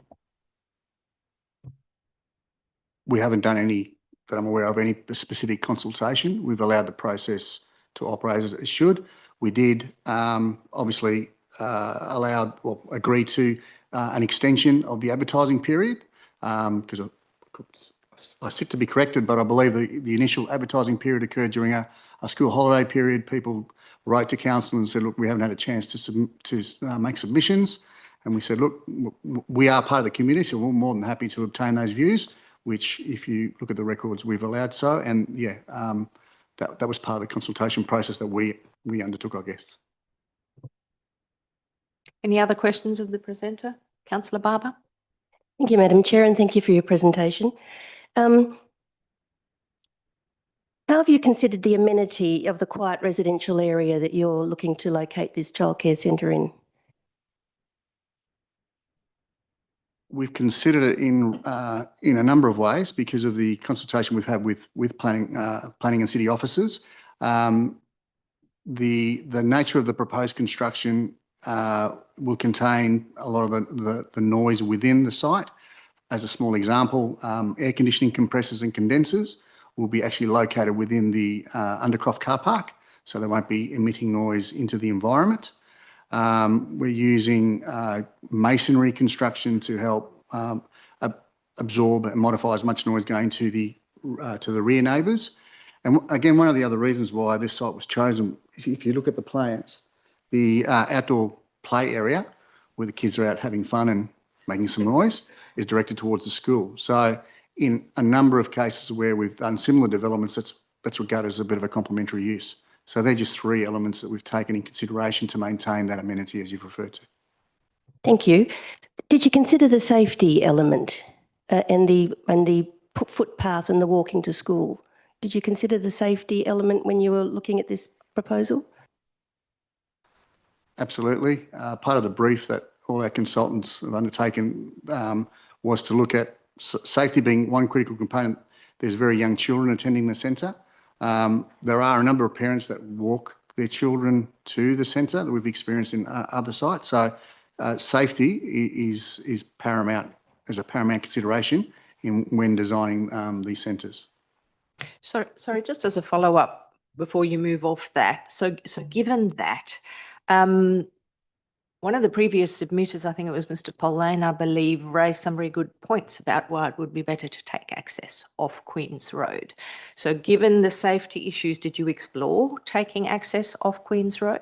We haven't done any, that I'm aware of, any specific consultation. We've allowed the process to operate as it should. We did obviously agree to an extension of the advertising period, because I seek to be corrected, but I believe the initial advertising period occurred during a school holiday period. People wrote to council and said, look, we haven't had a chance to make submissions. And we said, look, we are part of the community, so we're more than happy to obtain those views, which if you look at the records, we've allowed so. And yeah, that was part of the consultation process that we undertook, I guess. Any other questions of the presenter? Councillor Barber. Thank you, Madam Chair, and thank you for your presentation. How have you considered the amenity of the quiet residential area that you're looking to locate this childcare centre in? We've considered it in a number of ways because of the consultation we've had with planning and city officers. The nature of the proposed construction will contain a lot of the noise within the site. As a small example, air conditioning compressors and condensers will be actually located within the Undercroft car park, so they won't be emitting noise into the environment. We're using masonry construction to help absorb and modify as much noise going to the rear neighbours. And again, one of the other reasons why this site was chosen, if you look at the plans, the outdoor play area where the kids are out having fun and making some noise is directed towards the school. So in a number of cases where we've done similar developments, that's regarded as a bit of a complementary use. So they're just three elements that we've taken in consideration to maintain that amenity as you've referred to. Thank you. Did you consider the safety element and the footpath and the walking to school? Did you consider the safety element when you were looking at this proposal? Absolutely. Part of the brief that all our consultants have undertaken was to look at safety being one critical component. There's very young children attending the centre. There are a number of parents that walk their children to the centre that we've experienced in other sites. So safety is paramount, as a paramount consideration when designing these centres. Sorry, just as a follow-up before you move off that. So given that, one of the previous submitters, I think it was Mr. Paul Lane, I believe, raised some very good points about why it would be better to take access off Queen's Road. So given the safety issues, did you explore taking access off Queen's Road?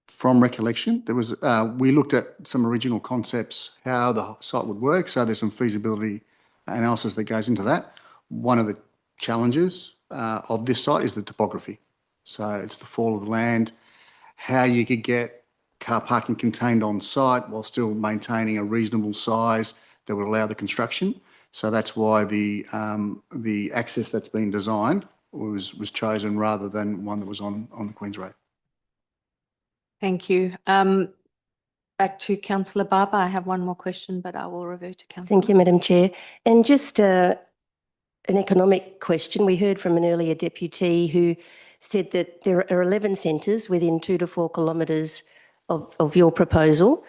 From recollection, there was we looked at some original concepts, how the site would work. So there's some feasibility analysis that goes into that. One of the challenges of this site is the topography. So it's the fall of the land, how you could get car parking contained on site while still maintaining a reasonable size that would allow the construction. So that's why the access that's been designed was chosen rather than one that was on the Queen's Road. Thank you. Back to Councillor Barber. I have one more question, but I will revert to Councillor. Thank you, Madam Chair. And just an economic question. We heard from an earlier deputy who said that there are 11 centres within 2 to 4 kilometres of your proposal,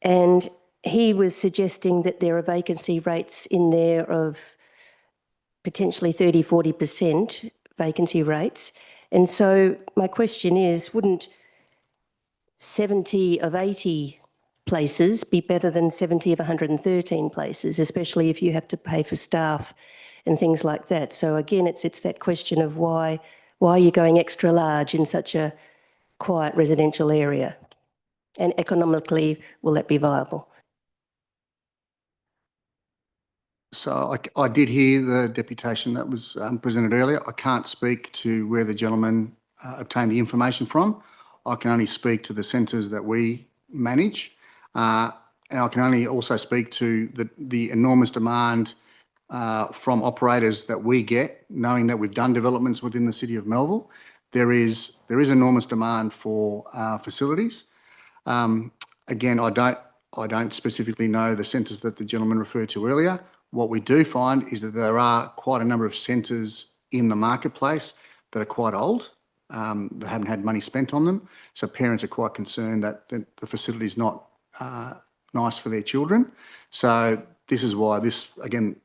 and he was suggesting that there are vacancy rates in there of potentially 30-40% vacancy rates. And so my question is, wouldn't 70 of 80 places be better than 70 of 113 places, especially if you have to pay for staff and things like that. So again, it's that question of why are you going extra large in such a quiet residential area? And economically, will that be viable? So I did hear the deputation that was presented earlier. I can't speak to where the gentleman obtained the information from. I can only speak to the centres that we manage. And I can only also speak to the enormous demand from operators that we get, knowing that we've done developments within the city of Melville. There is enormous demand for facilities. Again, I don't specifically know the centres that the gentleman referred to earlier. What we do find is that there are quite a number of centres in the marketplace that are quite old, that haven't had money spent on them. So parents are quite concerned that the facility is not nice for their children. So this is why this, again,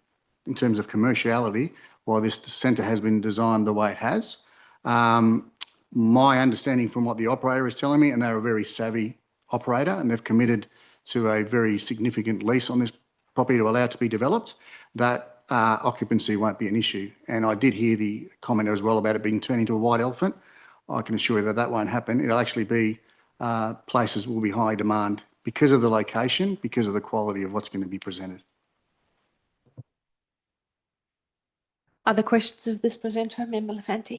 in terms of commerciality, why this centre has been designed the way it has. My understanding from what the operator is telling me, and they're a very savvy operator, and they've committed to a very significant lease on this property to allow it to be developed, that occupancy won't be an issue. And I did hear the comment as well about it being turned into a white elephant. I can assure you that that won't happen. It'll actually be places will be high demand because of the location, because of the quality of what's going to be presented. Other questions of this presenter, Member Lafanti?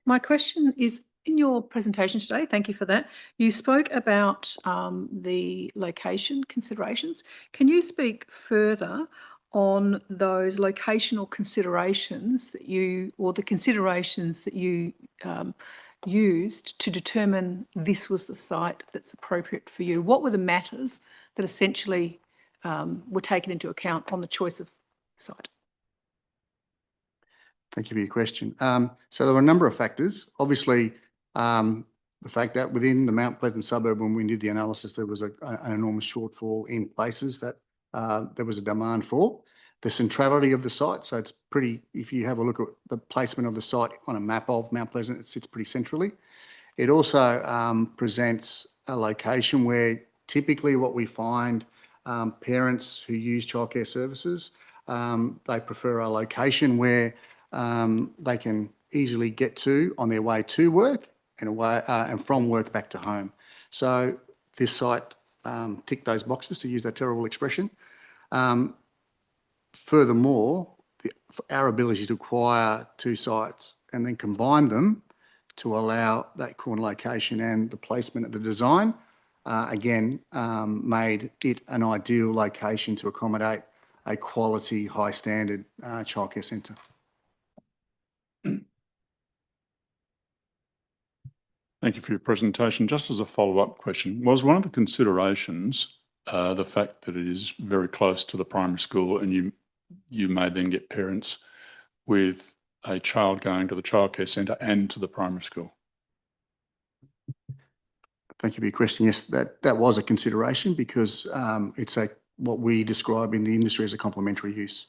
My question is, in your presentation today, thank you for that, you spoke about the location considerations. Can you speak further on those locational considerations that you, or the considerations that you used to determine this was the site that's appropriate for you? What were the matters that essentially were taken into account on the choice of site? Thank you for your question. So there were a number of factors. Obviously, the fact that within the Mount Pleasant suburb, when we did the analysis, there was an enormous shortfall in places that there was a demand for. The centrality of the site, so it's pretty, if you have a look at the placement of the site on a map of Mount Pleasant, it sits pretty centrally. It also presents a location where typically what we find parents who use childcare services, they prefer a location where they can easily get to on their way to work and from work back to home. So this site ticked those boxes, to use that terrible expression. Furthermore, our ability to acquire two sites and then combine them to allow that corner location and the placement of the design, again, made it an ideal location to accommodate a quality, high standard childcare centre. Thank you for your presentation. Just as a follow-up question, was one of the considerations the fact that it is very close to the primary school, and you may then get parents with a child going to the childcare centre and to the primary school? Thank you for your question. Yes, that was a consideration because it's what we describe in the industry as a complementary use.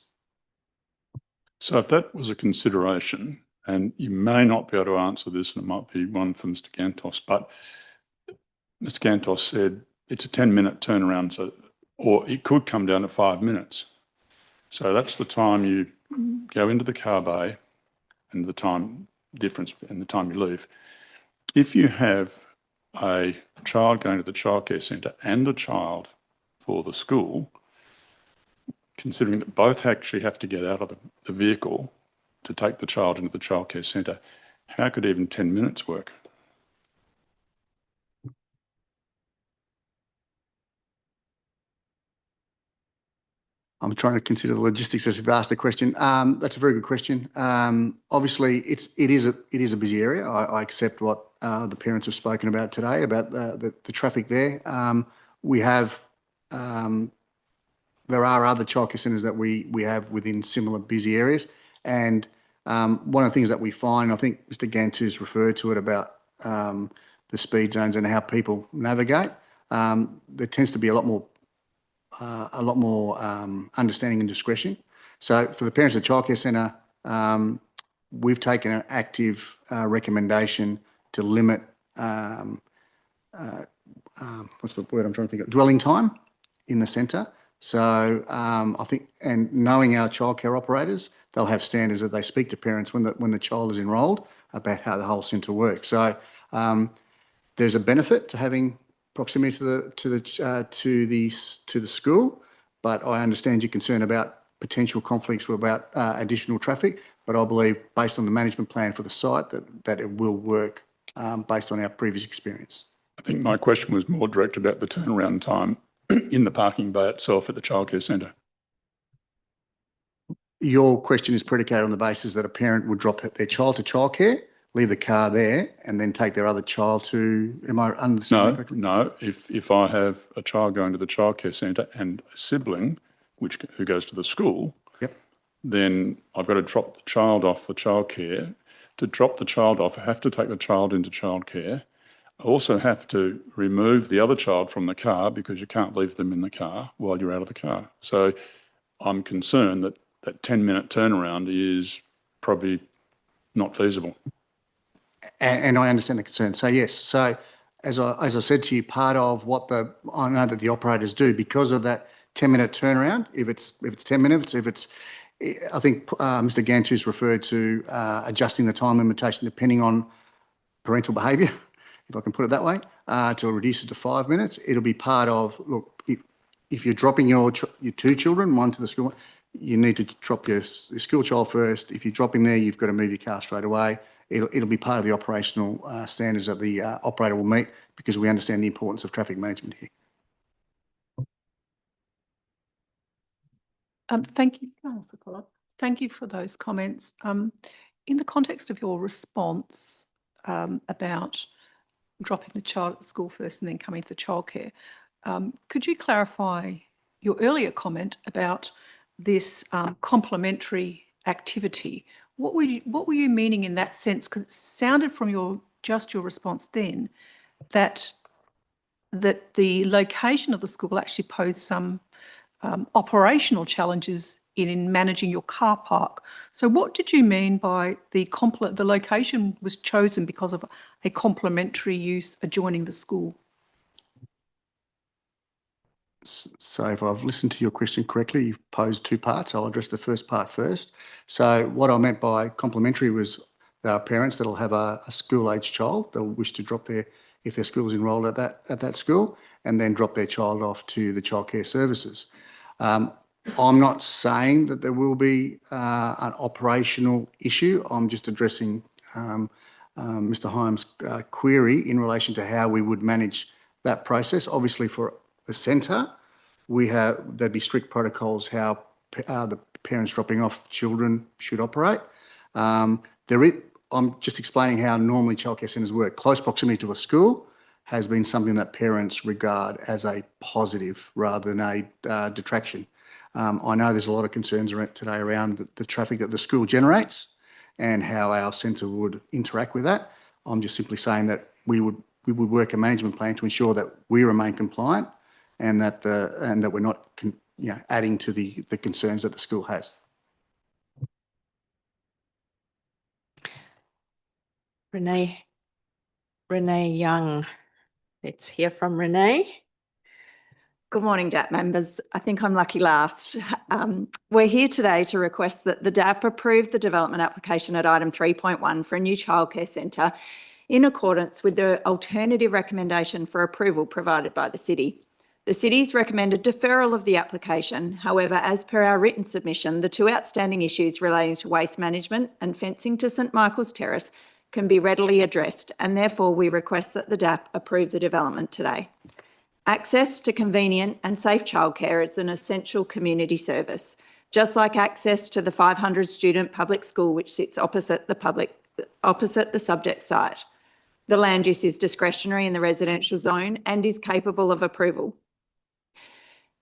So if that was a consideration, and you may not be able to answer this, and it might be one for Mr. Gantos, but Mr. Gantos said it's a 10-minute turnaround, so, or it could come down to 5 minutes. So that's the time you go into the car bay and the time difference and the time you leave. If you have a child going to the childcare centre and a child for the school, considering that both actually have to get out of the vehicle to take the child into the childcare centre, how could even 10 minutes work? I'm trying to consider the logistics as you've asked the question. That's a very good question. Obviously, it is a busy area. I accept what the parents have spoken about today about the traffic there. We have there are other childcare centres that we have within similar busy areas, and one of the things that we find, I think Mr. Gantus referred to it about the speed zones and how people navigate. There tends to be a lot more understanding and discretion. So for the parents of the childcare centre, we've taken an active recommendation to limit what's the word I'm trying to think of? Dwelling time in the centre. So I think, and knowing our childcare operators, they'll have standards that they speak to parents when the child is enrolled about how the whole centre works. So there's a benefit to having proximity to the school, but I understand your concern about potential conflicts about additional traffic. But I believe, based on the management plan for the site, that it will work based on our previous experience. I think my question was more directed at the turnaround time in the parking bay itself at the childcare centre. Your question is predicated on the basis that a parent would drop their child to childcare, leave the car there, and then take their other child to. Am I understanding that correctly? No. If I have a child going to the childcare centre and a sibling who goes to the school, yep, then I've got to drop the child off for childcare. To drop the child off, I have to take the child into childcare. I also have to remove the other child from the car because you can't leave them in the car while you're out of the car. So I'm concerned that that 10-minute turnaround is probably not feasible. And I understand the concern. So yes, so as I said to you, part of what I know that the operators do, because of that 10-minute turnaround, if it's 10 minutes, I think Mr. Gantu's referred to adjusting the time limitation depending on parental behaviour, if I can put it that way, to reduce it to 5 minutes. It'll be part of, look, if you're dropping your two children, one to the school, you need to drop your school child first. If you're dropping there, you've got to move your car straight away. It'll be part of the operational standards that the operator will meet, because we understand the importance of traffic management here. Thank you. Thank you for those comments. In the context of your response about dropping the child at school first and then coming to the childcare, could you clarify your earlier comment about this complementary activity? What were you meaning in that sense? Because it sounded from your response then that the location of the school actually posed some operational challenges in managing your car park. So what did you mean by the location was chosen because of a complementary use adjoining the school? So if I've listened to your question correctly, you've posed two parts. I'll address the first part first. So what I meant by complementary was there are parents that'll have a school-aged child they'll wish to drop if their school is enrolled at that school, and then drop their child off to the childcare services. I'm not saying that there will be an operational issue. I'm just addressing Mr. Himes' query in relation to how we would manage that process. Obviously, for the centre, there'd be strict protocols how the parents dropping off children should operate. I'm just explaining how normally childcare centres work. Close proximity to a school has been something that parents regard as a positive rather than a detraction. I know there's a lot of concerns today around the traffic that the school generates and how our centre would interact with that. I'm just simply saying that we would work a management plan to ensure that we remain compliant and that we're not adding to the concerns that the school has. Renee Young. Let's hear from Renee. Good morning, DAP members. I think I'm lucky last. We're here today to request that the DAP approve the development application at item 3.1 for a new childcare centre in accordance with the alternative recommendation for approval provided by the City. The City's recommended deferral of the application. However, as per our written submission, the two outstanding issues relating to waste management and fencing to St Michael's Terrace can be readily addressed, and therefore we request that the DAP approve the development today. Access to convenient and safe childcare is an essential community service, just like access to the 500-student public school which sits opposite the subject site. The land use is discretionary in the residential zone and is capable of approval.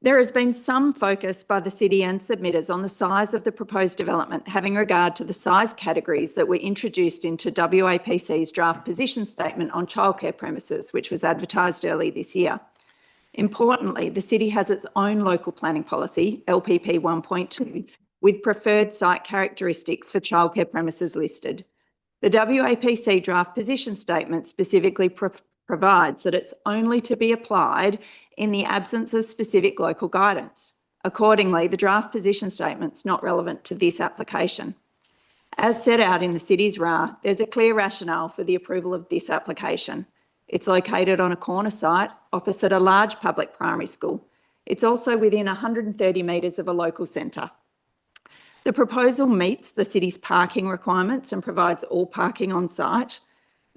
There has been some focus by the City and submitters on the size of the proposed development, having regard to the size categories that were introduced into WAPC's draft position statement on childcare premises, which was advertised early this year. Importantly, the City has its own local planning policy, LPP 1.2, with preferred site characteristics for childcare premises listed. The WAPC draft position statement specifically provides that it's only to be applied in the absence of specific local guidance. Accordingly, the draft position statement's not relevant to this application. As set out in the city's RAR, there's a clear rationale for the approval of this application. It's located on a corner site opposite a large public primary school. It's also within 130 metres of a local centre. The proposal meets the city's parking requirements and provides all parking on site.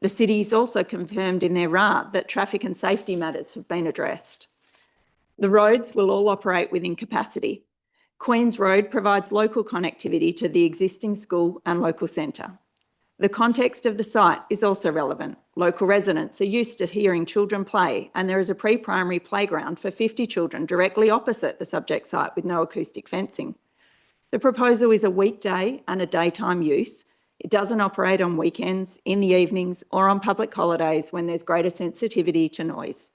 The city's also confirmed in their RAR that traffic and safety matters have been addressed. The roads will all operate within capacity. Queen's Road provides local connectivity to the existing school and local centre. The context of the site is also relevant. Local residents are used to hearing children play, and there is a pre-primary playground for 50 children directly opposite the subject site with no acoustic fencing. The proposal is a weekday and a daytime use. It doesn't operate on weekends, in the evenings, or on public holidays when there's greater sensitivity to noise.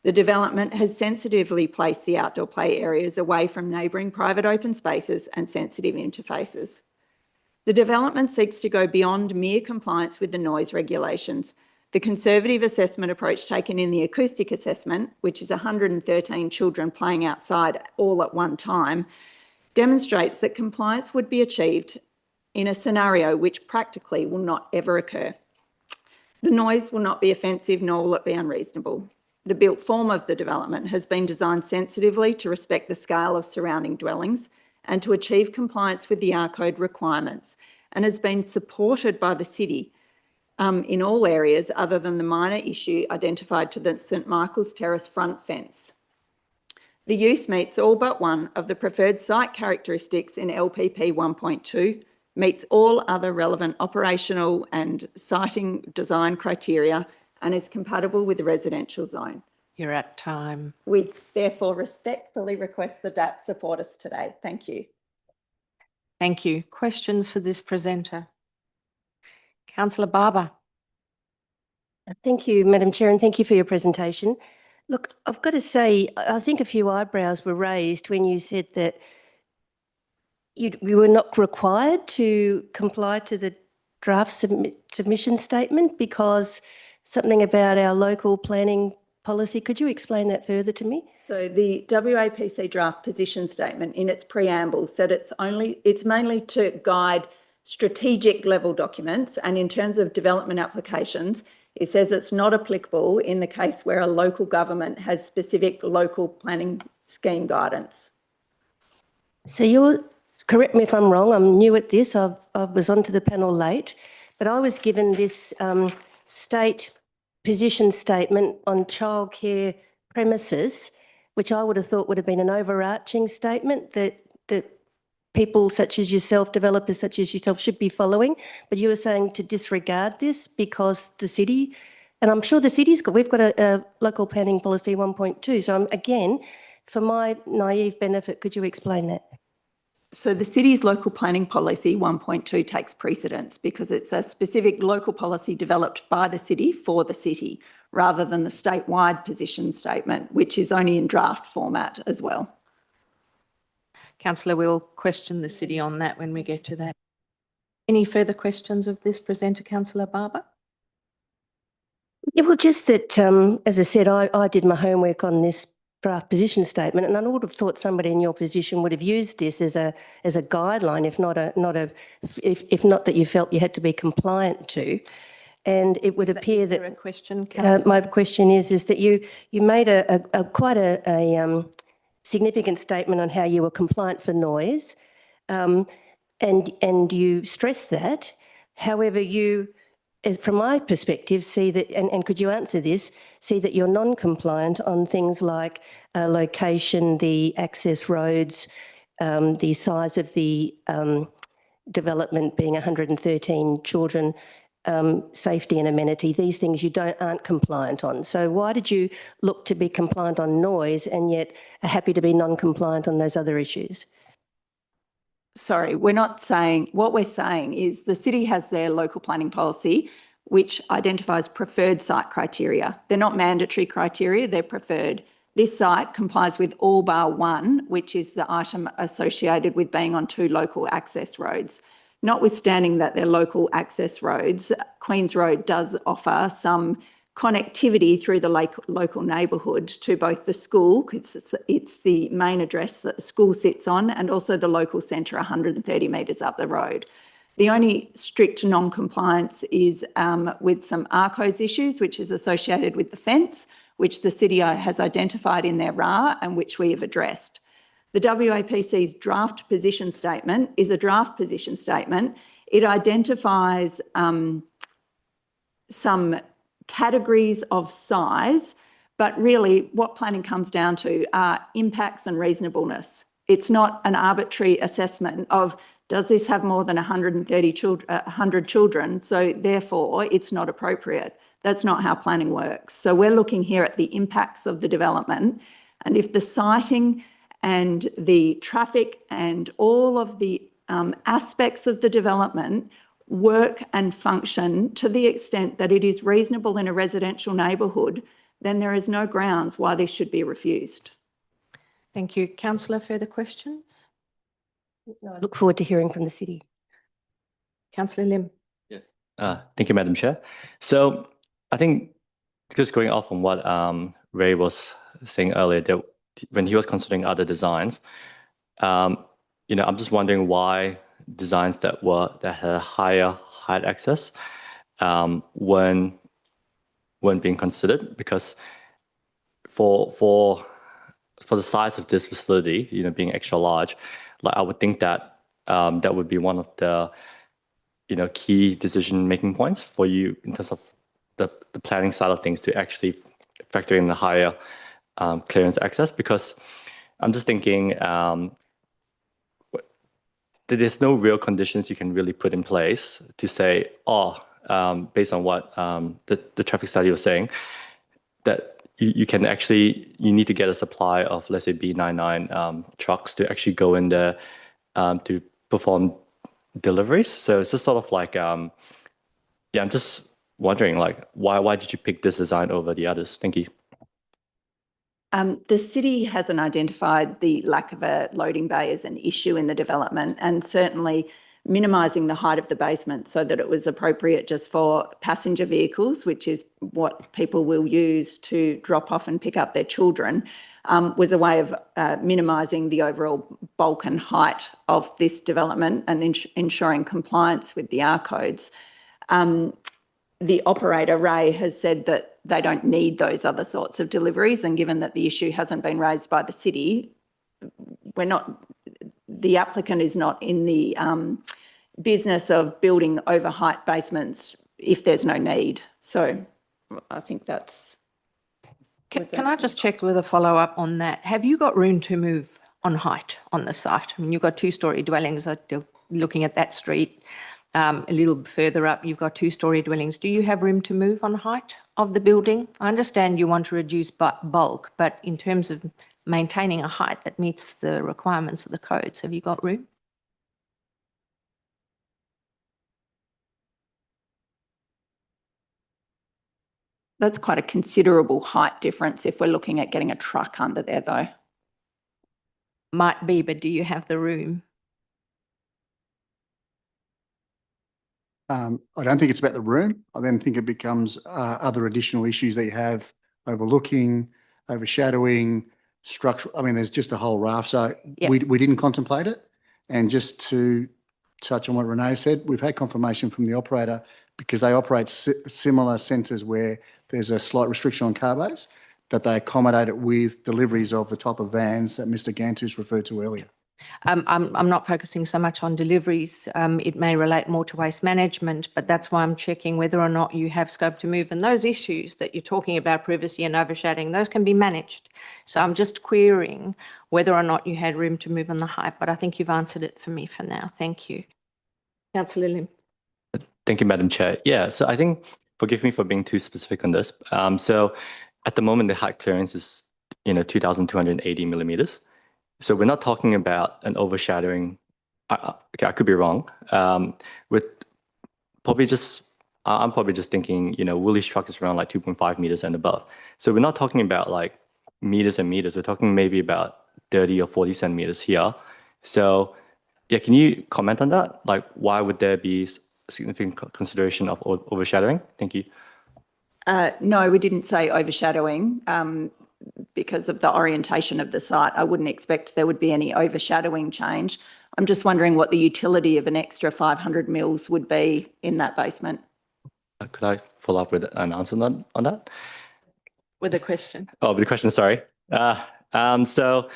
The development has sensitively placed the outdoor play areas away from neighbouring private open spaces and sensitive interfaces. The development seeks to go beyond mere compliance with the noise regulations. The conservative assessment approach taken in the acoustic assessment, which is 113 children playing outside all at one time, demonstrates that compliance would be achieved in a scenario which practically will not ever occur. The noise will not be offensive, nor will it be unreasonable. The built form of the development has been designed sensitively to respect the scale of surrounding dwellings and to achieve compliance with the R Code requirements, and has been supported by the city in all areas other than the minor issue identified to the St Michael's Terrace front fence. The use meets all but one of the preferred site characteristics in LPP 1.2, meets all other relevant operational and siting design criteria, and is compatible with the residential zone. You're at time. We therefore respectfully request the DAP support us today. Thank you. Thank you. Questions for this presenter? Councillor Barber. Thank you, Madam Chair, and thank you for your presentation. Look, I've got to say, I think a few eyebrows were raised when you said that you were not required to comply to the draft submission statement because something about our local planning policy. Could you explain that further to me? So the WAPC draft position statement in its preamble said it's mainly to guide strategic level documents, and in terms of development applications, it says it's not applicable in the case where a local government has specific local planning scheme guidance. So you're, correct me if I'm wrong, I'm new at this, I was onto the panel late, but I was given this state position statement on childcare premises, which I would have thought would have been an overarching statement that people such as yourself, developers such as yourself, should be following. But you were saying to disregard this because the city, and I'm sure the city's we've got a local planning policy 1.2. So again, for my naive benefit, could you explain that? So the city's local planning policy 1.2 takes precedence because it's a specific local policy developed by the city for the city, rather than the statewide position statement, which is only in draft format as well. Councillor, we'll question the city on that when we get to that. Any further questions of this presenter, Councillor Barber? Yeah, well, just that, as I said, I did my homework on this draft position statement, and I would have thought somebody in your position would have used this as a guideline, if not that you felt you had to be compliant to. And it would appear that a question, my question is that you made quite a significant statement on how you were compliant for noise, and you stressed that. However, you, from my perspective, see that, and could you answer this, see that you're non-compliant on things like location, the access roads, the size of the development being 113 children, safety and amenity, these things you aren't compliant on. So why did you look to be compliant on noise and yet are happy to be non-compliant on those other issues? Sorry, we're not saying, what we're saying is the city has their local planning policy, which identifies preferred site criteria. They're not mandatory criteria, they're preferred. This site complies with all bar one, which is the item associated with being on 2 local access roads. Notwithstanding that they're local access roads, Queen's Road does offer some connectivity through the local neighbourhood to both the school, because it's the main address that the school sits on, and also the local centre 130 metres up the road. The only strict non-compliance is with some R-codes issues, which is associated with the fence, which the city has identified in their RA and which we have addressed. The WAPC's draft position statement is a draft position statement. It identifies some categories of size, but really what planning comes down to are impacts and reasonableness. It's not an arbitrary assessment of, does this have more than 100 children, so therefore it's not appropriate. That's not how planning works. So we're looking here at the impacts of the development, and if the siting and the traffic and all of the aspects of the development work and function to the extent that it is reasonable in a residential neighbourhood, then there is no grounds why this should be refused. Thank you. Councillor, further questions? No, I look forward to hearing from the city. Councillor Lim. Yes. Thank you, Madam Chair. So I think just going off on what Ray was saying earlier, that when he was considering other designs, I'm just wondering why designs that had a higher height access weren't being considered, because for the size of this facility, being extra large, like I would think that that would be one of the key decision-making points for you in terms of the planning side of things, to actually factor in the higher clearance access, because I'm just thinking there's no real conditions you can really put in place to say, based on what the traffic study was saying, that you need to get a supply of, let's say, B99 trucks to actually go in there to perform deliveries. So it's just sort of like, I'm just wondering, like, why did you pick this design over the others? Thank you. The city hasn't identified the lack of a loading bay as an issue in the development, and certainly minimising the height of the basement so that it was appropriate just for passenger vehicles, which is what people will use to drop off and pick up their children, was a way of minimising the overall bulk and height of this development and ensuring compliance with the R codes. The operator, Ray, has said that they don't need those other sorts of deliveries, and given that the issue hasn't been raised by the city, the applicant is not in the business of building over height basements if there's no need. So I think that's... Can I just check with a follow-up on that? Have you got room to move on height on the site? I mean, you've got two-storey dwellings. Looking at that street, a little further up, you've got two-storey dwellings. Do you have room to move on height of the building? I understand you want to reduce bulk, but in terms of maintaining a height that meets the requirements of the codes, have you got room? That's quite a considerable height difference if we're looking at getting a truck under there, though. Might be, but do you have the room? I don't think it's about the room. I then think it becomes other additional issues that you have: overlooking, overshadowing, structural. I mean, there's just a whole raft. So we didn't contemplate it. And just to touch on what Renee said, we've had confirmation from the operator, because they operate similar centres where there's a slight restriction on car bays, that they accommodate it with deliveries of the type of vans that Mr. Gantus referred to earlier. I'm not focusing so much on deliveries. It may relate more to waste management, but that's why I'm checking whether or not you have scope to move. And those issues that you're talking about, privacy and overshadowing, those can be managed. So I'm just querying whether or not you had room to move on the height, but I think you've answered it for me for now. Thank you. Councillor Lim. Thank you, Madam Chair. Yeah, so I think, forgive me for being too specific on this. So at the moment, the height clearance is 2,280 millimetres. So we're not talking about an overshadowing. Okay, I could be wrong. With probably I'm probably just thinking, Woolly's truck is around like 2.5 meters and above. So we're not talking about like meters and meters. We're talking maybe about 30 or 40 centimeters here. So yeah, can you comment on that? Like, why would there be significant consideration of overshadowing? Thank you. No, we didn't say overshadowing. Because of the orientation of the site, I wouldn't expect there would be any overshadowing change. I'm just wondering what the utility of an extra 500 mils would be in that basement. Could I follow up with an answer on that? With a question. Oh, with a question, sorry. So,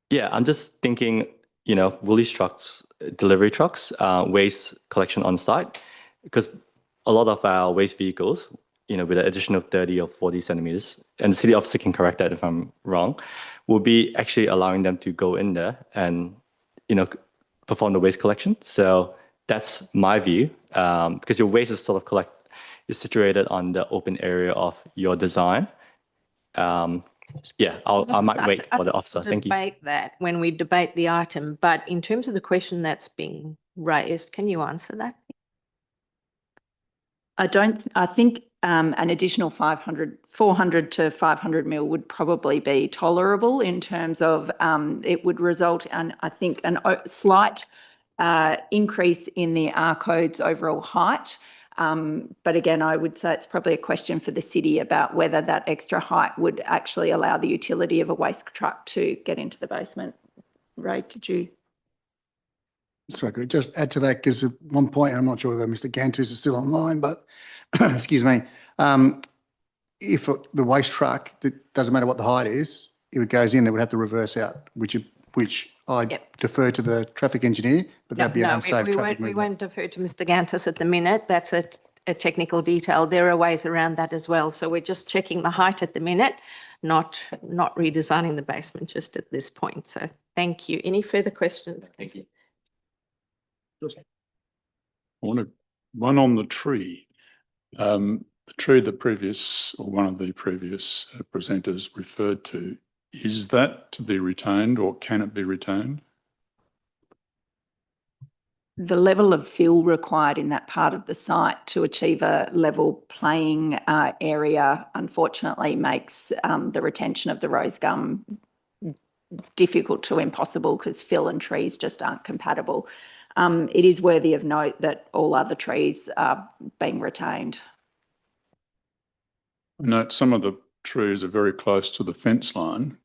yeah, I'm just thinking, woolies trucks, delivery trucks, waste collection on site, because a lot of our waste vehicles, with an additional 30 or 40 centimeters, and the city officer can correct that if I'm wrong, will be actually allowing them to go in there and, perform the waste collection. So that's my view, because your waste is is situated on the open area of your design. Yeah, I might wait for the officer. Thank you. Debate that when we debate the item, but in terms of the question that's being raised, can you answer that? I think an additional 400 to 500 mil would probably be tolerable in terms of it would result in, I think, a slight increase in the R code's overall height. But again, I would say it's probably a question for the city about whether that extra height would actually allow the utility of a waste truck to get into the basement. Ray, did you? Sorry, could I just add to that? Because at one point, I'm not sure whether Mr. Gantus is still online, but excuse me, if the waste truck, that doesn't matter what the height is, if it goes in, it would have to reverse out, which I defer to the traffic engineer, but that'd be an unsafe traffic movement. We won't defer to Mr. Gantus at the minute. That's a technical detail. There are ways around that as well. So we're just checking the height at the minute, not redesigning the basement just at this point. So thank you. Any further questions? Thank you. One on the tree. The tree one of the previous presenters referred to, is that to be retained or can it be retained? The level of fill required in that part of the site to achieve a level playing area, unfortunately, makes the retention of the rose gum difficult to impossible, because fill and trees just aren't compatible. It is worthy of note that all other trees are being retained. Note some of the trees are very close to the fence line.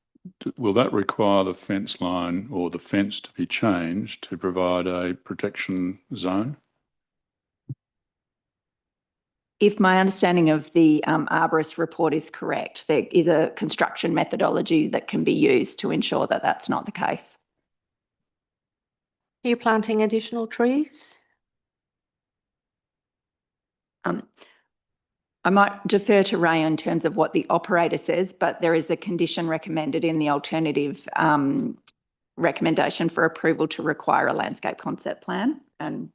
Will that require the fence line or the fence to be changed to provide a protection zone? If my understanding of the arborist report is correct, there is a construction methodology that can be used to ensure that that's not the case. Are you planting additional trees? I might defer to Ray in terms of what the operator says, but there is a condition recommended in the alternative recommendation for approval to require a landscape concept plan. And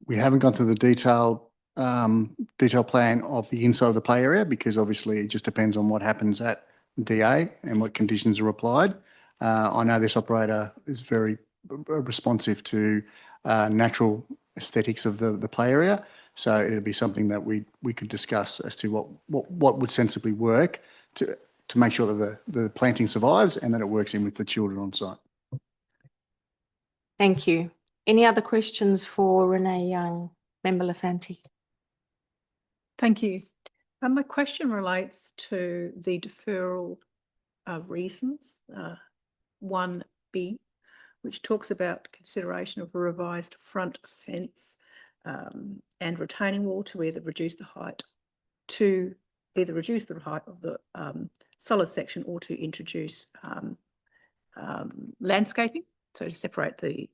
we haven't gone through the detailed plan of the inside of the play area, because obviously it just depends on what happens at DA and what conditions are applied. I know this operator is very responsive to natural aesthetics of the play area. So it'd be something that we could discuss as to what would sensibly work to make sure that the planting survives and that it works in with the children on site. Thank you. Any other questions for Renee Young? Member Lafanti. Thank you. My question relates to the deferral reasons, 1B, which talks about consideration of a revised front fence and retaining wall to either reduce the height of the solid section or to introduce landscaping, so to separate the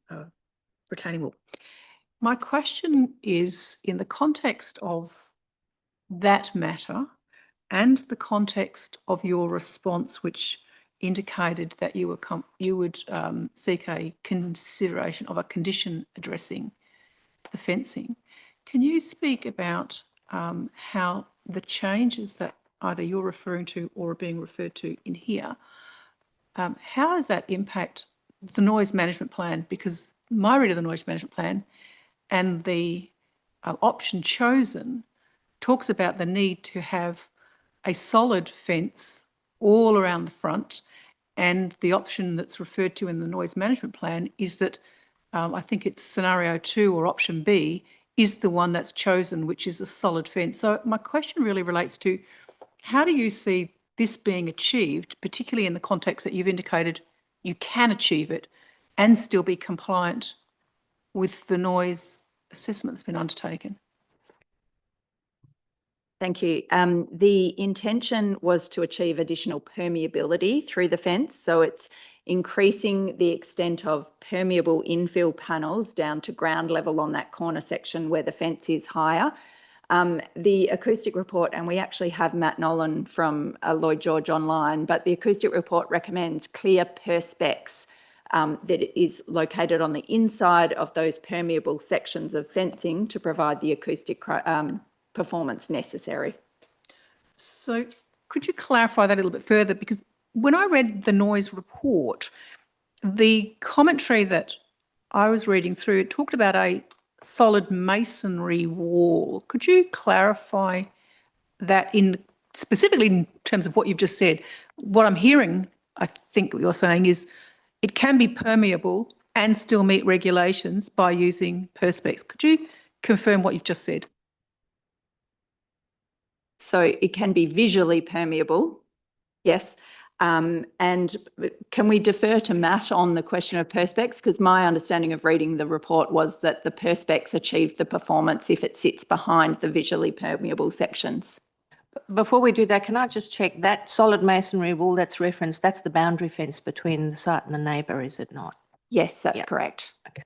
retaining wall. My question is, in the context of that matter and the context of your response, which indicated that you would seek a consideration of a condition addressing the fencing, can you speak about how the changes that either you're referring to or are being referred to in here, how does that impact the noise management plan? Because my read of the noise management plan and the option chosen talks about the need to have a solid fence all around the front, and the option that's referred to in the noise management plan is that I think it's scenario 2 or option B is the one that's chosen, which is a solid fence. So my question really relates to, how do you see this being achieved, particularly in the context that you've indicated you can achieve it and still be compliant with the noise assessment that's been undertaken? Thank you. The intention was to achieve additional permeability through the fence. So it's increasing the extent of permeable infill panels down to ground level on that corner section where the fence is higher. The acoustic report, and we actually have Matt Nolan from Lloyd George online, but the acoustic report recommends clear perspex that is located on the inside of those permeable sections of fencing to provide the acoustic performance necessary. So could you clarify that a little bit further? Because when I read the noise report, the commentary that I was reading through, it talked about a solid masonry wall. Could you clarify that specifically in terms of what you've just said? What I'm hearing, I think what you're saying is it can be permeable and still meet regulations by using perspex. Could you confirm what you've just said? So it can be visually permeable, yes. And can we defer to Matt on the question of perspex? Because my understanding of reading the report was that the perspex achieves the performance if it sits behind the visually permeable sections. Before we do that, can I just check that solid masonry wall that's referenced, that's the boundary fence between the site and the neighbour, is it not? Yes, that's correct. Okay.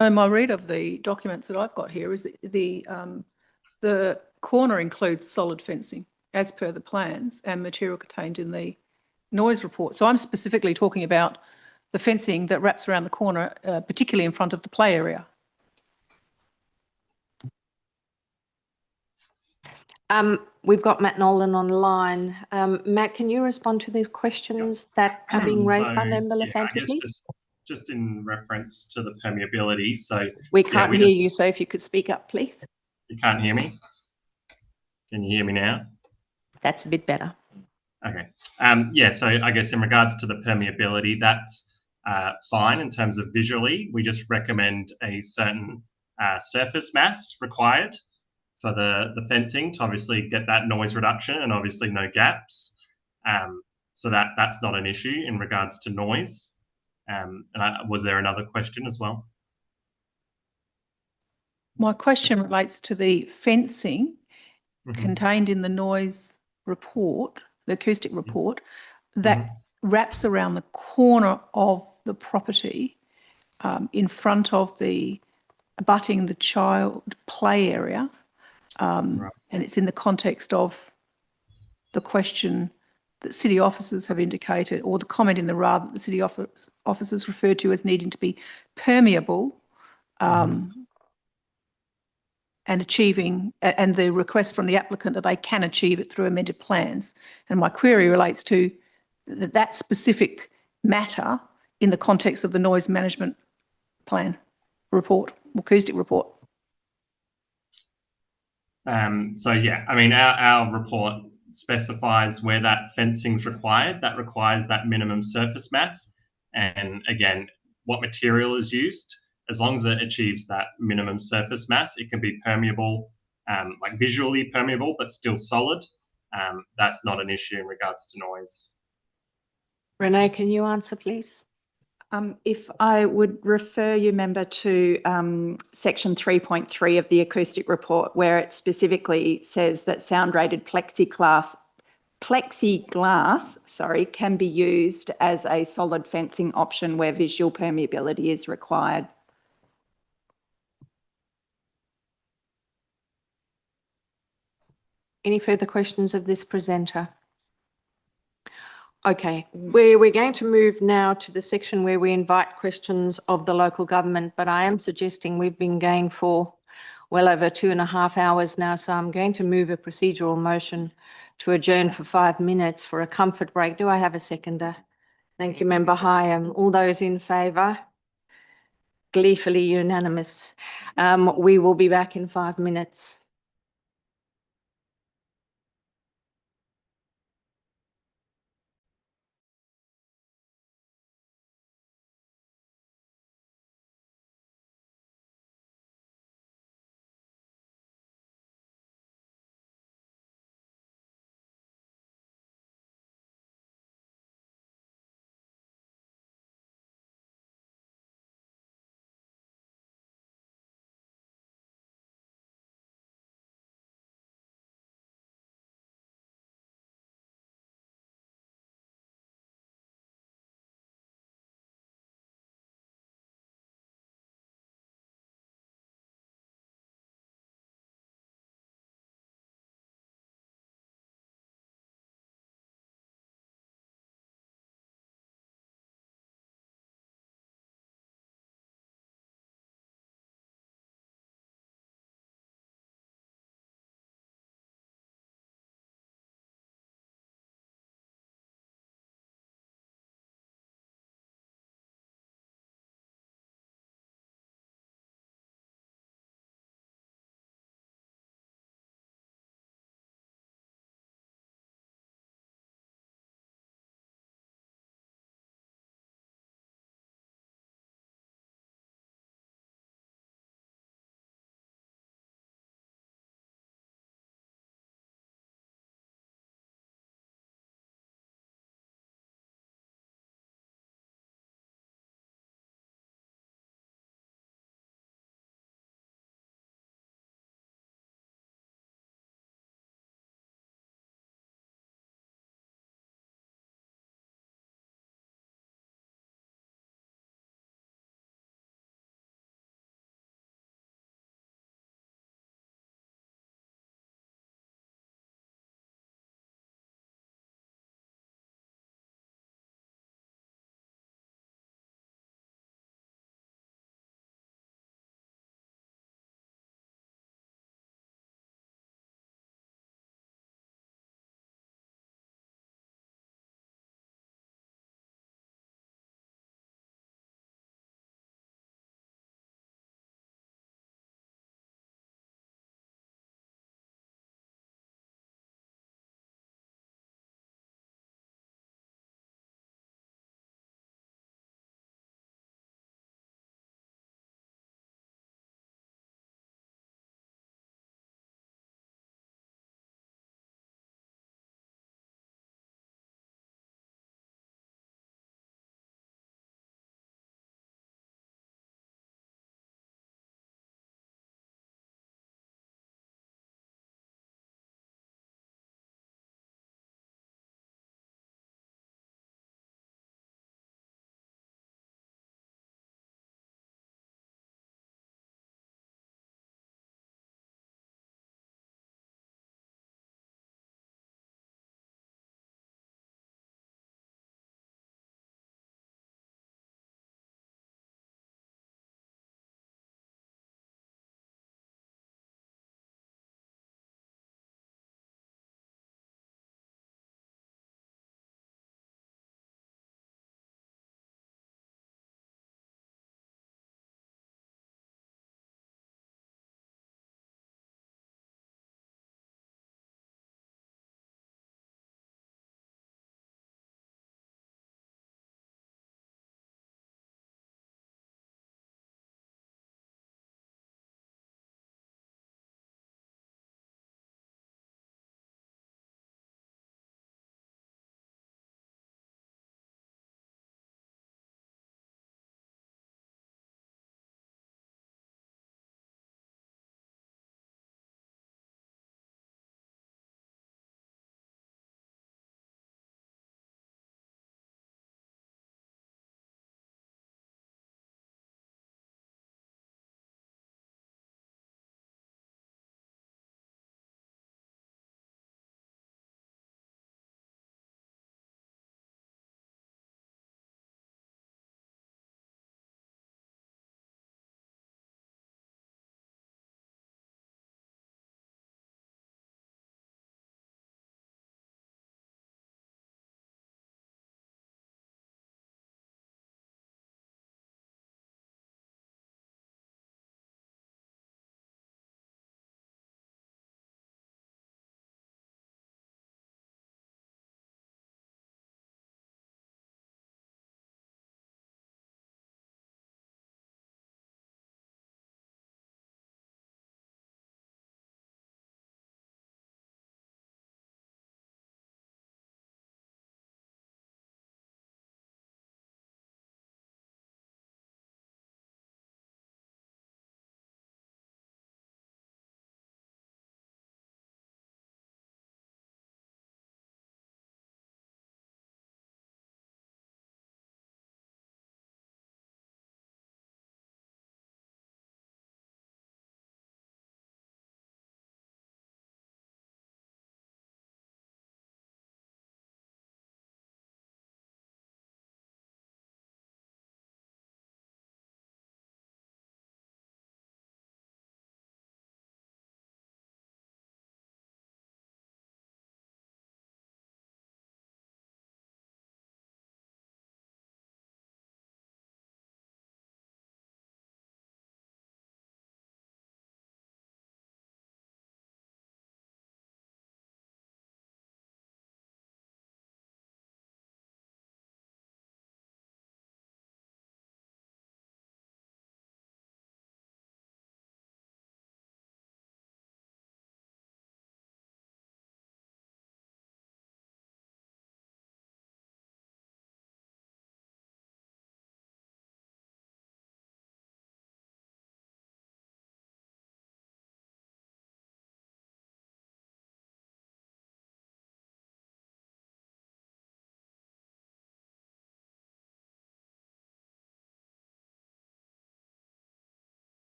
My read of the documents that I've got here is that the corner includes solid fencing as per the plans and material contained in the noise report. So I'm specifically talking about the fencing that wraps around the corner, particularly in front of the play area. We've got Matt Nolan online. Matt, can you respond to these questions that are being raised by Member Lafanti, please? Just in reference to the permeability. So we can't hear you, so if you could speak up, please. You can't hear me? Can you hear me now? That's a bit better. Okay. Yeah, so I guess in regards to the permeability, that's fine in terms of visually. We just recommend a certain surface mass required for the fencing to obviously get that noise reduction and obviously no gaps. So that's not an issue in regards to noise. Was there another question as well? My question relates to the fencing contained in the noise report, the acoustic report, that wraps around the corner of the property in front of abutting the child play area. And it's in the context of the question that city officers have indicated, or the comment in the RAR that the city officers referred to as needing to be permeable and achieving, and the request from the applicant that they can achieve it through amended plans. And my query relates to that specific matter in the context of the noise management plan report, acoustic report. So yeah, I mean, our report specifies where that fencing is required. That requires that minimum surface mass. And again, what material is used, as long as it achieves that minimum surface mass, it can be permeable, like visually permeable, but still solid. That's not an issue in regards to noise. Renee, can you answer, please? If I would refer you, member, to section 3.3 of the acoustic report, where it specifically says that sound-rated plexiglass, can be used as a solid fencing option where visual permeability is required. Any further questions of this presenter? Okay, we're going to move now to the section where we invite questions of the local government, but I am suggesting we've been going for well over 2.5 hours now, so I'm going to move a procedural motion to adjourn for 5 minutes for a comfort break. Do I have a seconder? Thank you, Member Hyam. All those in favour? Gleefully unanimous. We will be back in 5 minutes.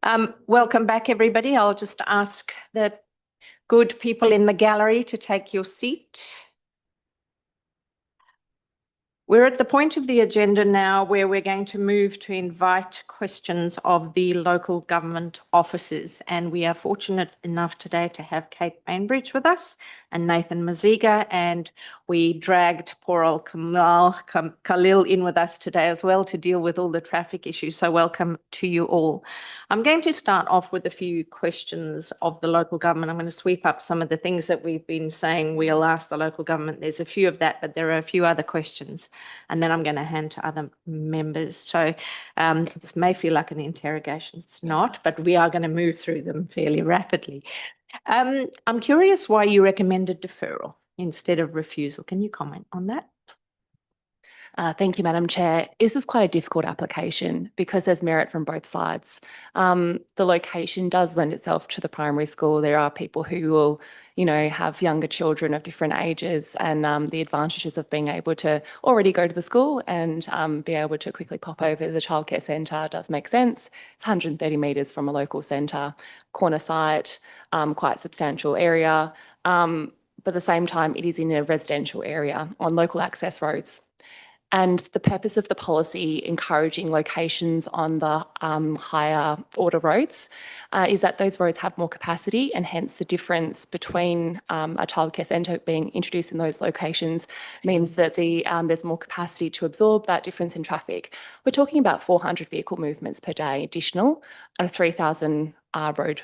Welcome back, everybody. I'll just ask the good people in the gallery to take your seat. We're at the point of the agenda now where we're going to move to invite questions of the local government officers. And we are fortunate enough today to have Kate Bainbridge with us and Nathan Maziga. And we dragged poor old Khalil in with us today as well to deal with all the traffic issues. So welcome to you all. I'm going to start off with a few questions of the local government. I'm going to sweep up some of the things that we've been saying we'll ask the local government. There's a few of that, but there are a few other questions. And then I'm going to hand to other members. So this may feel like an interrogation. It's not, but we are going to move through them fairly rapidly. I'm curious why you recommended deferral instead of refusal. Can you comment on that? Thank you, Madam Chair. This is quite a difficult application because there's merit from both sides. The location does lend itself to the primary school. There are people who will, have younger children of different ages, and the advantages of being able to already go to the school and be able to quickly pop over to the childcare centre does make sense. It's 130 metres from a local centre, corner site, quite substantial area. But at the same time, it is in a residential area on local access roads. And the purpose of the policy encouraging locations on the higher order roads is that those roads have more capacity, and hence the difference between a childcare centre being introduced in those locations means that there's more capacity to absorb that difference in traffic. We're talking about 400 vehicle movements per day additional on a 3,000 road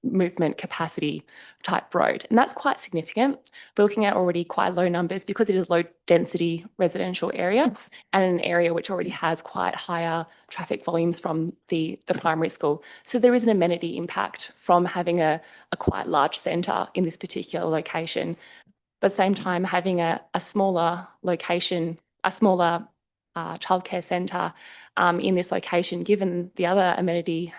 movement capacity type road. And that's quite significant. We're looking at already quite low numbers because it is a low density residential area and an area which already has quite higher traffic volumes from the primary school. So there is an amenity impact from having a quite large centre in this particular location. But at the same time, having a smaller location, a smaller childcare centre in this location, given the other amenity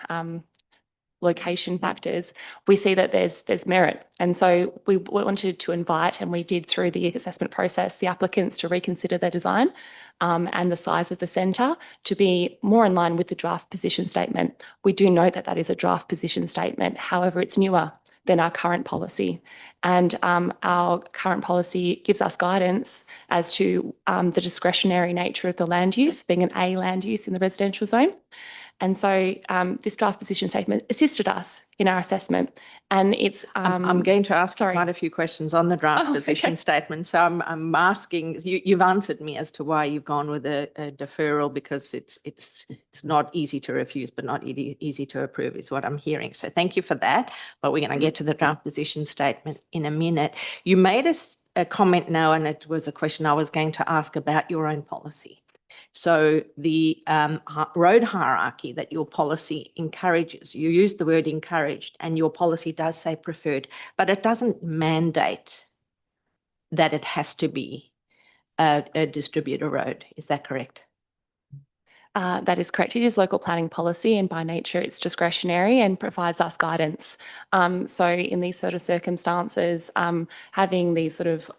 location factors, we see that there's merit. And so we wanted to invite, and we did through the assessment process, the applicants to reconsider their design and the size of the centre to be more in line with the draft position statement. We do note that that is a draft position statement. However, it's newer than our current policy. And our current policy gives us guidance as to the discretionary nature of the land use, being an A land use in the residential zone. And so this draft position statement assisted us in our assessment. And it's... I'm going to ask quite a few questions on the draft position statement. So I'm asking, you've answered me as to why you've gone with a deferral, because it's not easy to refuse, but not easy to approve is what I'm hearing. So thank you for that. But we're going to get to the draft position statement in a minute. You made a comment now, and it was a question I was going to ask about your own policy. So the road hierarchy that your policy encourages, you use the word encouraged, and your policy does say preferred, but it doesn't mandate that it has to be a distributor road. Is that correct? That is correct. It is local planning policy, and by nature it's discretionary and provides us guidance. So in these sort of circumstances, having these sort of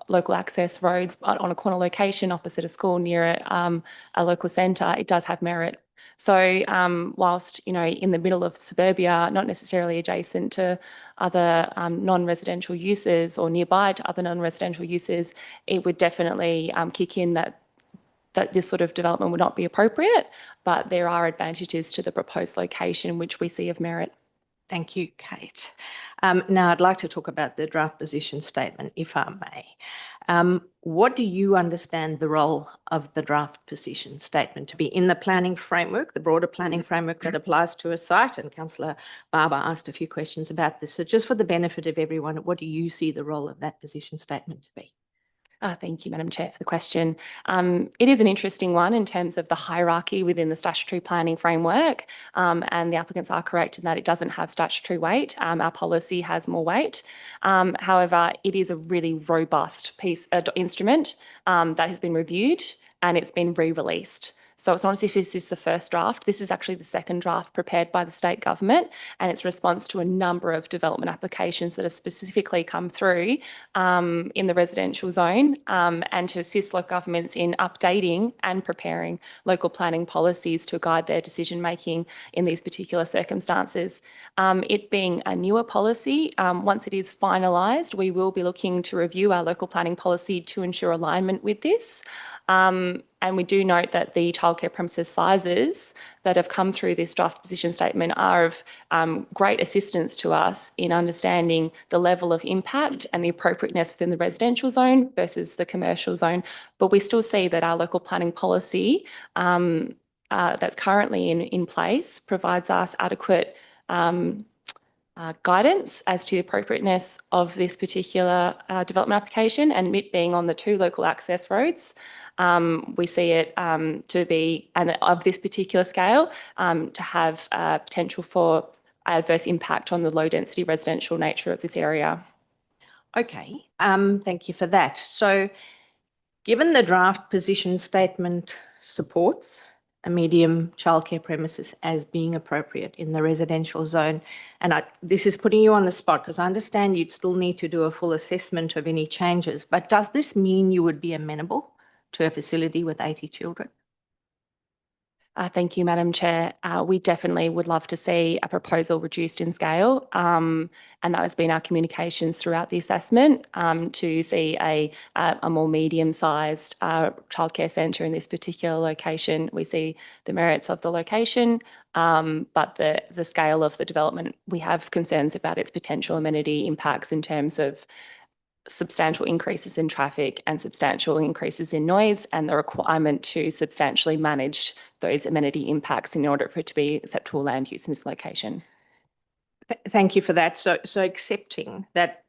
local access roads on a corner location opposite a school near a local centre, it does have merit. So whilst, in the middle of suburbia, not necessarily adjacent to other non-residential uses or nearby to other non-residential uses, it would definitely kick in that this sort of development would not be appropriate, but there are advantages to the proposed location which we see of merit. Thank you, Kate. Now I'd like to talk about the draft position statement, if I may. What do you understand the role of the draft position statement to be in the planning framework, the broader planning framework that applies to a site? And Councillor Barber asked a few questions about this. So just for the benefit of everyone, what do you see the role of that position statement to be? Thank you, Madam Chair, for the question. It is an interesting one in terms of the hierarchy within the statutory planning framework, and the applicants are correct in that it doesn't have statutory weight. Our policy has more weight. However, it is a really robust instrument that has been reviewed and it's been re-released. So it's not as if this is the first draft. This is actually the second draft prepared by the state government, and it's response to a number of development applications that have specifically come through in the residential zone, and to assist local governments in updating and preparing local planning policies to guide their decision making in these particular circumstances. It being a newer policy, once it is finalised, we will be looking to review our local planning policy to ensure alignment with this. And we do note that the childcare premises sizes that have come through this draft position statement are of great assistance to us in understanding the level of impact and the appropriateness within the residential zone versus the commercial zone. But we still see that our local planning policy that's currently in place provides us adequate guidance as to the appropriateness of this particular development application, and it being on the 2 local access roads. We see it to be, and of this particular scale, to have potential for adverse impact on the low density residential nature of this area. Okay, thank you for that. So given the draft position statement supports a medium childcare premises as being appropriate in the residential zone, and this is putting you on the spot because I understand you'd still need to do a full assessment of any changes, but does this mean you would be amenable to a facility with 80 children? Thank you, Madam Chair. We definitely would love to see a proposal reduced in scale, and that has been our communications throughout the assessment, to see a more medium-sized childcare centre in this particular location. We see the merits of the location, but the scale of the development, we have concerns about its potential amenity impacts in terms of substantial increases in traffic and substantial increases in noise, and the requirement to substantially manage those amenity impacts in order for it to be acceptable land use in this location. Thank you for that. So accepting that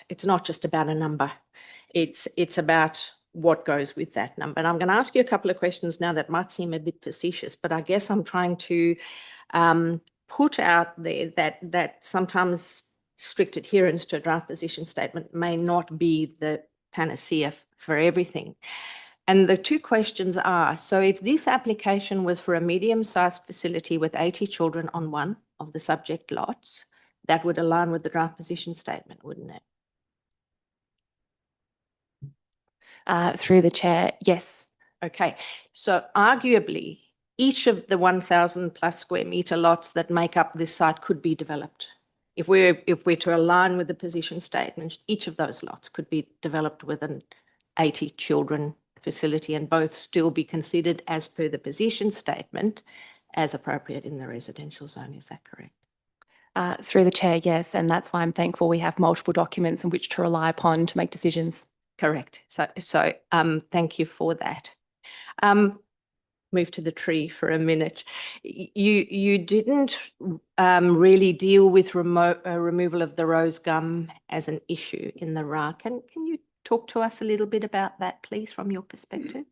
it's not just about a number, it's about what goes with that number. And I'm going to ask you a couple of questions now that might seem a bit facetious, but I guess I'm trying to put out there that sometimes strict adherence to a draft position statement may not be the panacea for everything. And the 2 questions are, so if this application was for a medium-sized facility with 80 children on one of the subject lots, that would align with the draft position statement, wouldn't it? Through the chair, yes. Okay, so arguably each of the 1,000 plus square metre lots that make up this site could be developed. If we're to align with the position statement, each of those lots could be developed with an 80 children facility and both still be considered as per the position statement as appropriate in the residential zone. Is that correct? Through the chair, yes, and that's why I'm thankful we have multiple documents in which to rely upon to make decisions. Correct. So thank you for that. Move to the tree for a minute. You didn't really deal with removal of the rose gum as an issue in the RA. Can you talk to us a little bit about that, please, from your perspective?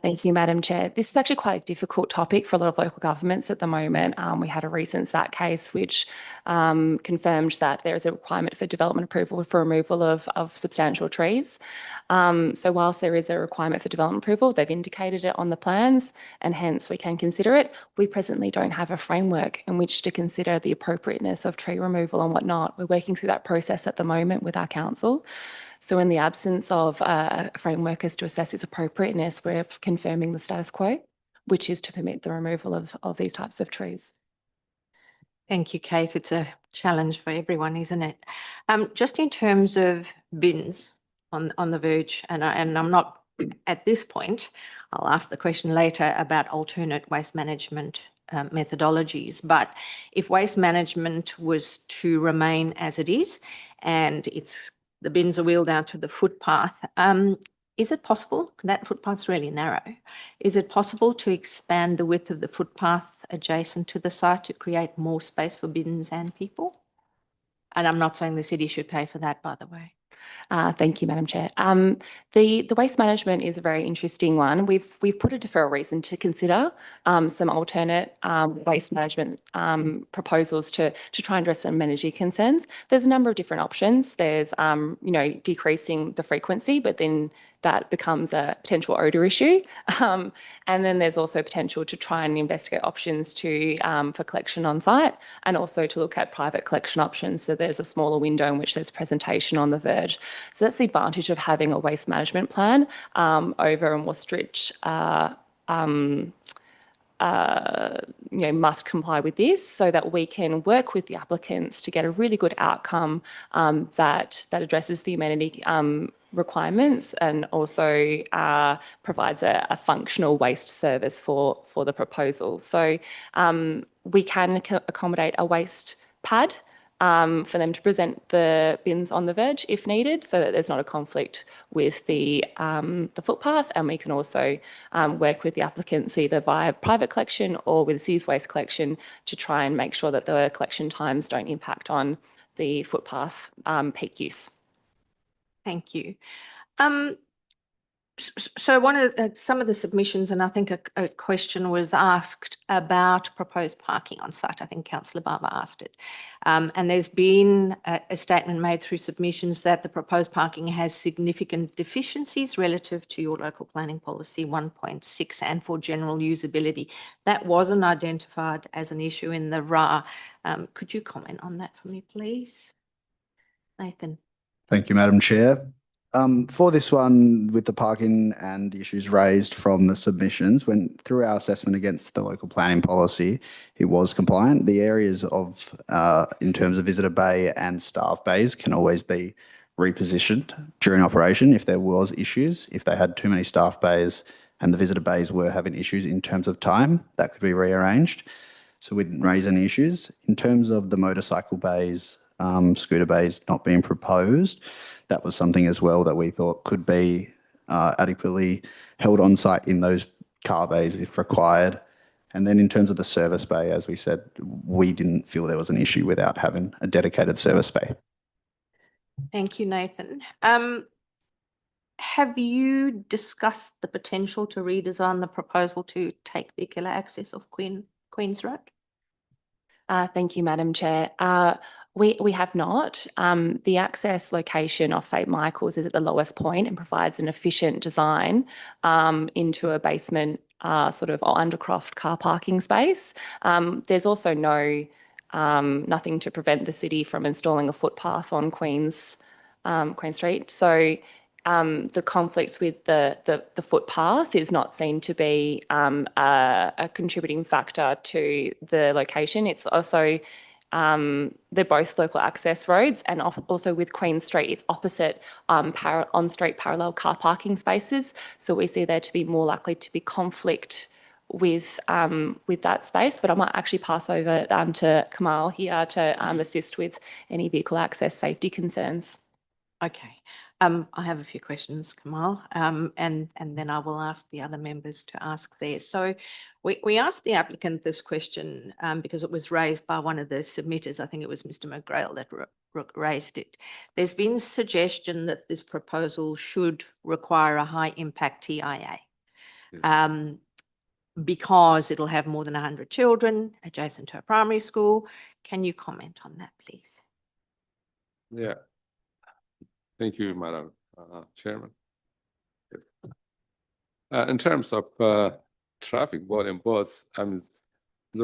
Thank you, Madam Chair. This is actually quite a difficult topic for a lot of local governments at the moment. We had a recent SAT case which confirmed that there is a requirement for development approval for removal of substantial trees. So whilst there is a requirement for development approval, they've indicated it on the plans and hence we can consider it. We presently don't have a framework in which to consider the appropriateness of tree removal and whatnot. We're working through that process at the moment with our council. So in the absence of a framework as to assess its appropriateness, we're confirming the status quo, which is to permit the removal of these types of trees. Thank you, Kate. It's a challenge for everyone, isn't it? Just in terms of bins on the verge, and I'm not at this point, I'll ask the question later about alternate waste management methodologies, but if waste management was to remain as it is and the bins are wheeled out to the footpath, is it possible, that footpath's really narrow, is it possible to expand the width of the footpath adjacent to the site to create more space for bins and people? And I'm not saying the city should pay for that, by the way. Thank you, Madam Chair. The waste management is a very interesting one. We've put a deferral reason to consider some alternate waste management proposals to try and address some energy concerns. There's a number of different options. There's decreasing the frequency, but then that becomes a potential odour issue. And then there's also potential to try and investigate options for collection on site, and also to look at private collection options. So there's a smaller window in which there's presentation on the verge. So that's the advantage of having a waste management plan over a more strict must comply with this, so that we can work with the applicants to get a really good outcome that addresses the amenity requirements, and also provides a functional waste service for the proposal. So we can accommodate a waste pad for them to present the bins on the verge if needed, so that there's not a conflict with the footpath, and we can also work with the applicants either via private collection or with seized waste collection to try and make sure that the collection times don't impact on the footpath peak use. Thank you. So some of the submissions, and I think a question was asked about proposed parking on site. I think Councillor Barber asked it. And there's been a statement made through submissions that the proposed parking has significant deficiencies relative to your local planning policy 1.6 and for general usability. That wasn't identified as an issue in the RA. Could you comment on that for me, please? Nathan. Thank you, Madam Chair. For this one, with the parking and the issues raised from the submissions, when through our assessment against the local planning policy, it was compliant. The areas of, in terms of visitor bay and staff bays, can always be repositioned during operation if there was issues. If they had too many staff bays and the visitor bays were having issues in terms of time, that could be rearranged. So we didn't raise any issues. In terms of the motorcycle bays, scooter bays not being proposed, that was something as well that we thought could be adequately held on site in those car bays if required. And then in terms of the service bay, as we said, we didn't feel there was an issue without having a dedicated service bay. Thank you, Nathan. Have you discussed the potential to redesign the proposal to take vehicular access off Queen's Road? Thank you, Madam Chair. We have not. The access location of St Michael's is at the lowest point and provides an efficient design into a basement sort of undercroft car parking space. There's also nothing to prevent the city from installing a footpath on Queen Street. So the conflicts with the footpath is not seen to be a contributing factor to the location. It's also they're both local access roads, and also with Queen Street, it's opposite on-street parallel car parking spaces. So we see there to be more likely to be conflict with that space. But I might actually pass over to Kamal here to assist with any vehicle access safety concerns. Okay. I have a few questions, Kamal, and then I will ask the other members to ask theirs. So we asked the applicant this question because it was raised by one of the submitters. I think it was Mr. McGrail that raised it. There's been suggestion that this proposal should require a high impact TIA. Yes. Because it'll have more than 100 children adjacent to a primary school. Can you comment on that, please? Yeah. Thank you, Madam Chairman. In terms of traffic volume, both the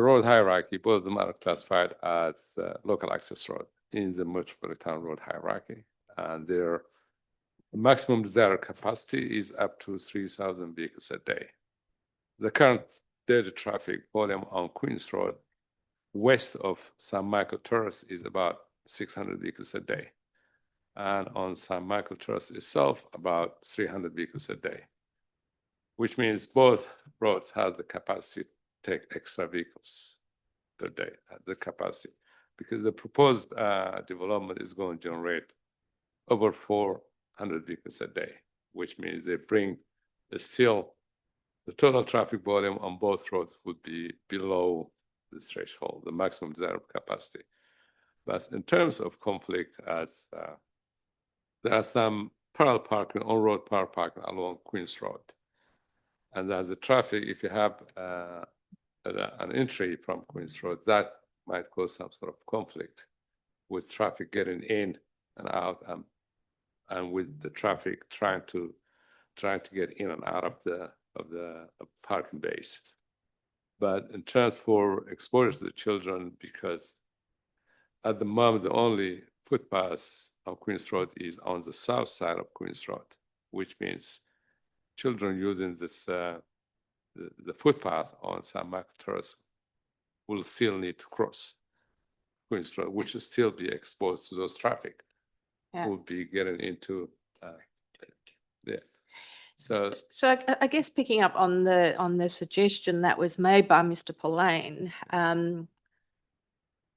road hierarchy, both of them are classified as local access road in the metropolitan road hierarchy, and their maximum desired capacity is up to 3,000 vehicles a day. The current daily traffic volume on Queen's Road, west of St. Michael Terrace, is about 600 vehicles a day. And on St. Michael Terrace itself, about 300 vehicles a day, which means both roads have the capacity to take extra vehicles per day, the capacity, because the proposed development is going to generate over 400 vehicles a day, which means they bring still the total traffic volume on both roads would be below the threshold, the maximum desired capacity. But in terms of conflict, as there are some parallel parking, on-road parallel parking along Queens Road. And as the traffic, if you have an entry from Queens Road, that might cause some sort of conflict with traffic getting in and out, and with the traffic trying to get in and out of the parking base. But in terms for exposure to the children, because at the moment the only footpath on Queens Road is on the south side of Queens Road, which means children using this the footpath on St. Michael Terrace will still need to cross Queens Road, which will still be exposed to those traffic. Yeah. Will be getting into yes. So I guess picking up on the suggestion that was made by Mr. Pauline,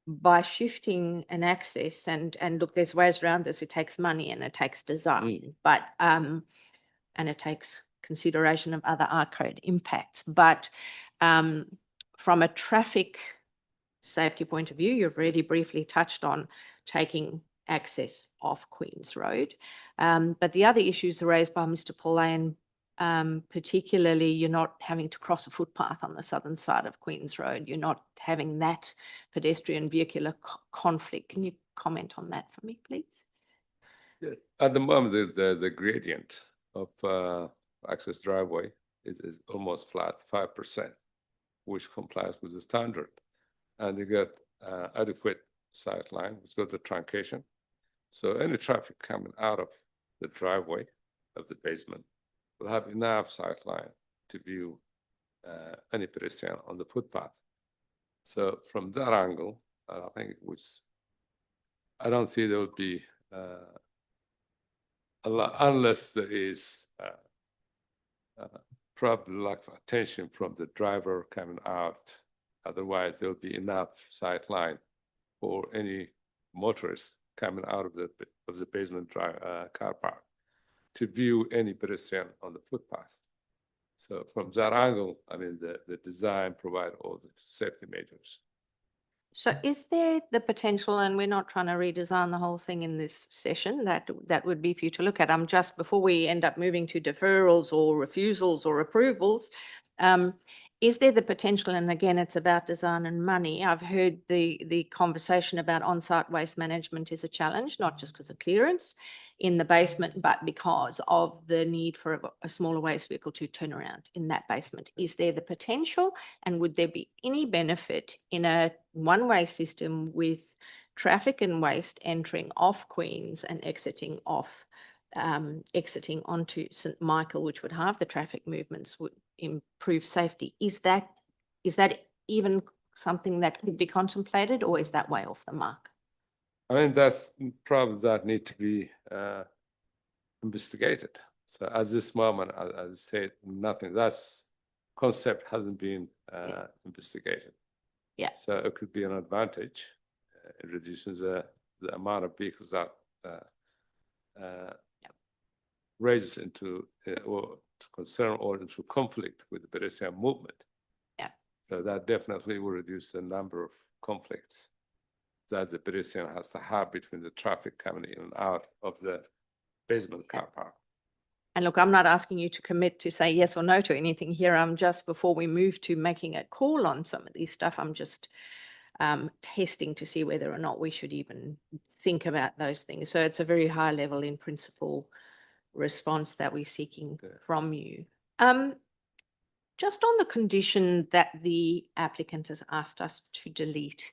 by shifting an access and look, there's ways around this. It takes money and it takes design, but and it takes consideration of other ARCODE impacts. But from a traffic safety point of view, you've already briefly touched on taking access off Queens Road. But the other issues raised by Mr. Pauline, particularly you're not having to cross a footpath on the southern side of Queens Road. You're not having that pedestrian vehicular conflict. Can you comment on that for me, please? at the moment, the gradient of access driveway is almost flat, 5%, which complies with the standard. And you get adequate sight line, which got the truncation. So any traffic coming out of the driveway of the basement will have enough sight line to view any pedestrian on the footpath. So from that angle, I think I don't see there would be a lot, unless there is probably lack of attention from the driver coming out. Otherwise, there will be enough sight line for any motorist coming out of the basement car park to view any pedestrian on the footpath. So from that angle, I mean, the design provide all the safety measures. So is there the potential, and we're not trying to redesign the whole thing in this session, that would be for you to look at. I'm just, before we end up moving to deferrals or refusals or approvals, is there the potential, and again, it's about design and money. I've heard the conversation about on-site waste management is a challenge, not just because of clearance in the basement, but because of the need for a smaller waste vehicle to turn around in that basement. Is there the potential, and would there be any benefit in a one-way system with traffic and waste entering off Queens and exiting onto St. Michael, which would halve the traffic movements, would improve safety? Is that even something that could be contemplated, or is that way off the mark? I mean, that's problems that need to be investigated. So at this moment, as I said, nothing. That's concept hasn't been investigated. Yeah. So it could be an advantage. It reduces the amount of vehicles that raises into or to concern or into conflict with the pedestrian movement. Yeah. So that definitely will reduce the number of conflicts that the pedestrian has to have between the traffic coming in and out of the basement car park. And look, I'm not asking you to commit to say yes or no to anything here. I'm just, before we move to making a call on some of these stuff, I'm just testing to see whether or not we should even think about those things. So it's a very high level in principle response that we're seeking from you. Just on the condition that the applicant has asked us to delete,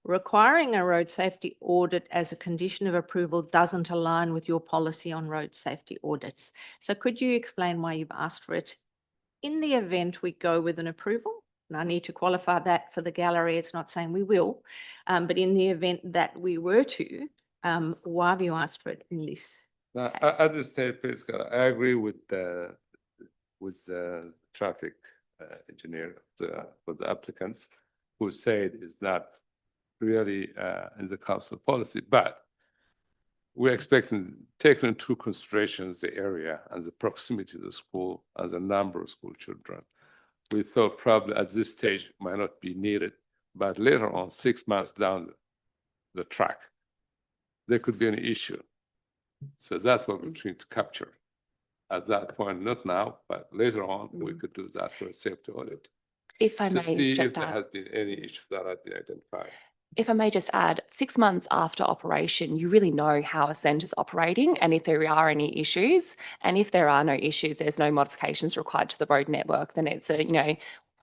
requiring a road safety audit as a condition of approval doesn't align with your policy on road safety audits. So could you explain why you've asked for it? In the event we go with an approval, and I need to qualify that for the gallery, it's not saying we will, but in the event that we were to, why have you asked for it in this? Now, at this stage, please, I agree with the traffic engineer, with the applicants who said it's not really in the council policy, but we're expecting, taking into considerations the area and the proximity to the school and the number of school children. We thought probably at this stage might not be needed, but later on, 6 months down the track, there could be an issue. So that's what we're trying to capture. At that point, not now, but later on, we could do that for a safety audit If I to may see if interject there that. has been any issue that has been identified. If I may just add, 6 months after operation, you really know how a centre's operating and if there are any issues. And if there are no issues, there's no modifications required to the road network, then it's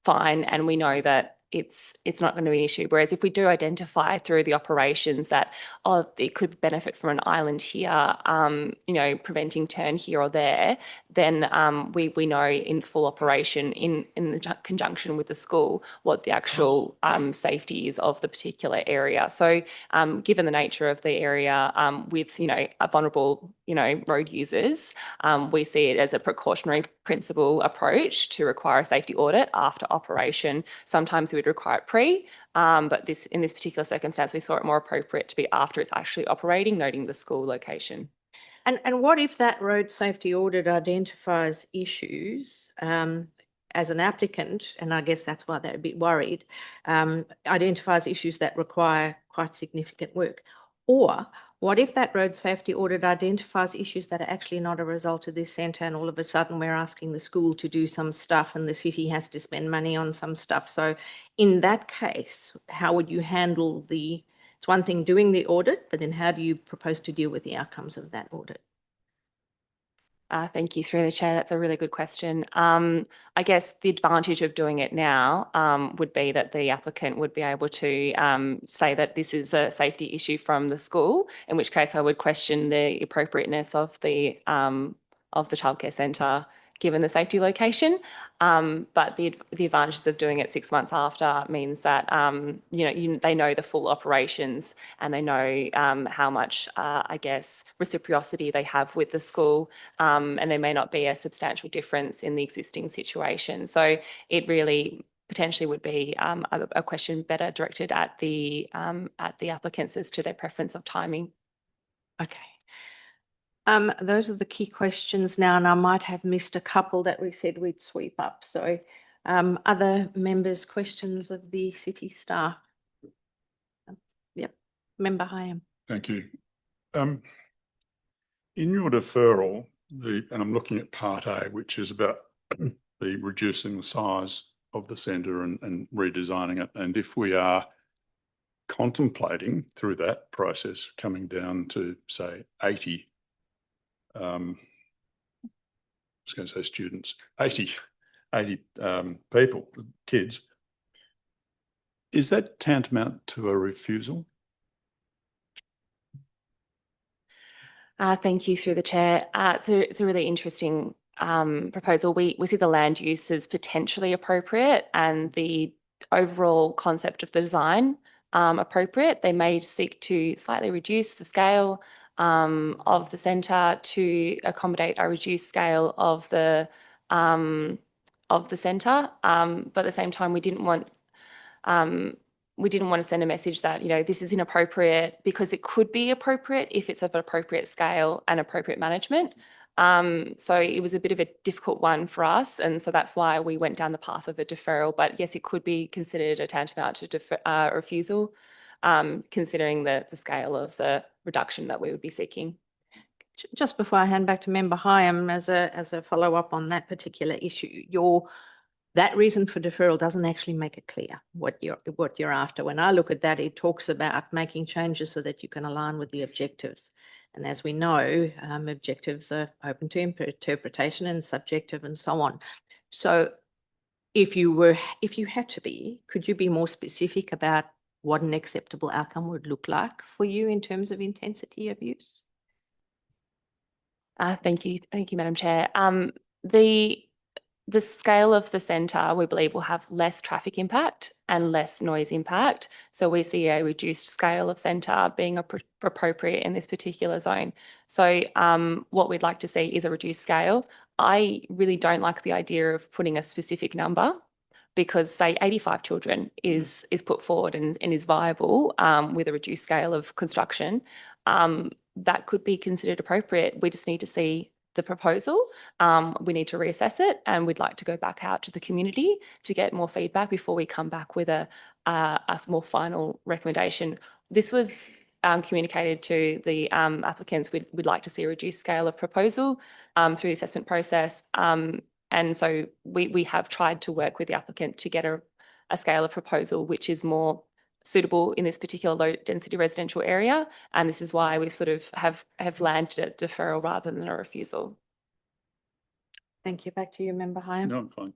fine. And we know that it's not going to be an issue. Whereas if we do identify through the operations that, it could benefit from an island here, preventing turn here or there, then we know in full operation in conjunction with the school what the actual safety is of the particular area. So given the nature of the area with, a vulnerable, road users, we see it as a precautionary principle approach to require a safety audit after operation. Sometimes we would require it pre, but in this particular circumstance, we thought it more appropriate to be after it's actually operating, noting the school location. And what if that road safety audit identifies issues as an applicant, and I guess that's why they're a bit worried, identifies issues that require quite significant work? Or what if that road safety audit identifies issues that are actually not a result of this centre, and all of a sudden we're asking the school to do some stuff and the city has to spend money on some stuff? So in that case, how would you handle it's one thing doing the audit, but then how do you propose to deal with the outcomes of that audit? Thank you, through the chair. That's a really good question. I guess the advantage of doing it now would be that the applicant would be able to say that this is a safety issue from the school, in which case I would question the appropriateness of the childcare centre given the safety location. But the advantages of doing it 6 months after means that they know the full operations and they know how much I guess reciprocity they have with the school, and there may not be a substantial difference in the existing situation. So it really potentially would be a question better directed at the applicants as to their preference of timing. Okay. Those are the key questions now, and I might have missed a couple that we said we'd sweep up. So other members' questions of the city staff? Yep. Member Hyam. Thank you. In your deferral, and I'm looking at part A, which is about the reducing the size of the centre and redesigning it. And if we are contemplating through that process coming down to, say, 80, I was going to say students, 80 people, kids, is that tantamount to a refusal? Thank you, through the chair. It's a really interesting proposal. We see the land use as potentially appropriate and the overall concept of the design appropriate. They may seek to slightly reduce the scale of the centre to accommodate a reduced scale of the centre, but at the same time, we didn't want to send a message that this is inappropriate, because it could be appropriate if it's of appropriate scale and appropriate management. So it was a bit of a difficult one for us, and so that's why we went down the path of a deferral. But yes, it could be considered a tantamount to refusal, considering the scale of the reduction that we would be seeking. Just before I hand back to Member Hyam, as a follow-up on that particular issue, that reason for deferral doesn't actually make it clear what you're after. When I look at that, it talks about making changes so that you can align with the objectives. And as we know, objectives are open to interpretation and subjective and so on. So if you had to be, could you be more specific about what an acceptable outcome would look like for you in terms of intensity of use? Thank you, Madam Chair. The scale of the centre, we believe, will have less traffic impact and less noise impact. So we see a reduced scale of centre being appropriate in this particular zone. So what we'd like to see is a reduced scale. I really don't like the idea of putting a specific number, because say 85 children is put forward and is viable with a reduced scale of construction. That could be considered appropriate. We just need to see the proposal. We need to reassess it, and we'd like to go back out to the community to get more feedback before we come back with a more final recommendation. This was communicated to the applicants we'd like to see a reduced scale of proposal through the assessment process. And so we have tried to work with the applicant to get a scale of proposal which is more suitable in this particular low density residential area. And this is why we sort of have landed at deferral rather than a refusal. Thank you. Back to you, Member Hyam. No, I'm fine.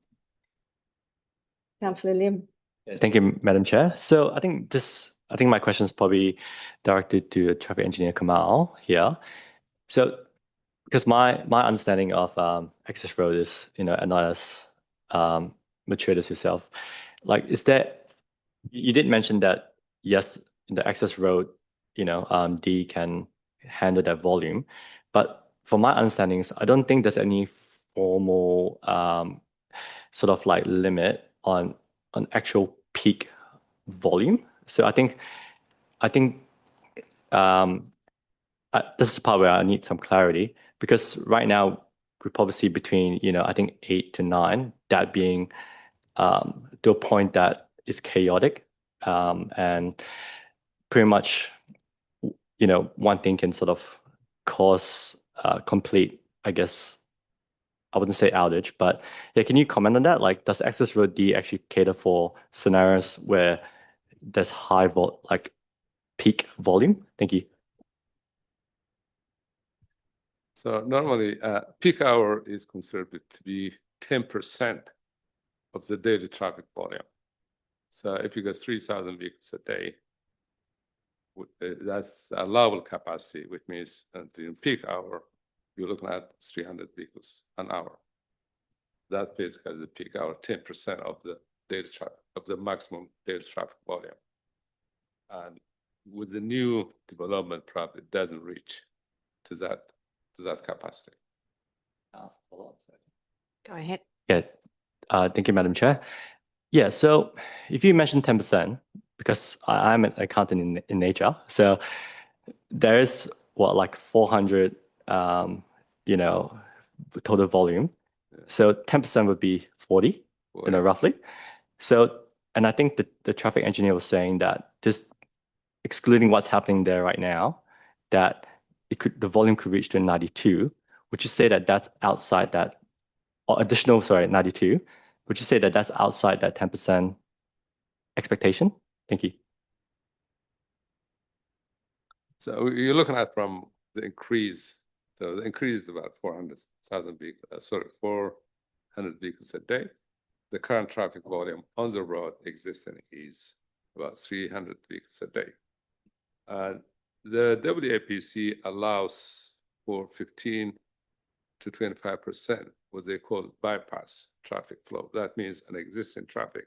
Councillor Lim. Thank you, Madam Chair. So I think my question is probably directed to Traffic Engineer Kamal here. So because my understanding of access road is, not as matured as yourself. Like, you did mention that yes, the access road, D can handle that volume, but from my understandings, I don't think there's any formal sort of like limit on actual peak volume. So I think this is the part where I need some clarity, because right now we probably see between, I think 8 to 9, that being to a point that is chaotic, and pretty much, one thing can sort of cause complete, I guess, I wouldn't say outage, but yeah, can you comment on that? Like, does access road D actually cater for scenarios where there's peak volume? Thank you. So normally, peak hour is considered to be 10% of the daily traffic volume. So if you got 3,000 vehicles a day, that's allowable capacity, which means during peak hour, you're looking at 300 vehicles an hour. That's basically the peak hour, 10% of the daily traffic, of the maximum daily traffic volume. And with the new development, probably doesn't reach to that capacity. Go ahead. Yeah, thank you, Madam Chair. Yeah, so if you mentioned 10%, because I'm an accountant in nature, so there's like 400, total volume. So 10% would be 40, roughly. So, and I think the traffic engineer was saying that this, excluding what's happening there right now, that the volume could reach to 92. Would you say that that's outside that, or additional, 92? Would you say that that's outside that 10% expectation? Thank you. So you're looking at from the increase. So the increase is about 400,000 vehicles, 400 vehicles a day. The current traffic volume on the road existing is about 300 vehicles a day. The WAPC allows for 15 to 25% what they call bypass traffic flow. That means an existing traffic.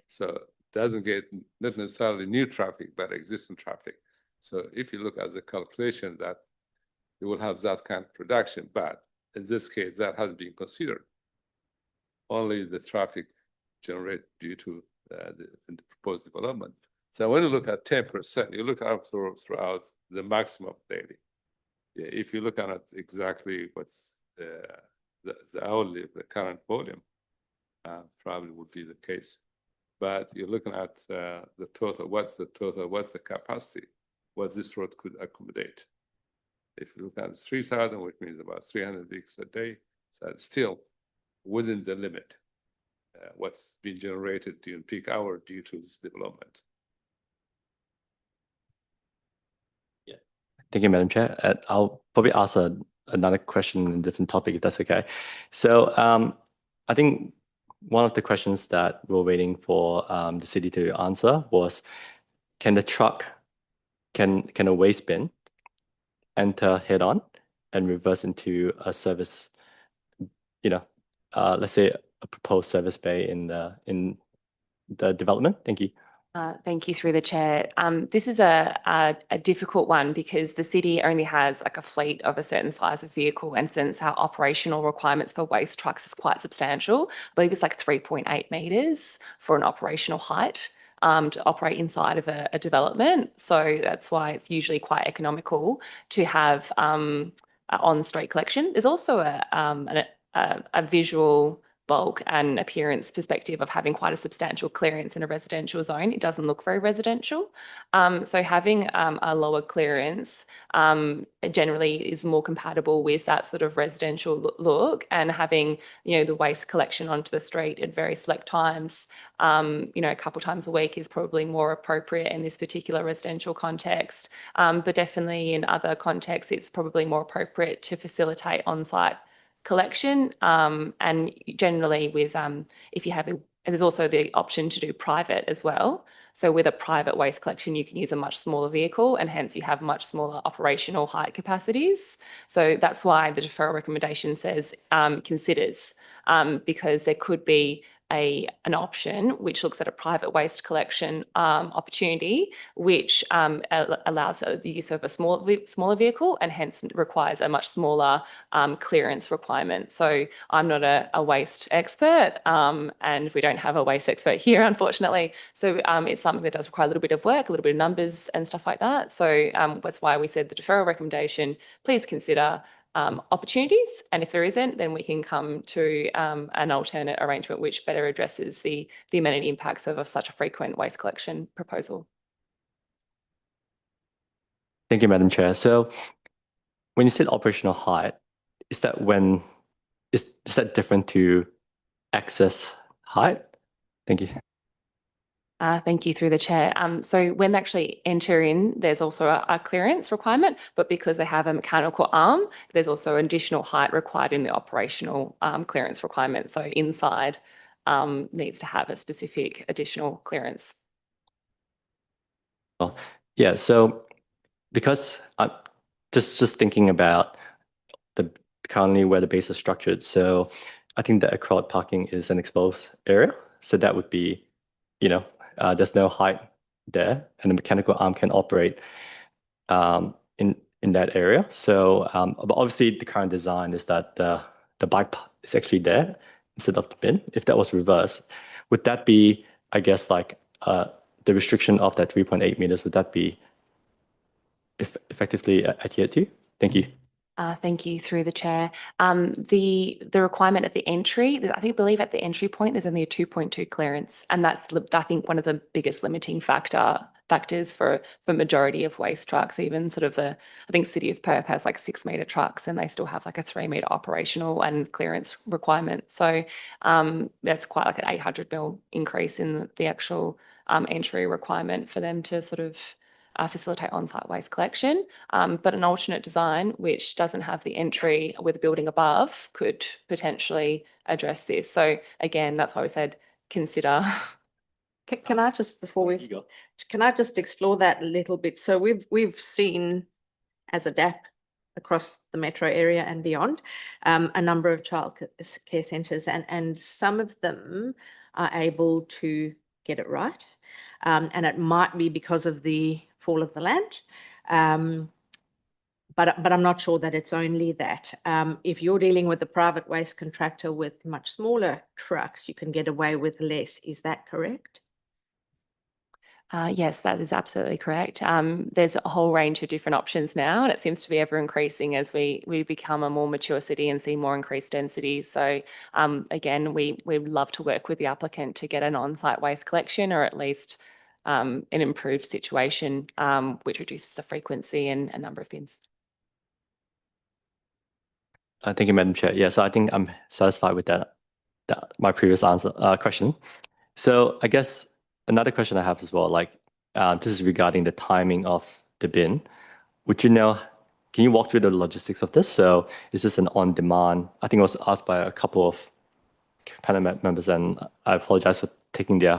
So it doesn't get not necessarily new traffic, but existing traffic. So if you look at the calculation, that you will have that kind of production, but in this case, that hasn't been considered. Only the traffic generated due to the proposed development. So when you look at 10%, you look at throughout the maximum daily. Yeah, if you look at it exactly what's the hourly, the current volume, probably would be the case. But you're looking at the total, what's the capacity, what this road could accommodate. If you look at 3,000, which means about 300 vehicles a day, so it's still within the limit, what's been generated during peak hour due to this development. Yeah. Thank you, Madam Chair. I'll probably ask another question on a different topic, if that's okay. So I think one of the questions that we're waiting for the city to answer was, can a waste bin enter head on and reverse into a service, let's say a proposed service bay in the development? Thank you. Thank you, through the chair. This is a difficult one because the city only has like a fleet of a certain size of vehicle, and since our operational requirements for waste trucks is quite substantial, I believe it's like 3.8 meters for an operational height to operate inside of a development. So that's why it's usually quite economical to have on-street collection. There's also a visual bulk and appearance perspective of having quite a substantial clearance in a residential zone, it doesn't look very residential. So having a lower clearance generally is more compatible with that sort of residential look, and having, you know, the waste collection onto the street at very select times, you know, a couple times a week is probably more appropriate in this particular residential context. But definitely in other contexts, it's probably more appropriate to facilitate on-site collection, and generally with if you have there's also the option to do private as well. So with a private waste collection, you can use a much smaller vehicle, and hence you have much smaller operational height capacities. So that's why the deferral recommendation says considers, because there could be an option which looks at a private waste collection opportunity, which allows the use of a smaller vehicle, and hence requires a much smaller clearance requirement. So I'm not a waste expert, and we don't have a waste expert here, unfortunately. So it's something that does require a little bit of work, a little bit of numbers and stuff like that. So that's why we said the deferral recommendation, please consider opportunities, and if there isn't, then we can come to an alternate arrangement which better addresses the amenity impacts of such a frequent waste collection proposal. Thank you, Madam Chair. So when you said operational height, is that is that different to access height? Thank you. Thank you, through the chair. So when they actually enter in, there's also a clearance requirement, but because they have a mechanical arm, there's also additional height required in the operational clearance requirement. So inside needs to have a specific additional clearance. Well, yeah, so because I'm just thinking about currently where the base is structured. So I think the crowd parking is an exposed area. So that would be, you know, there's no height there, and the mechanical arm can operate in that area. So, but obviously the current design is that the bike is actually there instead of the bin. If that was reversed, would that be, I guess, like the restriction of that 3.8 meters, would that be effectively adhered to? Thank you. Thank you, through the chair. The requirement at the entry, I believe at the entry point, there's only a 2.2 clearance, and that's, I think, one of the biggest limiting factors for majority of waste trucks. Even sort of I think City of Perth has like 6 meter trucks, and they still have like a 3 meter operational and clearance requirement. So that's quite like an 800 mil increase in the actual entry requirement for them to sort of facilitate on-site waste collection, but an alternate design which doesn't have the entry with a building above could potentially address this. So again, that's why we said consider. Can I just, can I just explore that a little bit? So we've seen, as a DAP across the metro area and beyond, a number of childcare centres, and some of them are able to get it right, and it might be because of the fall of the land, but I'm not sure that it's only that. If you're dealing with a private waste contractor with much smaller trucks, you can get away with less. Is that correct? Yes, that is absolutely correct. There's a whole range of different options now, and it seems to be ever increasing as we become a more mature city and see more increased density. So again, we would love to work with the applicant to get an on-site waste collection, or at least an improved situation which reduces the frequency and a number of bins. Thank you, Madam Chair. Yeah, so I think I'm satisfied with that my previous question. So I guess another question I have as well, like this is regarding the timing of the bin. Can you walk through the logistics of this? So is this an on-demand? I think it was asked by a couple of panel members, and I apologize for taking their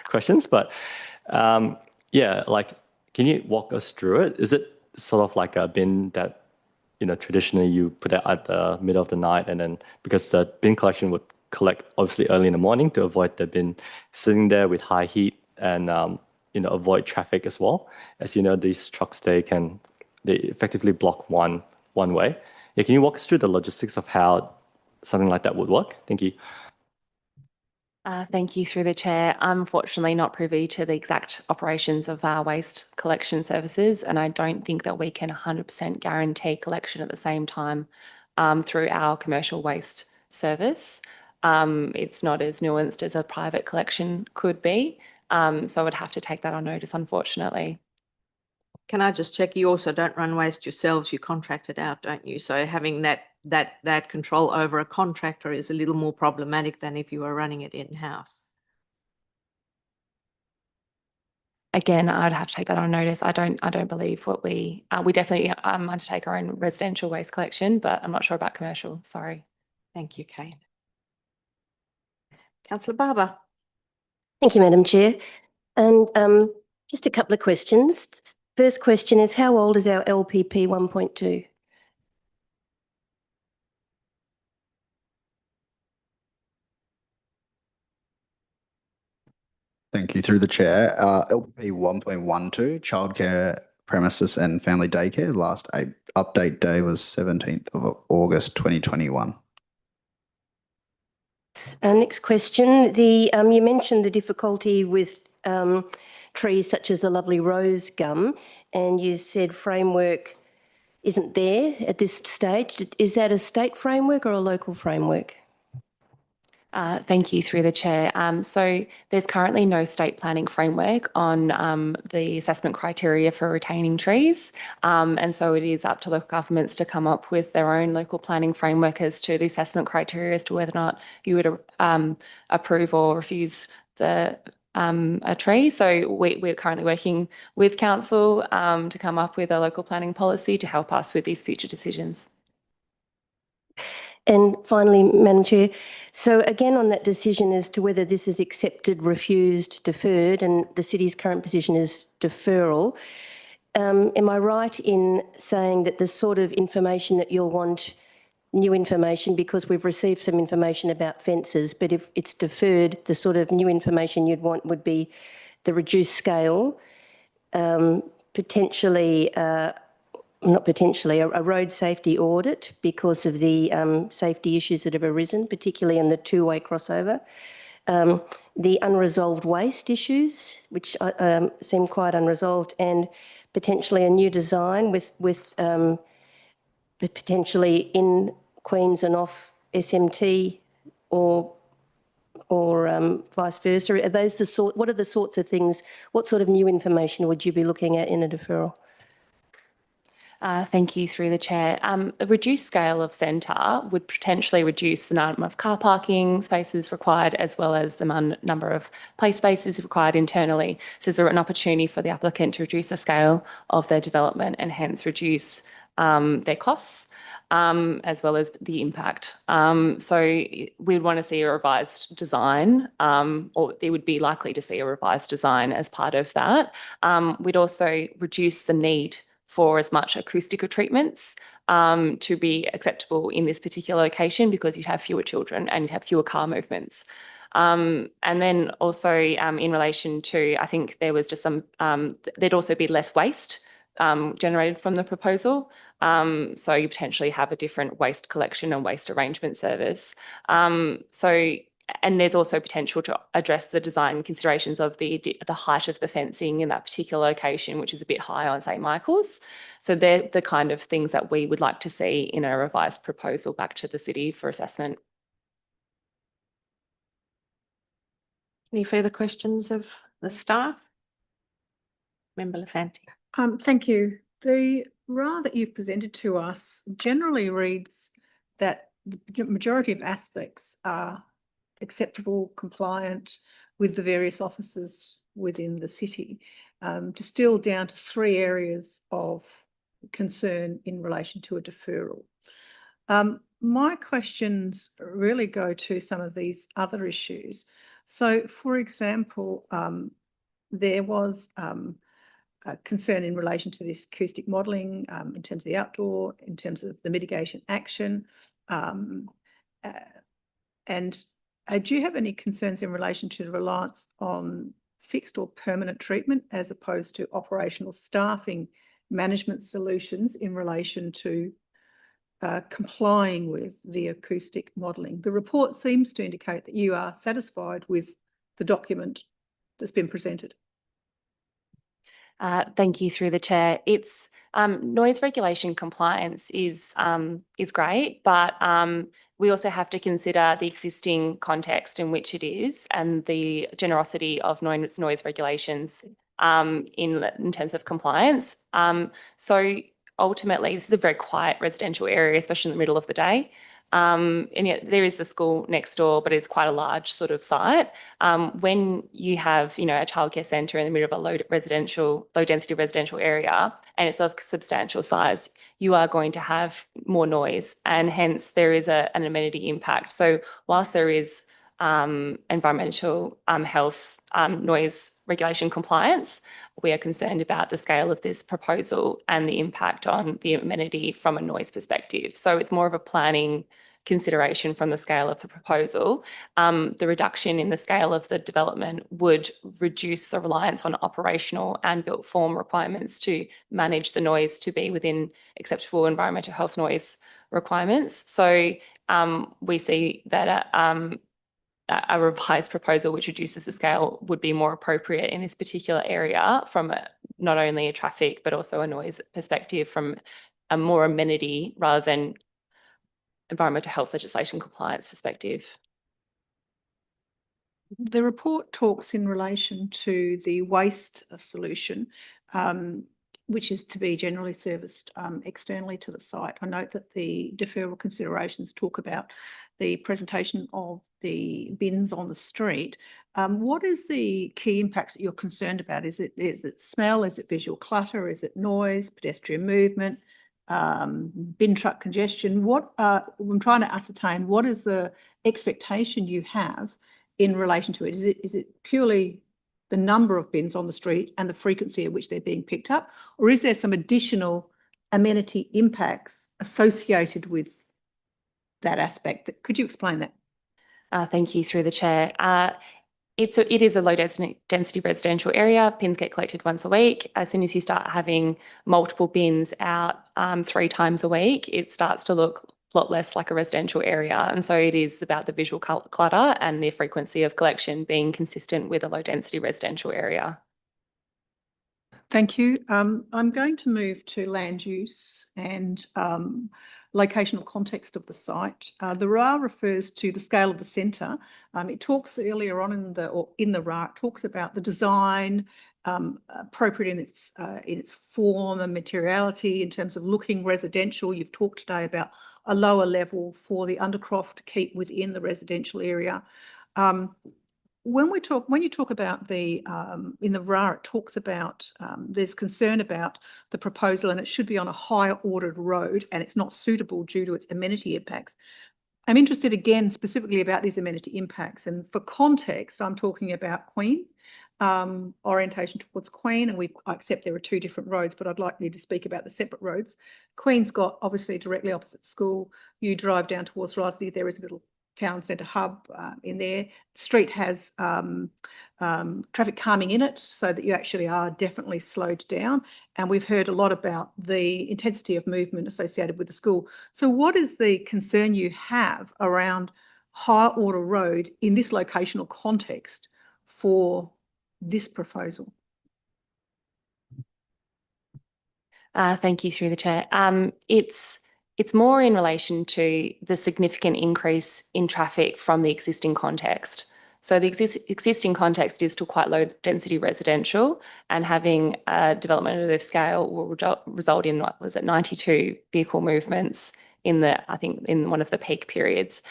questions, but yeah, like, can you walk us through it? Is it sort of like a bin that, traditionally you put it at the middle of the night, and then because the bin collection would collect obviously early in the morning to avoid the bin sitting there with high heat and avoid traffic as well. As you know, these trucks, they effectively block one way. Yeah, can you walk us through the logistics of how something like that would work? Thank you. Thank you, through the chair. I'm unfortunately not privy to the exact operations of our waste collection services, and I don't think that we can 100% guarantee collection at the same time through our commercial waste service. It's not as nuanced as a private collection could be. So I would have to take that on notice, unfortunately. Can I just check, you also don't run waste yourselves, you contract it out, don't you? So having that control over a contractor is a little more problematic than if you were running it in-house. Again, I'd have to take that on notice. I don't believe what we definitely undertake our own residential waste collection, but I'm not sure about commercial. Sorry. Thank you, Kate. Councillor Barber. Thank you, Madam Chair. And just a couple of questions. First question is, how old is our LPP 1.2? Thank you. Through the chair, LPP 1.12, childcare premises and family daycare. Last update day was 17th of August 2021. Next question. You mentioned the difficulty with trees such as the lovely rose gum, and you said framework isn't there at this stage. Is that a state framework or a local framework? Thank you, through the chair. So there's currently no state planning framework on the assessment criteria for retaining trees. And so it is up to local governments to come up with their own local planning framework as to the assessment criteria as to whether or not you would approve or refuse a tree. So we're currently working with council to come up with a local planning policy to help us with these future decisions. And finally, Madam Chair, so again on that decision as to whether this is accepted, refused, deferred, and the city's current position is deferral, am I right in saying that the sort of information that you'll want, new information, because we've received some information about fences, but if it's deferred, the sort of new information you'd want would be the reduced scale, potentially not potentially, a road safety audit because of the safety issues that have arisen, particularly in the two-way crossover. The unresolved waste issues, which seem quite unresolved, and potentially a new design with potentially in Queens and off SMT or vice versa. Are those the sort? What are the sorts of things? What sort of new information would you be looking at in a deferral? Thank you, through the chair. A reduced scale of centre would potentially reduce the number of car parking spaces required, as well as the number of play spaces required internally. So there's an opportunity for the applicant to reduce the scale of their development and hence reduce their costs, as well as the impact. So we'd want to see a revised design, or they would be likely to see a revised design as part of that. We'd also reduce the need for as much acoustical treatments to be acceptable in this particular location, because you'd have fewer children and you'd have fewer car movements. And then also in relation to, I think there was just some, there'd also be less waste generated from the proposal. So you potentially have a different waste collection and waste arrangement service. And there's also potential to address the design considerations of the height of the fencing in that particular location, which is a bit high on St. Michael's. So they're the kind of things that we would like to see in a revised proposal back to the city for assessment. Any further questions of the staff? Member Lafanti. Thank you. The RAR that you've presented to us generally reads that the majority of aspects are acceptable, compliant with the various offices within the city, distilled down to 3 areas of concern in relation to a deferral. My questions really go to some of these other issues. So, for example, there was a concern in relation to this acoustic modelling in terms of the outdoor, in terms of the mitigation action, and do you have any concerns in relation to the reliance on fixed or permanent treatment as opposed to operational staffing management solutions in relation to complying with the acoustic modelling? The report seems to indicate that you are satisfied with the document that's been presented. Thank you through the chair. It's noise regulation compliance is great, but we also have to consider the existing context in which it is and the generosity of noise regulations in terms of compliance. So ultimately, this is a very quiet residential area, especially in the middle of the day. And yet there is the school next door, but it's quite a large sort of site. When you have, a childcare centre in the middle of a low density residential area, and it's of substantial size, you are going to have more noise, and hence there is an amenity impact. So whilst there is environmental health noise regulation compliance, we are concerned about the scale of this proposal and the impact on the amenity from a noise perspective. So it's more of a planning consideration from the scale of the proposal. The reduction in the scale of the development would reduce the reliance on operational and built form requirements to manage the noise to be within acceptable environmental health noise requirements. So we see that a revised proposal which reduces the scale would be more appropriate in this particular area from not only a traffic but also a noise perspective, from a more amenity rather than environmental health legislation compliance perspective. The report talks in relation to the waste solution, which is to be generally serviced externally to the site. I note that the deferral considerations talk about the presentation of the bins on the street. What is the key impacts that you're concerned about? Is it smell? Is it visual clutter? Is it noise, pedestrian movement, bin truck congestion? I'm trying to ascertain what is the expectation you have in relation to it. Is it purely the number of bins on the street and the frequency at which they're being picked up, or is there some additional amenity impacts associated with that aspect? Could you explain that? Thank you through the chair. It is a low density residential area. Bins get collected once a week. As soon as you start having multiple bins out 3 times a week, it starts to look a lot less like a residential area. And so it is about the visual clutter and the frequency of collection being consistent with a low density residential area. Thank you. I'm going to move to land use and locational context of the site. The RA refers to the scale of the centre. It talks earlier on in the RA, it talks about the design, appropriate in its form and materiality in terms of looking residential. You've talked today about a lower level for the undercroft to keep within the residential area. When you talk about in the RA, it talks about there's concern about the proposal and it should be on a higher ordered road and it's not suitable due to its amenity impacts. I'm interested again specifically about these amenity impacts, and for context, I'm talking about Queen, orientation towards Queen, and I accept there are 2 different roads, but I'd like you to speak about the separate roads. Queen's got obviously directly opposite school. You drive down towards Risley, there is a little town centre hub in there. The street has traffic calming in it so that you actually are definitely slowed down. And we've heard a lot about the intensity of movement associated with the school. So what is the concern you have around higher order road in this locational context for this proposal? Thank you through the chair. It's more in relation to the significant increase in traffic from the existing context. So the existing context is still quite low density residential, and having a development of this scale will result in, 92 vehicle movements in one of the peak periods,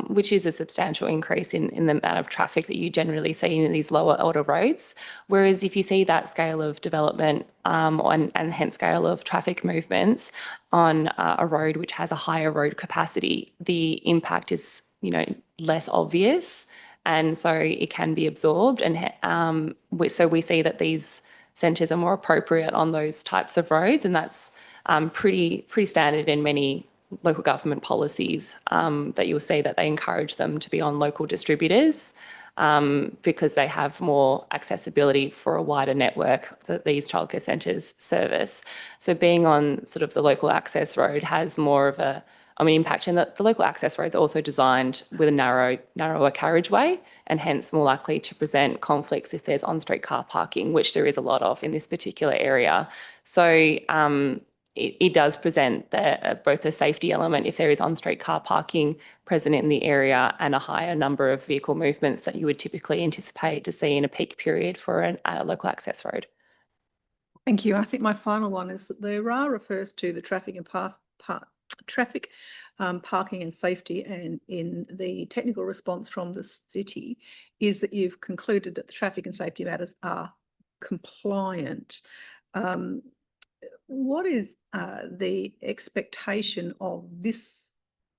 which is a substantial increase in the amount of traffic that you generally see in these lower order roads. Whereas if you see that scale of development and hence scale of traffic movements on a road which has a higher road capacity, the impact is less obvious, and so it can be absorbed. And so we see that these centres are more appropriate on those types of roads, and that's pretty standard in many local government policies, that you'll see that they encourage them to be on local distributors because they have more accessibility for a wider network that these childcare centres service. So being on sort of the local access road has more of a impact. And the local access roads are also designed with a narrower carriageway, and hence more likely to present conflicts if there's on-street car parking, which there is a lot of in this particular area. So it does present both a safety element if there is on-street car parking present in the area, and a higher number of vehicle movements that you would typically anticipate to see in a peak period for a local access road. Thank you. I think my final one is that the RA refers to the traffic and parking and safety, and in the technical response from the city is that you've concluded that the traffic and safety matters are compliant. What is the expectation of this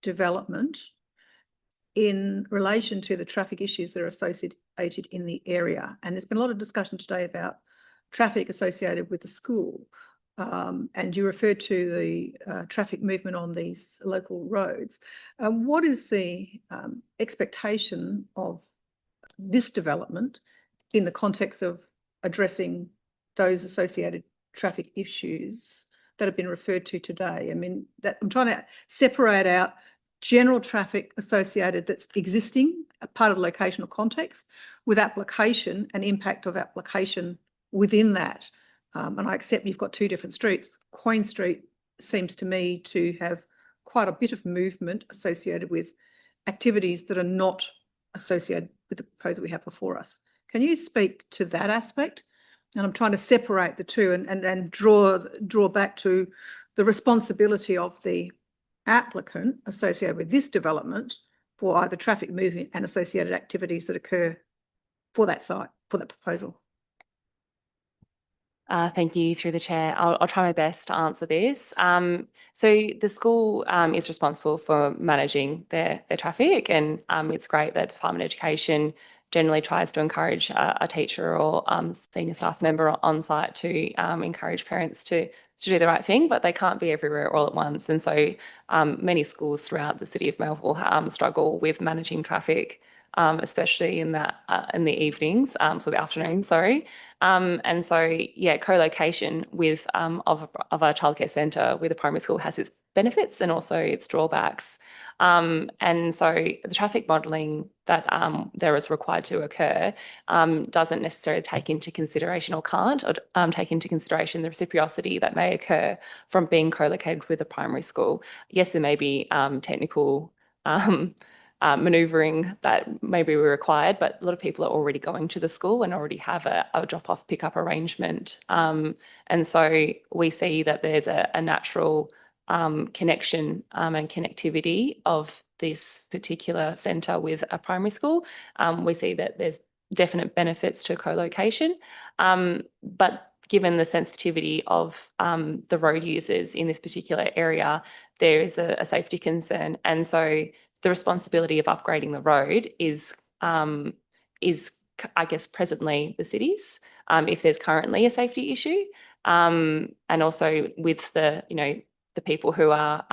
development in relation to the traffic issues that are associated in the area? And there's been a lot of discussion today about traffic associated with the school, and you referred to the traffic movement on these local roads. What is the expectation of this development in the context of addressing those associated traffic issues that have been referred to today? I mean, I'm trying to separate out general traffic associated that's existing, a part of the locational context, with application and impact of application within that. And I accept you've got two different streets. Queen Street seems to me to have quite a bit of movement associated with activities that are not associated with the proposal we have before us. Can you speak to that aspect? And I'm trying to separate the two and draw back to the responsibility of the applicant associated with this development for either traffic movement and associated activities that occur for that site, for that proposal. Thank you, through the chair. I'll try my best to answer this. So the school is responsible for managing their traffic, and it's great that Department of Education generally tries to encourage a teacher or senior staff member on site to encourage parents to do the right thing, but they can't be everywhere all at once. And so many schools throughout the city of Melville struggle with managing traffic, especially in the evenings, so the afternoon, sorry. And so, yeah, co-location with of a childcare centre with a primary school has its benefits and also its drawbacks. And so the traffic modelling that there is required to occur doesn't necessarily take into consideration, or can't take into consideration, the reciprocity that may occur from being co-located with a primary school. Yes, there may be technical manoeuvring that may be required, but a lot of people are already going to the school and already have a drop-off pickup arrangement. And so we see that there's a natural connection and connectivity of this particular centre with a primary school. We see that there's definite benefits to co-location, but given the sensitivity of the road users in this particular area, there is a safety concern. And so the responsibility of upgrading the road is, I guess, presently the city's, if there's currently a safety issue, and also with the people who are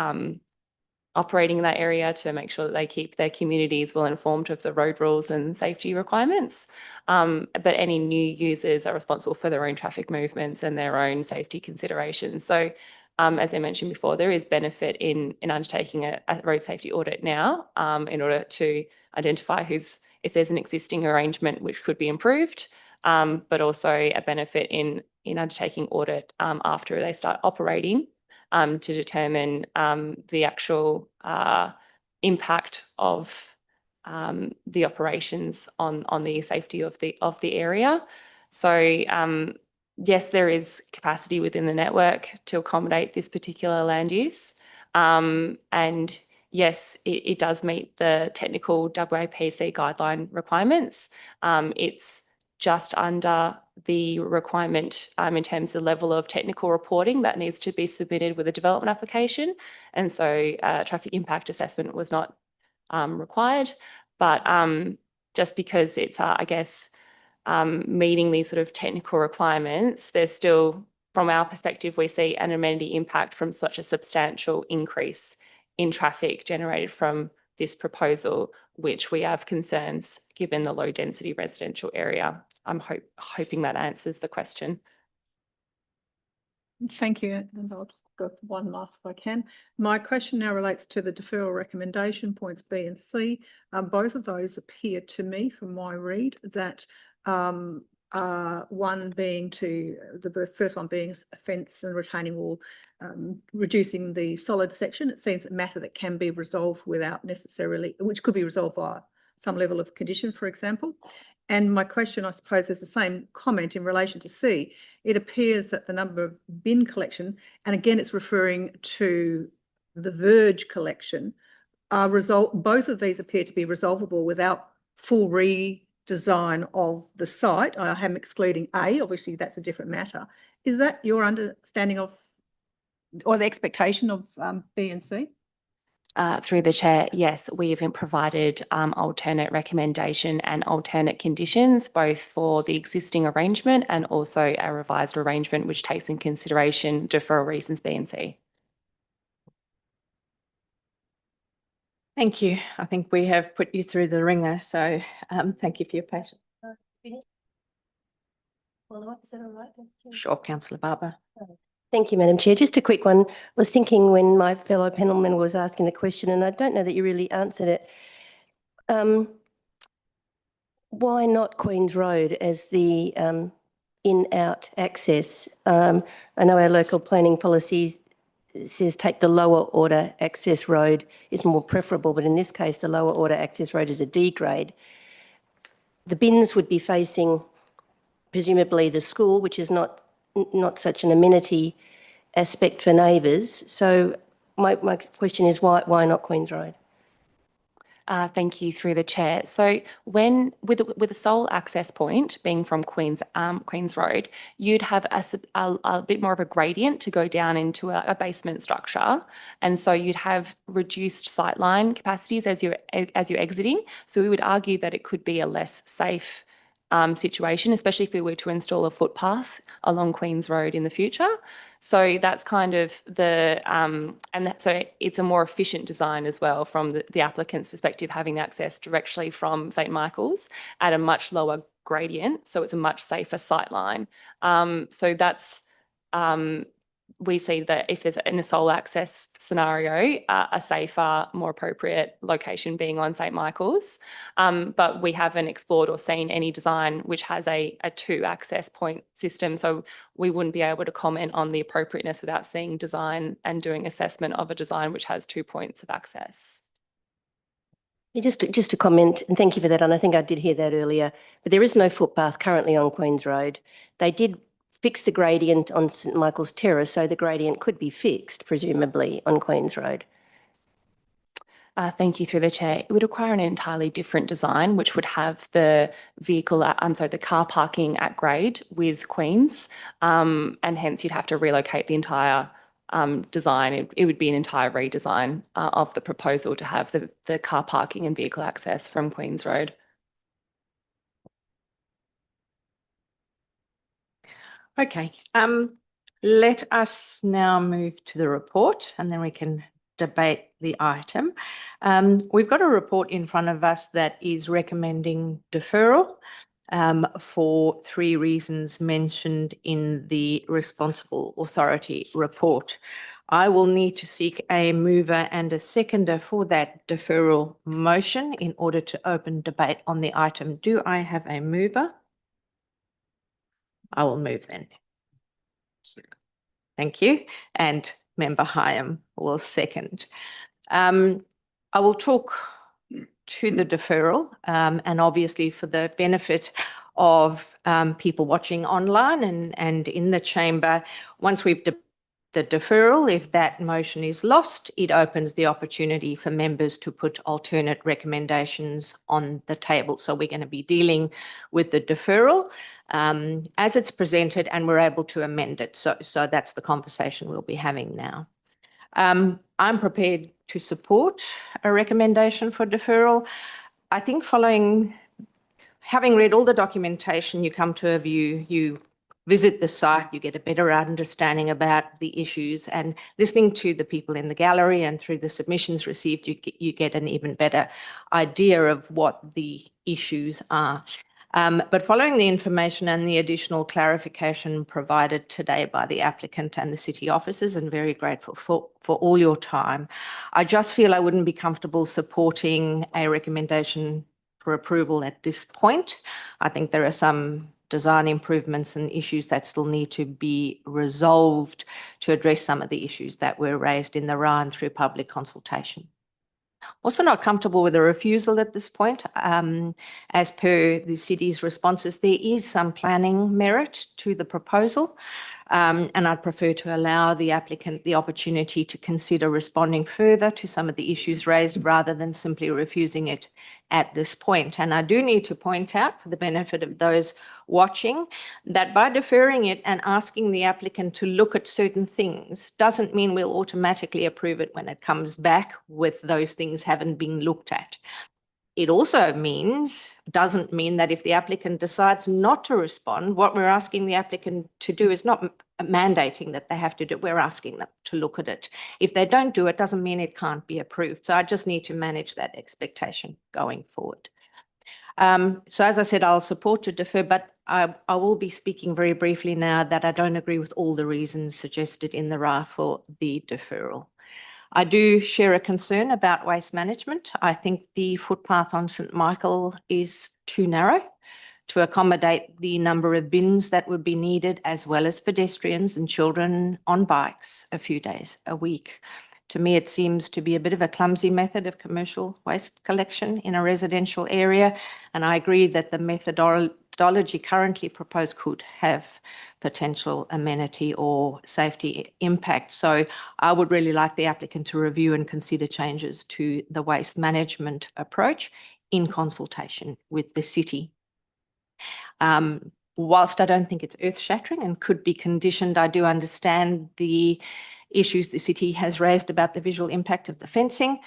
operating in that area to make sure that they keep their communities well informed of the road rules and safety requirements. But any new users are responsible for their own traffic movements and their own safety considerations. So as I mentioned before, there is benefit in undertaking a road safety audit now in order to identify if there's an existing arrangement which could be improved, but also a benefit in undertaking audit after they start operating to determine the actual impact of the operations on the safety of the area. So yes, there is capacity within the network to accommodate this particular land use. And yes, it does meet the technical WAPC guideline requirements. It's just under the requirement in terms of the level of technical reporting that needs to be submitted with a development application. And so traffic impact assessment was not required, but just because it's, I guess, meeting these sort of technical requirements, there's still, from our perspective, we see an amenity impact from such a substantial increase in traffic generated from this proposal, which we have concerns given the low density residential area. I'm hoping that answers the question. Thank you. And I'll got one last if I can. My question now relates to the deferral recommendation points B and C. Both of those appear to me from my read that one being the first one being a fence and retaining wall, reducing the solid section. It seems a matter that can be resolved without necessarily, which could be resolved by some level of condition, for example. And my question, I suppose, is the same comment in relation to C. It appears that the number of bin collection, and again, it's referring to the verge collection, both of these appear to be resolvable without full redesign of the site. I am excluding A, obviously that's a different matter. Is that your understanding of, or the expectation of B and C? Through the chair, yes, we have provided alternate recommendation and alternate conditions, both for the existing arrangement and also a revised arrangement, which takes in consideration deferral reasons B and C. Thank you. I think we have put you through the ringer, so thank you for your patience. Follow-up, is that all right? Sure, Councillor Barber. Thank you, Madam Chair. Just a quick one. I was thinking when my fellow panel member was asking the question, and I don't know that you really answered it. Why not Queen's Road as the in-out access? I know our local planning policy says take the lower order access road is more preferable, but in this case, the lower order access road is a D grade. The bins would be facing presumably the school, which is not such an amenity aspect for neighbours. So my question is why not Queen's Road? Thank you, through the chair. So when with a sole access point being from Queen's Road, you'd have a bit more of a gradient to go down into a basement structure, and so you'd have reduced sightline capacities as you're exiting. So we would argue that it could be a less safe situation, especially if we were to install a footpath along Queen's Road in the future. So that's kind of so it's a more efficient design as well from the applicant's perspective, having access directly from St. Michael's at a much lower gradient. So it's a much safer sightline. So that's, we see that if there's in a sole access scenario, a safer, more appropriate location being on St. Michael's. But we haven't explored or seen any design which has a two access point system. So we wouldn't be able to comment on the appropriateness without seeing design and doing assessment of a design which has 2 points of access. Just to comment, and thank you for that, and I think I did hear that earlier, but there is no footpath currently on Queen's Road. They did fix the gradient on St. Michael's Terrace, so the gradient could be fixed, presumably, on Queen's Road. Thank you, through the chair. It would require an entirely different design, which would have the the car parking at grade with Queen's, and hence you'd have to relocate the entire design. It would be an entire redesign of the proposal to have the car parking and vehicle access from Queen's Road. Okay, let us now move to the report and then we can debate the item. We've got a report in front of us that is recommending deferral for 3 reasons mentioned in the responsible authority report. I will need to seek a mover and a seconder for that deferral motion in order to open debate on the item. Do I have a mover? I will move then. Thank you. And Member Hyam will second. I will talk to the deferral and obviously for the benefit of people watching online and in the chamber, once we've the deferral, if that motion is lost, it opens the opportunity for members to put alternate recommendations on the table. So we're going to be dealing with the deferral as it's presented and we're able to amend it. So that's the conversation we'll be having now. I'm prepared to support a recommendation for deferral. I think having read all the documentation, you come to a view, you visit the site, you get a better understanding about the issues, and listening to the people in the gallery and through the submissions received, you get an even better idea of what the issues are. But following the information and the additional clarification provided today by the applicant and the city officers, and very grateful for all your time, I just feel I wouldn't be comfortable supporting a recommendation for approval at this point. I think there are some design improvements and issues that still need to be resolved to address some of the issues that were raised in the RAN through public consultation. Also not comfortable with a refusal at this point. As per the city's responses, there is some planning merit to the proposal, and I'd prefer to allow the applicant the opportunity to consider responding further to some of the issues raised rather than simply refusing it at this point. And I do need to point out, for the benefit of those watching, that by deferring it and asking the applicant to look at certain things doesn't mean we'll automatically approve it when it comes back with those things haven't been looked at. It also doesn't mean that if the applicant decides not to respond, what we're asking the applicant to do is not mandating that they have to do it. We're asking them to look at it. If they don't do it, doesn't mean it can't be approved. So I just need to manage that expectation going forward. So as I said, I'll support to defer, but I will be speaking very briefly now that I don't agree with all the reasons suggested in the RA for the deferral. I do share a concern about waste management. I think the footpath on St Michael is too narrow to accommodate the number of bins that would be needed, as well as pedestrians and children on bikes a few days a week. To me, it seems to be a bit of a clumsy method of commercial waste collection in a residential area, and I agree that the methodology currently proposed could have potential amenity or safety impact. So I would really like the applicant to review and consider changes to the waste management approach in consultation with the city. Whilst I don't think it's earth-shattering and could be conditioned, I do understand the issues the city has raised about the visual impact of the fencing.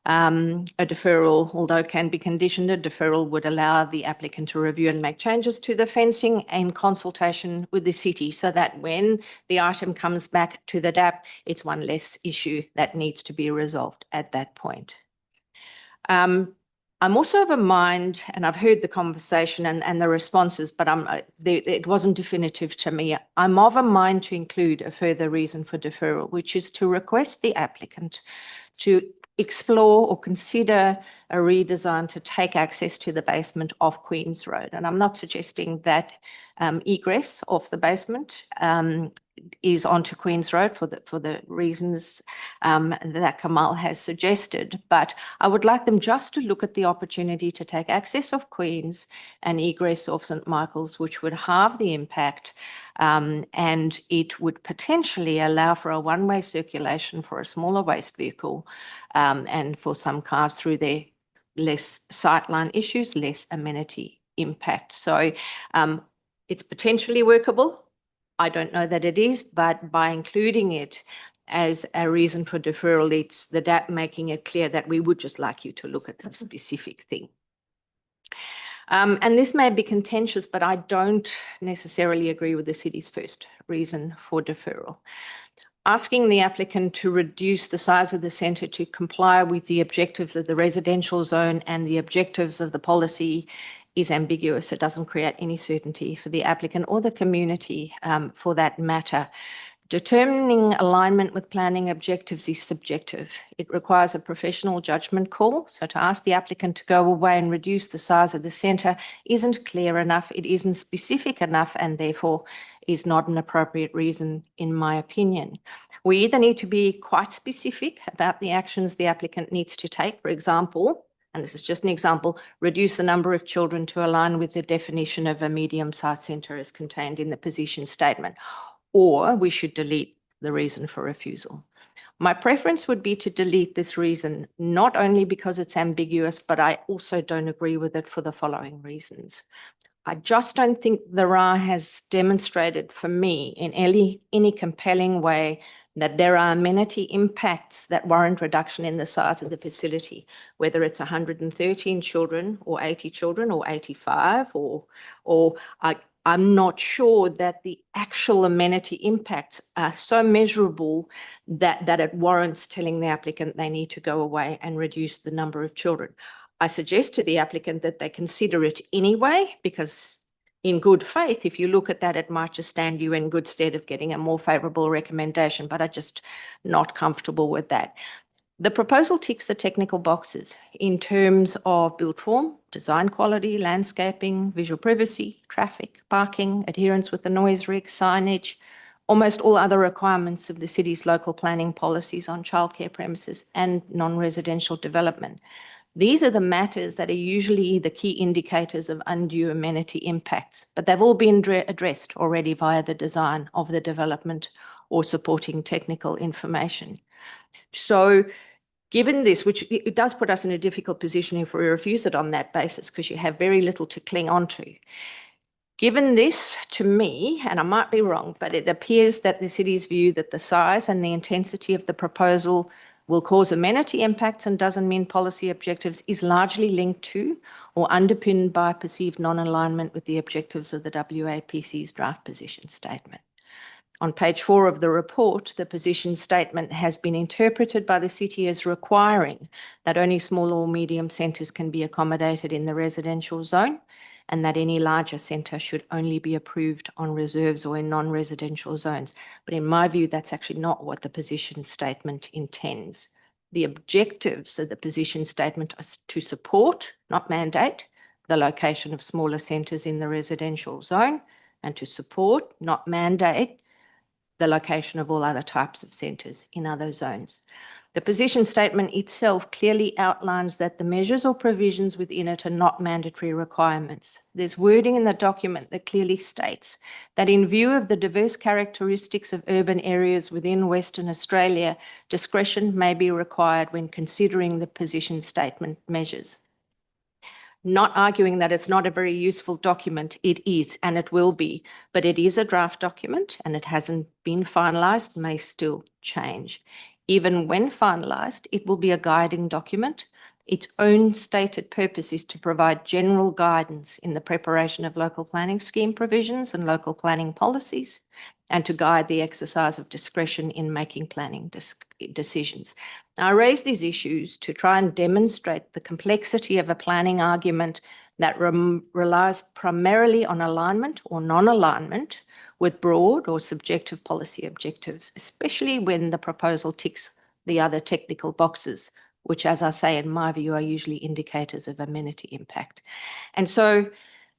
A deferral, although can be conditioned, a deferral would allow the applicant to review and make changes to the fencing in consultation with the city, so that when the item comes back to the DAP, it's one less issue that needs to be resolved at that point. I'm also of a mind, and I've heard the conversation and the responses, but it wasn't definitive to me. I'm of a mind to include a further reason for deferral, which is to request the applicant to explore or consider a redesign to take access to the basement of Queen's Road. And I'm not suggesting that egress off the basement is onto Queen's Road for the reasons that Kamal has suggested, but I would like them just to look at the opportunity to take access of Queen's and egress of St Michael's, which would halve the impact, and it would potentially allow for a one-way circulation for a smaller waste vehicle, and for some cars through there, less sightline issues, less amenity impact. So it's potentially workable. I don't know that it is, but by including it as a reason for deferral, it's the DAP making it clear that we would just like you to look at the specific thing. And this may be contentious, but I don't necessarily agree with the city's first reason for deferral. Asking the applicant to reduce the size of the centre to comply with the objectives of the residential zone and the objectives of the policy is ambiguous. It doesn't create any certainty for the applicant or the community for that matter. Determining alignment with planning objectives is subjective. It requires a professional judgment call. So to ask the applicant to go away and reduce the size of the centre isn't clear enough, it isn't specific enough, and therefore is not an appropriate reason, in my opinion. We either need to be quite specific about the actions the applicant needs to take, for example, and this is just an example, reduce the number of children to align with the definition of a medium-sized centre as contained in the position statement, or we should delete the reason for refusal. My preference would be to delete this reason, not only because it's ambiguous, but I also don't agree with it for the following reasons. I just don't think the RA has demonstrated for me in any compelling way that there are amenity impacts that warrant reduction in the size of the facility, whether it's 113 children or 80 children or 85, or I'm not sure that the actual amenity impacts are so measurable that it warrants telling the applicant they need to go away and reduce the number of children. I suggest to the applicant that they consider it anyway, because in good faith, if you look at that, it might just stand you in good stead of getting a more favourable recommendation, but I'm just not comfortable with that. The proposal ticks the technical boxes in terms of build form, design quality, landscaping, visual privacy, traffic, parking, adherence with the noise regs, signage, almost all other requirements of the city's local planning policies on childcare premises and non-residential development. These are the matters that are usually the key indicators of undue amenity impacts, but they've all been addressed already via the design of the development or supporting technical information. So given this, which it does put us in a difficult position if we refuse it on that basis, because you have very little to cling on to. Given this, to me, and I might be wrong, but it appears that the city's view that the size and the intensity of the proposal will cause amenity impacts and doesn't mean policy objectives is largely linked to or underpinned by perceived non-alignment with the objectives of the WAPC's draft position statement. On page 4 of the report, the position statement has been interpreted by the city as requiring that only small or medium centres can be accommodated in the residential zone, and that any larger centre should only be approved on reserves or in non-residential zones. But in my view, that's actually not what the position statement intends. The objectives of the position statement are to support, not mandate, the location of smaller centres in the residential zone, and to support, not mandate, the location of all other types of centres in other zones. The position statement itself clearly outlines that the measures or provisions within it are not mandatory requirements. There's wording in the document that clearly states that in view of the diverse characteristics of urban areas within Western Australia, discretion may be required when considering the position statement measures. Not arguing that it's not a very useful document, it is and it will be, but it is a draft document and it hasn't been finalised, may still change. Even when finalised, it will be a guiding document. Its own stated purpose is to provide general guidance in the preparation of local planning scheme provisions and local planning policies, and to guide the exercise of discretion in making planning decisions. Now, I raise these issues to try and demonstrate the complexity of a planning argument that relies primarily on alignment or non-alignment with broad or subjective policy objectives, especially when the proposal ticks the other technical boxes, which, as I say, in my view, are usually indicators of amenity impact. And so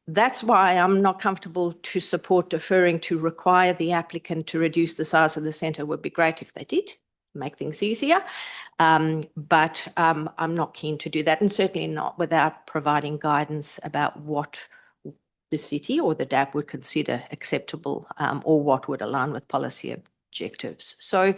that's why I'm not comfortable to support deferring to require the applicant to reduce the size of the centre. Would be great if they did, make things easier, but I'm not keen to do that, and certainly not without providing guidance about what the city or the DAP would consider acceptable or what would align with policy objectives. So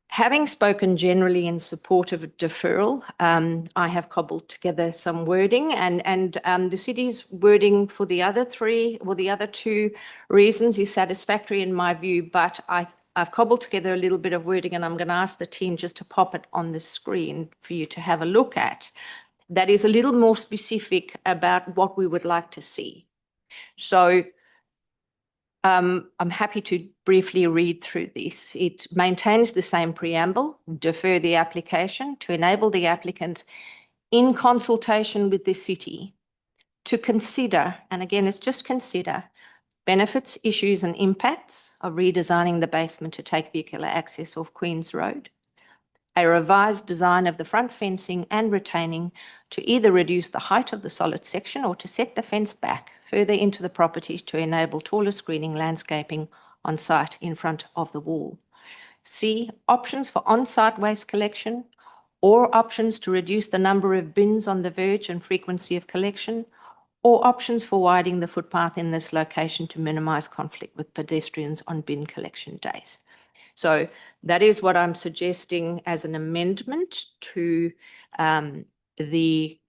having spoken generally in support of a deferral, I have cobbled together some wording, and the city's wording for the other two reasons is satisfactory in my view, but I've cobbled together a little bit of wording, and I'm going to ask the team just to pop it on the screen for you to have a look at. That is a little more specific about what we would like to see. So I'm happy to briefly read through this. It maintains the same preamble, defer the application to enable the applicant in consultation with the city to consider, and again, it's just consider, benefits, issues and impacts of redesigning the basement to take vehicular access off Queen's Road, a revised design of the front fencing and retaining to either reduce the height of the solid section or to set the fence back further into the property to enable taller screening landscaping on site in front of the wall. C, options for on-site waste collection or options to reduce the number of bins on the verge and frequency of collection, or options for widening the footpath in this location to minimise conflict with pedestrians on bin collection days. So that is what I'm suggesting as an amendment to the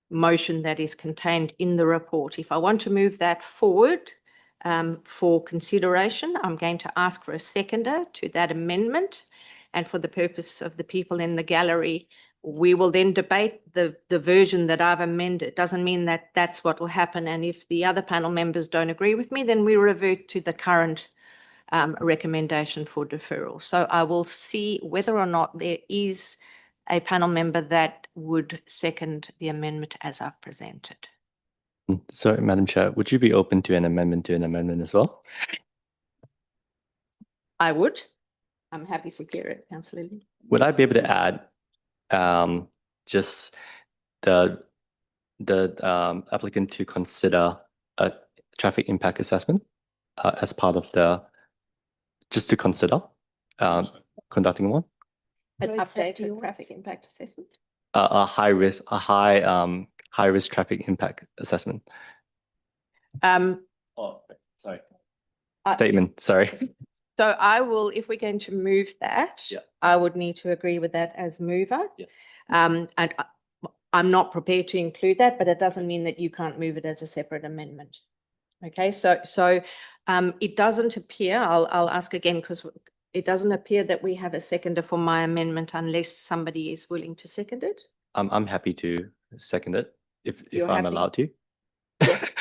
motion that is contained in the report. If I want to move that forward for consideration, I'm going to ask for a seconder to that amendment. And for the purpose of the people in the gallery, we will then debate the version that I've amended. It doesn't mean that that's what will happen. And if the other panel members don't agree with me, then we revert to the current recommendation for deferral. So I will see whether or not there is a panel member that would second the amendment as I've presented? Sorry, Madam Chair, would you be open to an amendment as well? I would. I'm happy to hear it, Councillor Lim. Would I be able to add just the applicant to consider a traffic impact assessment as part of just to consider conducting one? An updated traffic impact assessment? A high risk traffic impact assessment. Sorry. Statement, sorry. So I will, if we're going to move that, I would need to agree with that as mover. Yes. And I'm not prepared to include that, but it doesn't mean that you can't move it as a separate amendment. Okay, so it doesn't appear, I'll ask again, because it doesn't appear that we have a seconder for my amendment unless somebody is willing to second it. I'm happy to second it if You're I'm happy? allowed to. Yes.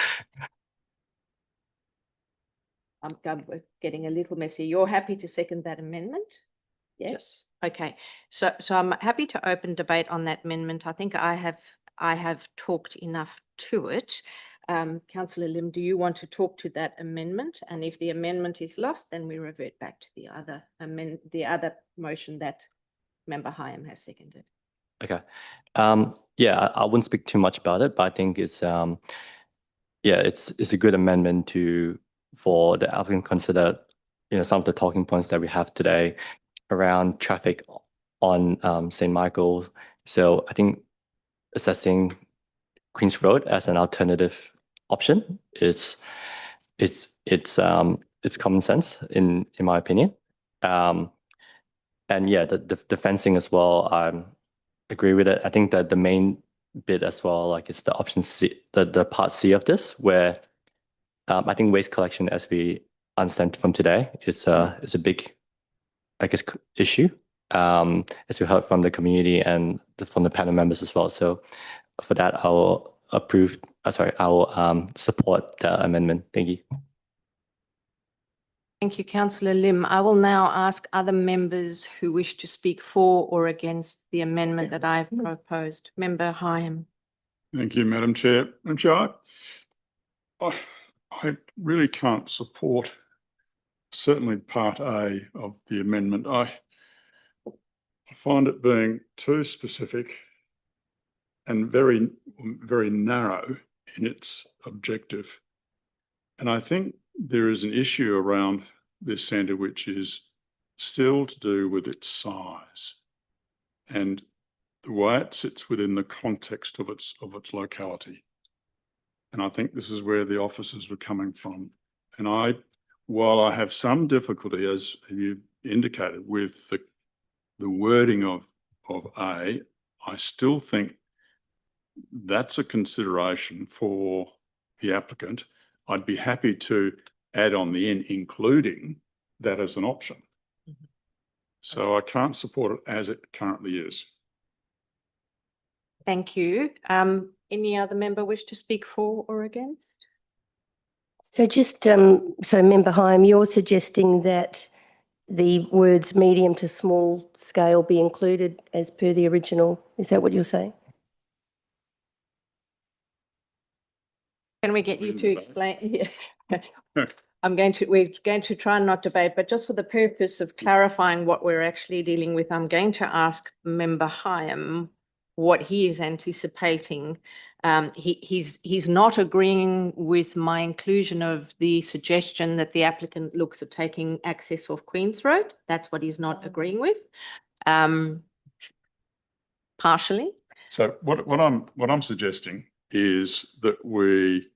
I'm getting a little messy. You're happy to second that amendment? Yes. Okay. So I'm happy to open debate on that amendment. I think I have talked enough to it. Councillor Lim, do you want to talk to that amendment? And if the amendment is lost, then we revert back to the other motion that Member Hyam has seconded. Okay. Yeah, I wouldn't speak too much about it, but I think it's it's a good amendment for the applicant to consider, some of the talking points that we have today around traffic on St. Michael. So I think assessing Queen's Road as an alternative option is it's common sense in my opinion. And yeah, the fencing as well, I agree with it. I think that the main bit as well, like it's the option C, the part C of this, where I think waste collection, as we understand from today, is a big, I guess, issue, as we heard from the community and from the panel members as well. So for that, I will support the amendment. Thank you. Thank you, Councillor Lim. I will now ask other members who wish to speak for or against the amendment that I've proposed. Member Hyam. Thank you, Madam Chair. Madam Chair, I really can't support certainly part A of the amendment. I find it being too specific and very, very narrow in its objective. And I think there is an issue around this centre which is still to do with its size and the way it sits within the context of its locality. And I think this is where the officers were coming from. And while I have some difficulty, as you indicated, with the wording of A, I still think that's a consideration for the applicant. I'd be happy to add on the end, including that as an option. So I can't support it as it currently is. Thank you. Any other member wish to speak for or against? So just, so Member Hyam, you're suggesting that the words medium to small scale be included as per the original. Is that what you're saying? Can we get you to explain? Yeah. We're going to try and not debate, but just for the purpose of clarifying what we're actually dealing with, I'm going to ask Member Hyam what he is anticipating. He's not agreeing with my inclusion of the suggestion that the applicant looks at taking access off Queen's Road. That's what he's not agreeing with. Partially. So what I'm suggesting is that we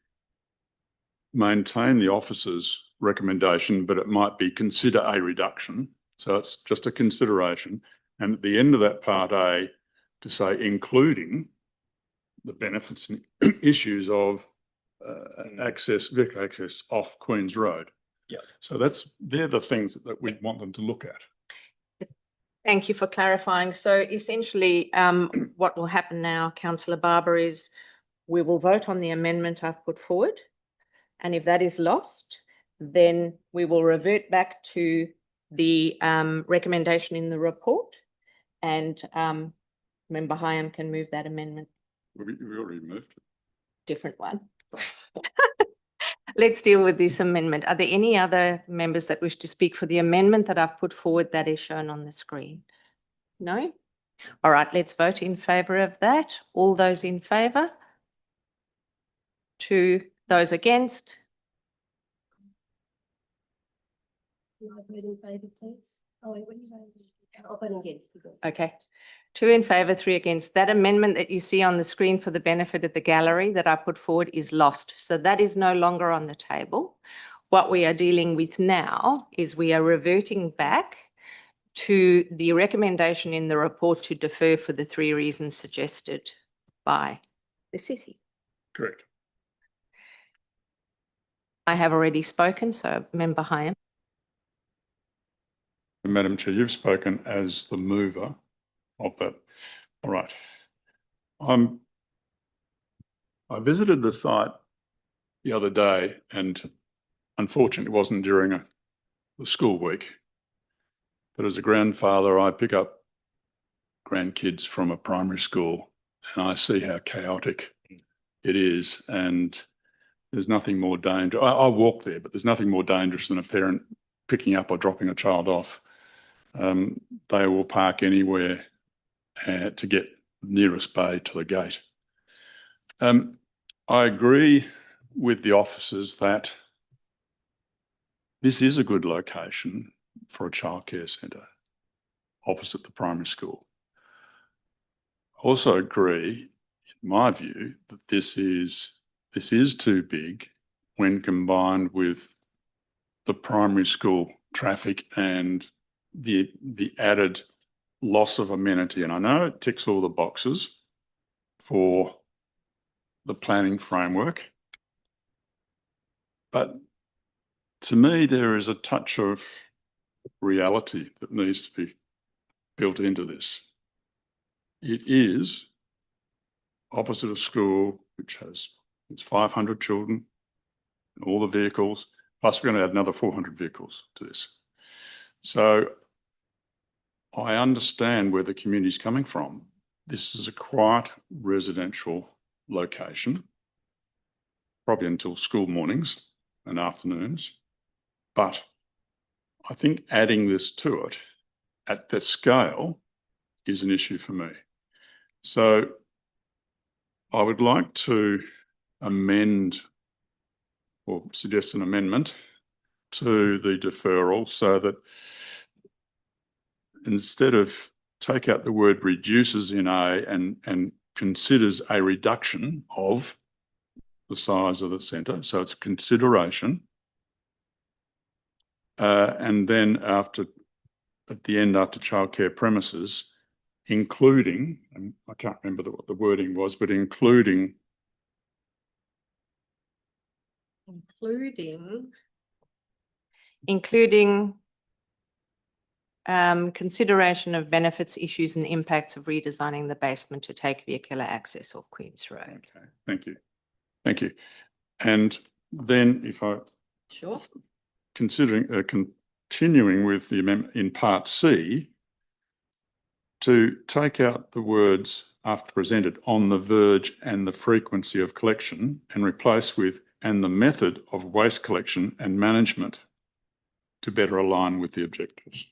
maintain the officer's recommendation, but it might be consider a reduction. So it's just a consideration. And at the end of that part A, to say including the benefits and issues of vehicle access off Queen's Road. Yeah. So they're the things that we want them to look at. Thank you for clarifying. So essentially, what will happen now, Councillor Barber, is we will vote on the amendment I've put forward. And if that is lost, then we will revert back to the recommendation in the report. And Member Hyam can move that amendment. We already moved it. Different one. Let's deal with this amendment. Are there any other members that wish to speak for the amendment that I've put forward that is shown on the screen? No? All right, let's vote in favour of that. All those in favour? To those against? Okay. 2 in favour, 3 against. That amendment that you see on the screen for the benefit of the gallery that I put forward is lost. So that is no longer on the table. What we are dealing with now is we are reverting back to the recommendation in the report to defer for the 3 reasons suggested by the city. Correct. I have already spoken, so Member Hyam. Madam Chair, you've spoken as the mover of that. All right. I visited the site the other day, and unfortunately it wasn't during the school week. But as a grandfather, I pick up grandkids from a primary school and I see how chaotic it is. And there's nothing more dangerous. I walk there, but there's nothing more dangerous than a parent picking up or dropping a child off. They will park anywhere to get nearest bay to the gate. I agree with the officers that this is a good location for a childcare centre opposite the primary school. I also agree, in my view, that this is too big when combined with the primary school traffic and the added loss of amenity. And I know it ticks all the boxes for the planning framework, but to me, there is a touch of reality that needs to be built into this. It is opposite a school which has it's 500 children and all the vehicles, plus we're going to add another 400 vehicles to this. So I understand where the community is coming from. This is a quiet residential location, probably until school mornings and afternoons. But I think adding this to it at that scale is an issue for me. So I would like to amend or suggest an amendment to the deferral so that instead of take out the word reduces in A and considers a reduction of the size of the centre, so it's a consideration. And then at the end, after childcare premises, including, and I can't remember what the wording was, but including consideration of benefits, issues and impacts of redesigning the basement to take vehicular access off Queen's Road. Okay, thank you. Thank you. And then if I... Sure. Continuing with the amendment in part C, to take out the words after presented on the verge and the frequency of collection and replace with and the method of waste collection and management to better align with the objectives.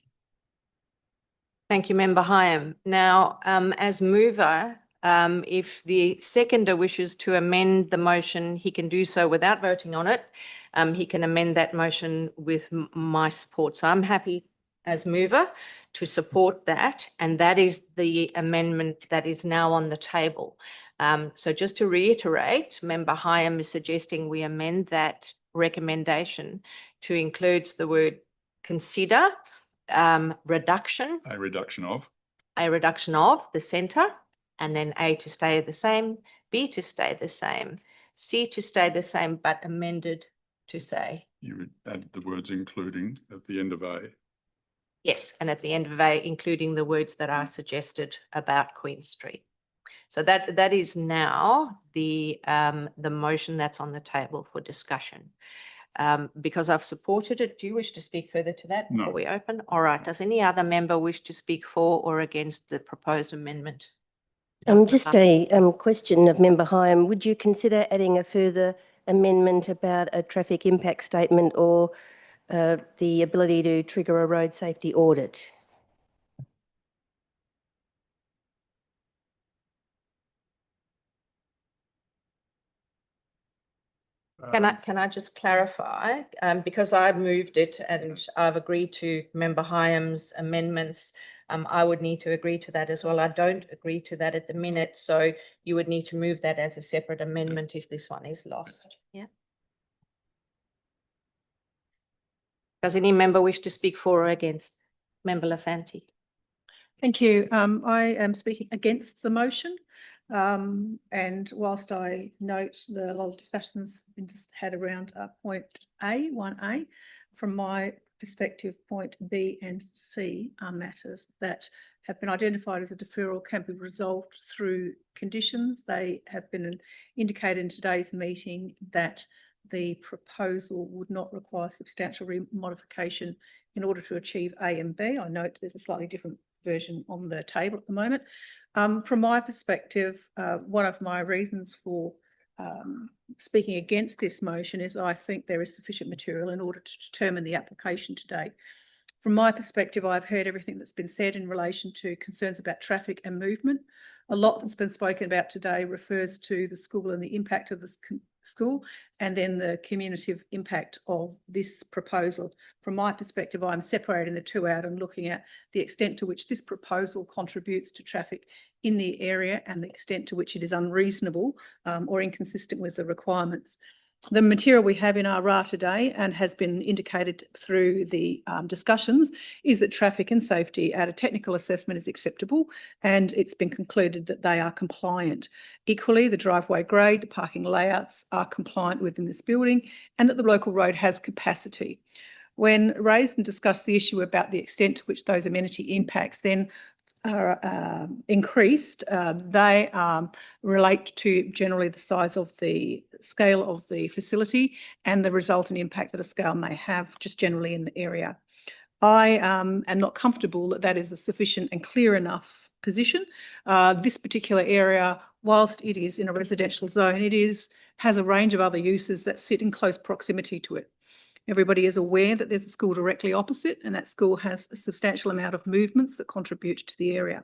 Thank you, Member Hyam. Now, as mover, if the seconder wishes to amend the motion, he can do so without voting on it. He can amend that motion with my support. So I'm happy as mover to support that. And that is the amendment that is now on the table. So just to reiterate, Member Hyam is suggesting we amend that recommendation to include the word consider, reduction. A reduction of. A reduction of the centre, and then A to stay the same, B to stay the same, C to stay the same, but amended to say. You added the words including at the end of A. Yes, and at the end of A, including the words that are suggested about Queen Street. So that is now the motion that's on the table for discussion. Because I've supported it, do you wish to speak further to that before we open? All right. Does any other member wish to speak for or against the proposed amendment? Just a question of Member Hyam. Would you consider adding a further amendment about a traffic impact statement or the ability to trigger a road safety audit? Can I just clarify? Because I've moved it and I've agreed to Member Hyam's amendments, I would need to agree to that as well. I don't agree to that at the minute, so you would need to move that as a separate amendment if this one is lost. Yeah. Does any member wish to speak for or against? Member Lafanti. Thank you. I am speaking against the motion. And whilst I note a lot of discussions been just had around point A, 1A, from my perspective, point B and C are matters that have been identified as a deferral can be resolved through conditions. They have been indicated in today's meeting that the proposal would not require substantial modification in order to achieve A and B. I note there's a slightly different version on the table at the moment. From my perspective, one of my reasons for speaking against this motion is I think there is sufficient material in order to determine the application today. From my perspective, I've heard everything that's been said in relation to concerns about traffic and movement. A lot that's been spoken about today refers to the school and the impact of the school, and then the cumulative impact of this proposal. From my perspective, I'm separating the two out and looking at the extent to which this proposal contributes to traffic in the area and the extent to which it is unreasonable or inconsistent with the requirements. The material we have in our RA today and has been indicated through the discussions is that traffic and safety at a technical assessment is acceptable, and it's been concluded that they are compliant. Equally, the driveway grade, the parking layouts are compliant within this building, and that the local road has capacity. When raised and discussed the issue about the extent to which those amenity impacts then are increased, they relate to generally the size of the scale of the facility and the resultant impact that a scale may have just generally in the area. I am not comfortable that that is a sufficient and clear enough position. This particular area, whilst it is in a residential zone, has a range of other uses that sit in close proximity to it. Everybody is aware that there's a school directly opposite, and that school has a substantial amount of movements that contribute to the area.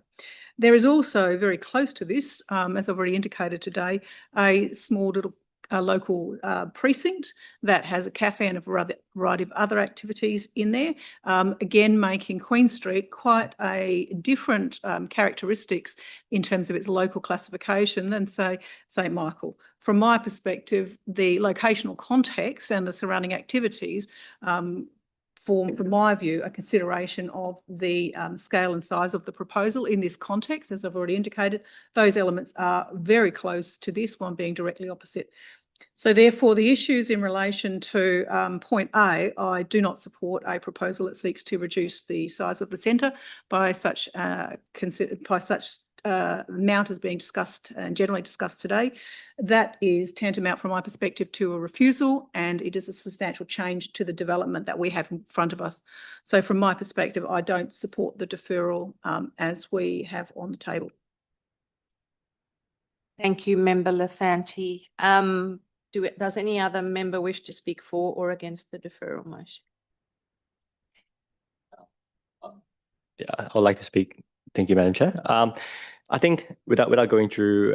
There is also very close to this, as I've already indicated today, a small little local precinct that has a cafe and a variety of other activities in there, again making Queen Street quite a different characteristics in terms of its local classification than, say, St Michael. From my perspective, the locational context and the surrounding activities form, from my view, a consideration of the scale and size of the proposal in this context. As I've already indicated, those elements are very close to this, one being directly opposite. So therefore, the issues in relation to point A, I do not support a proposal that seeks to reduce the size of the centre by such amount as being discussed and generally discussed today. That is tantamount from my perspective to a refusal, and it is a substantial change to the development that we have in front of us. So from my perspective, I don't support the deferral as we have on the table. Thank you, Member Lafanti. Does any other member wish to speak for or against the deferral motion? Yeah, I would like to speak. Thank you, Madam Chair. I think without going through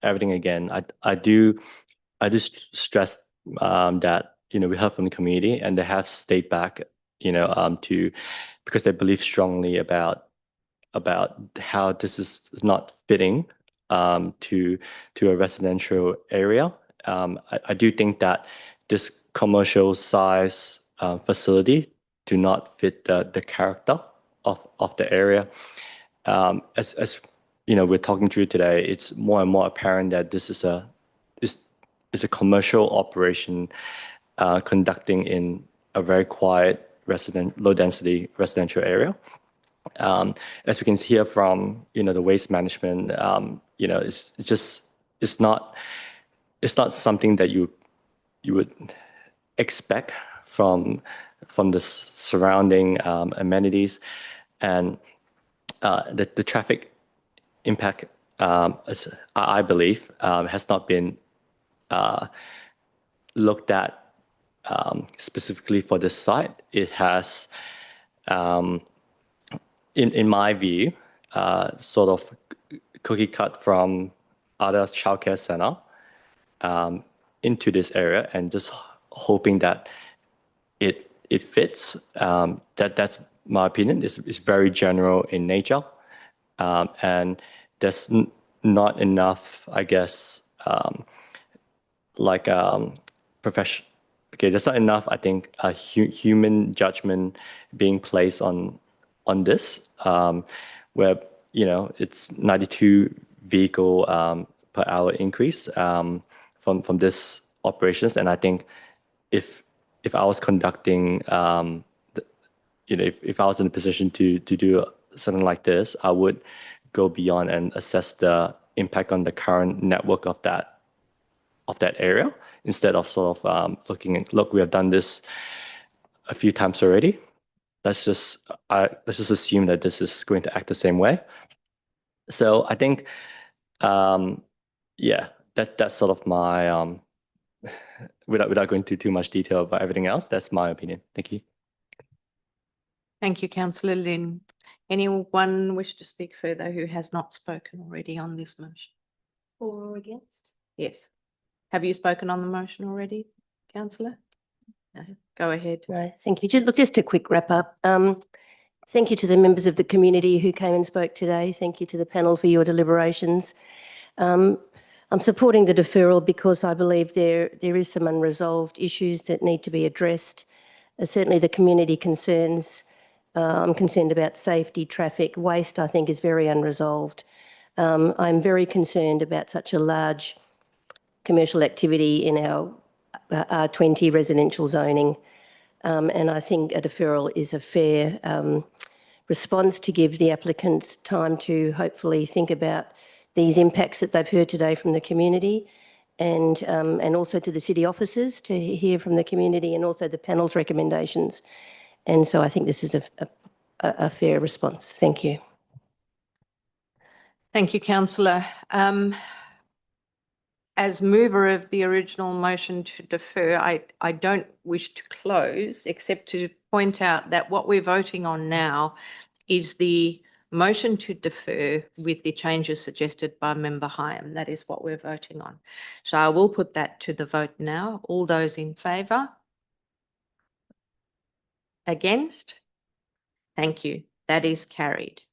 everything again, I do stress that we heard from the community and they have stayed back because they believe strongly about how this is not fitting to a residential area. I do think that this commercial size facility do not fit the character of the area. As we're talking through today, it's more and more apparent that this is a commercial operation conducting in a very quiet low density residential area. As we can hear from the waste management, it's not something that you would expect from the surrounding amenities, and the traffic impact, I believe, has not been looked at specifically for this site. It has, in my view, sort of cookie cut from other childcare center into this area and just hoping that it fits. That's my opinion. It's very general in nature, and there's not enough, I guess, profession. Okay, there's not enough, I think, human judgment being placed on this, where it's 92 vehicle per hour increase from this operations, and I think if I was conducting, if I was in a position to do something like this, I would go beyond and assess the impact on the current network of that area, instead of sort of looking at, look, we have done this a few times already. Let's just assume that this is going to act the same way. So I think, yeah, that's sort of my without going into too much detail about everything else, that's my opinion. Thank you. Thank you, Councillor Lin. Anyone wish to speak further who has not spoken already on this motion? For or against? Yes. Have you spoken on the motion already, Councillor? No. Go ahead. No, thank you. Just a quick wrap up. Thank you to the members of the community who came and spoke today. Thank you to the panel for your deliberations. I'm supporting the deferral because I believe there is some unresolved issues that need to be addressed. Certainly the community concerns. I'm concerned about safety, traffic, waste, I think is very unresolved. I'm very concerned about such a large commercial activity in our R20 residential zoning. And I think a deferral is a fair response to give the applicants time to hopefully think about these impacts that they've heard today from the community, and also to the city officers to hear from the community, and also the panel's recommendations. And so I think this is a fair response. Thank you. Thank you, Councillor. As mover of the original motion to defer, I don't wish to close, except to point out that what we're voting on now is the motion to defer with the changes suggested by Member Hyam. That is what we're voting on. So I will put that to the vote now. All those in favour? Against? Thank you. That is carried.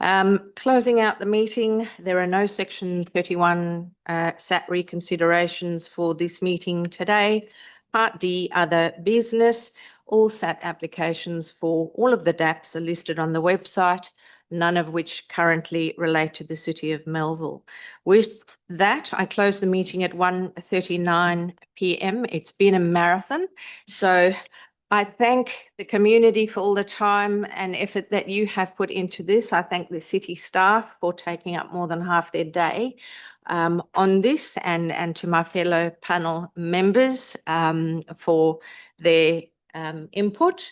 Closing out the meeting, there are no Section 31 SAT reconsiderations for this meeting today. Part D, other business. All SAT applications for all of the DAPs are listed on the website, none of which currently relate to the City of Melville. With that, I close the meeting at 1:39 p.m. It's been a marathon, so I thank the community for all the time and effort that you have put into this. I thank the city staff for taking up more than half their day on this, and to my fellow panel members for their input.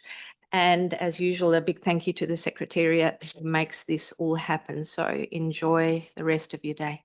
And as usual, a big thank you to the Secretariat who makes this all happen. So enjoy the rest of your day.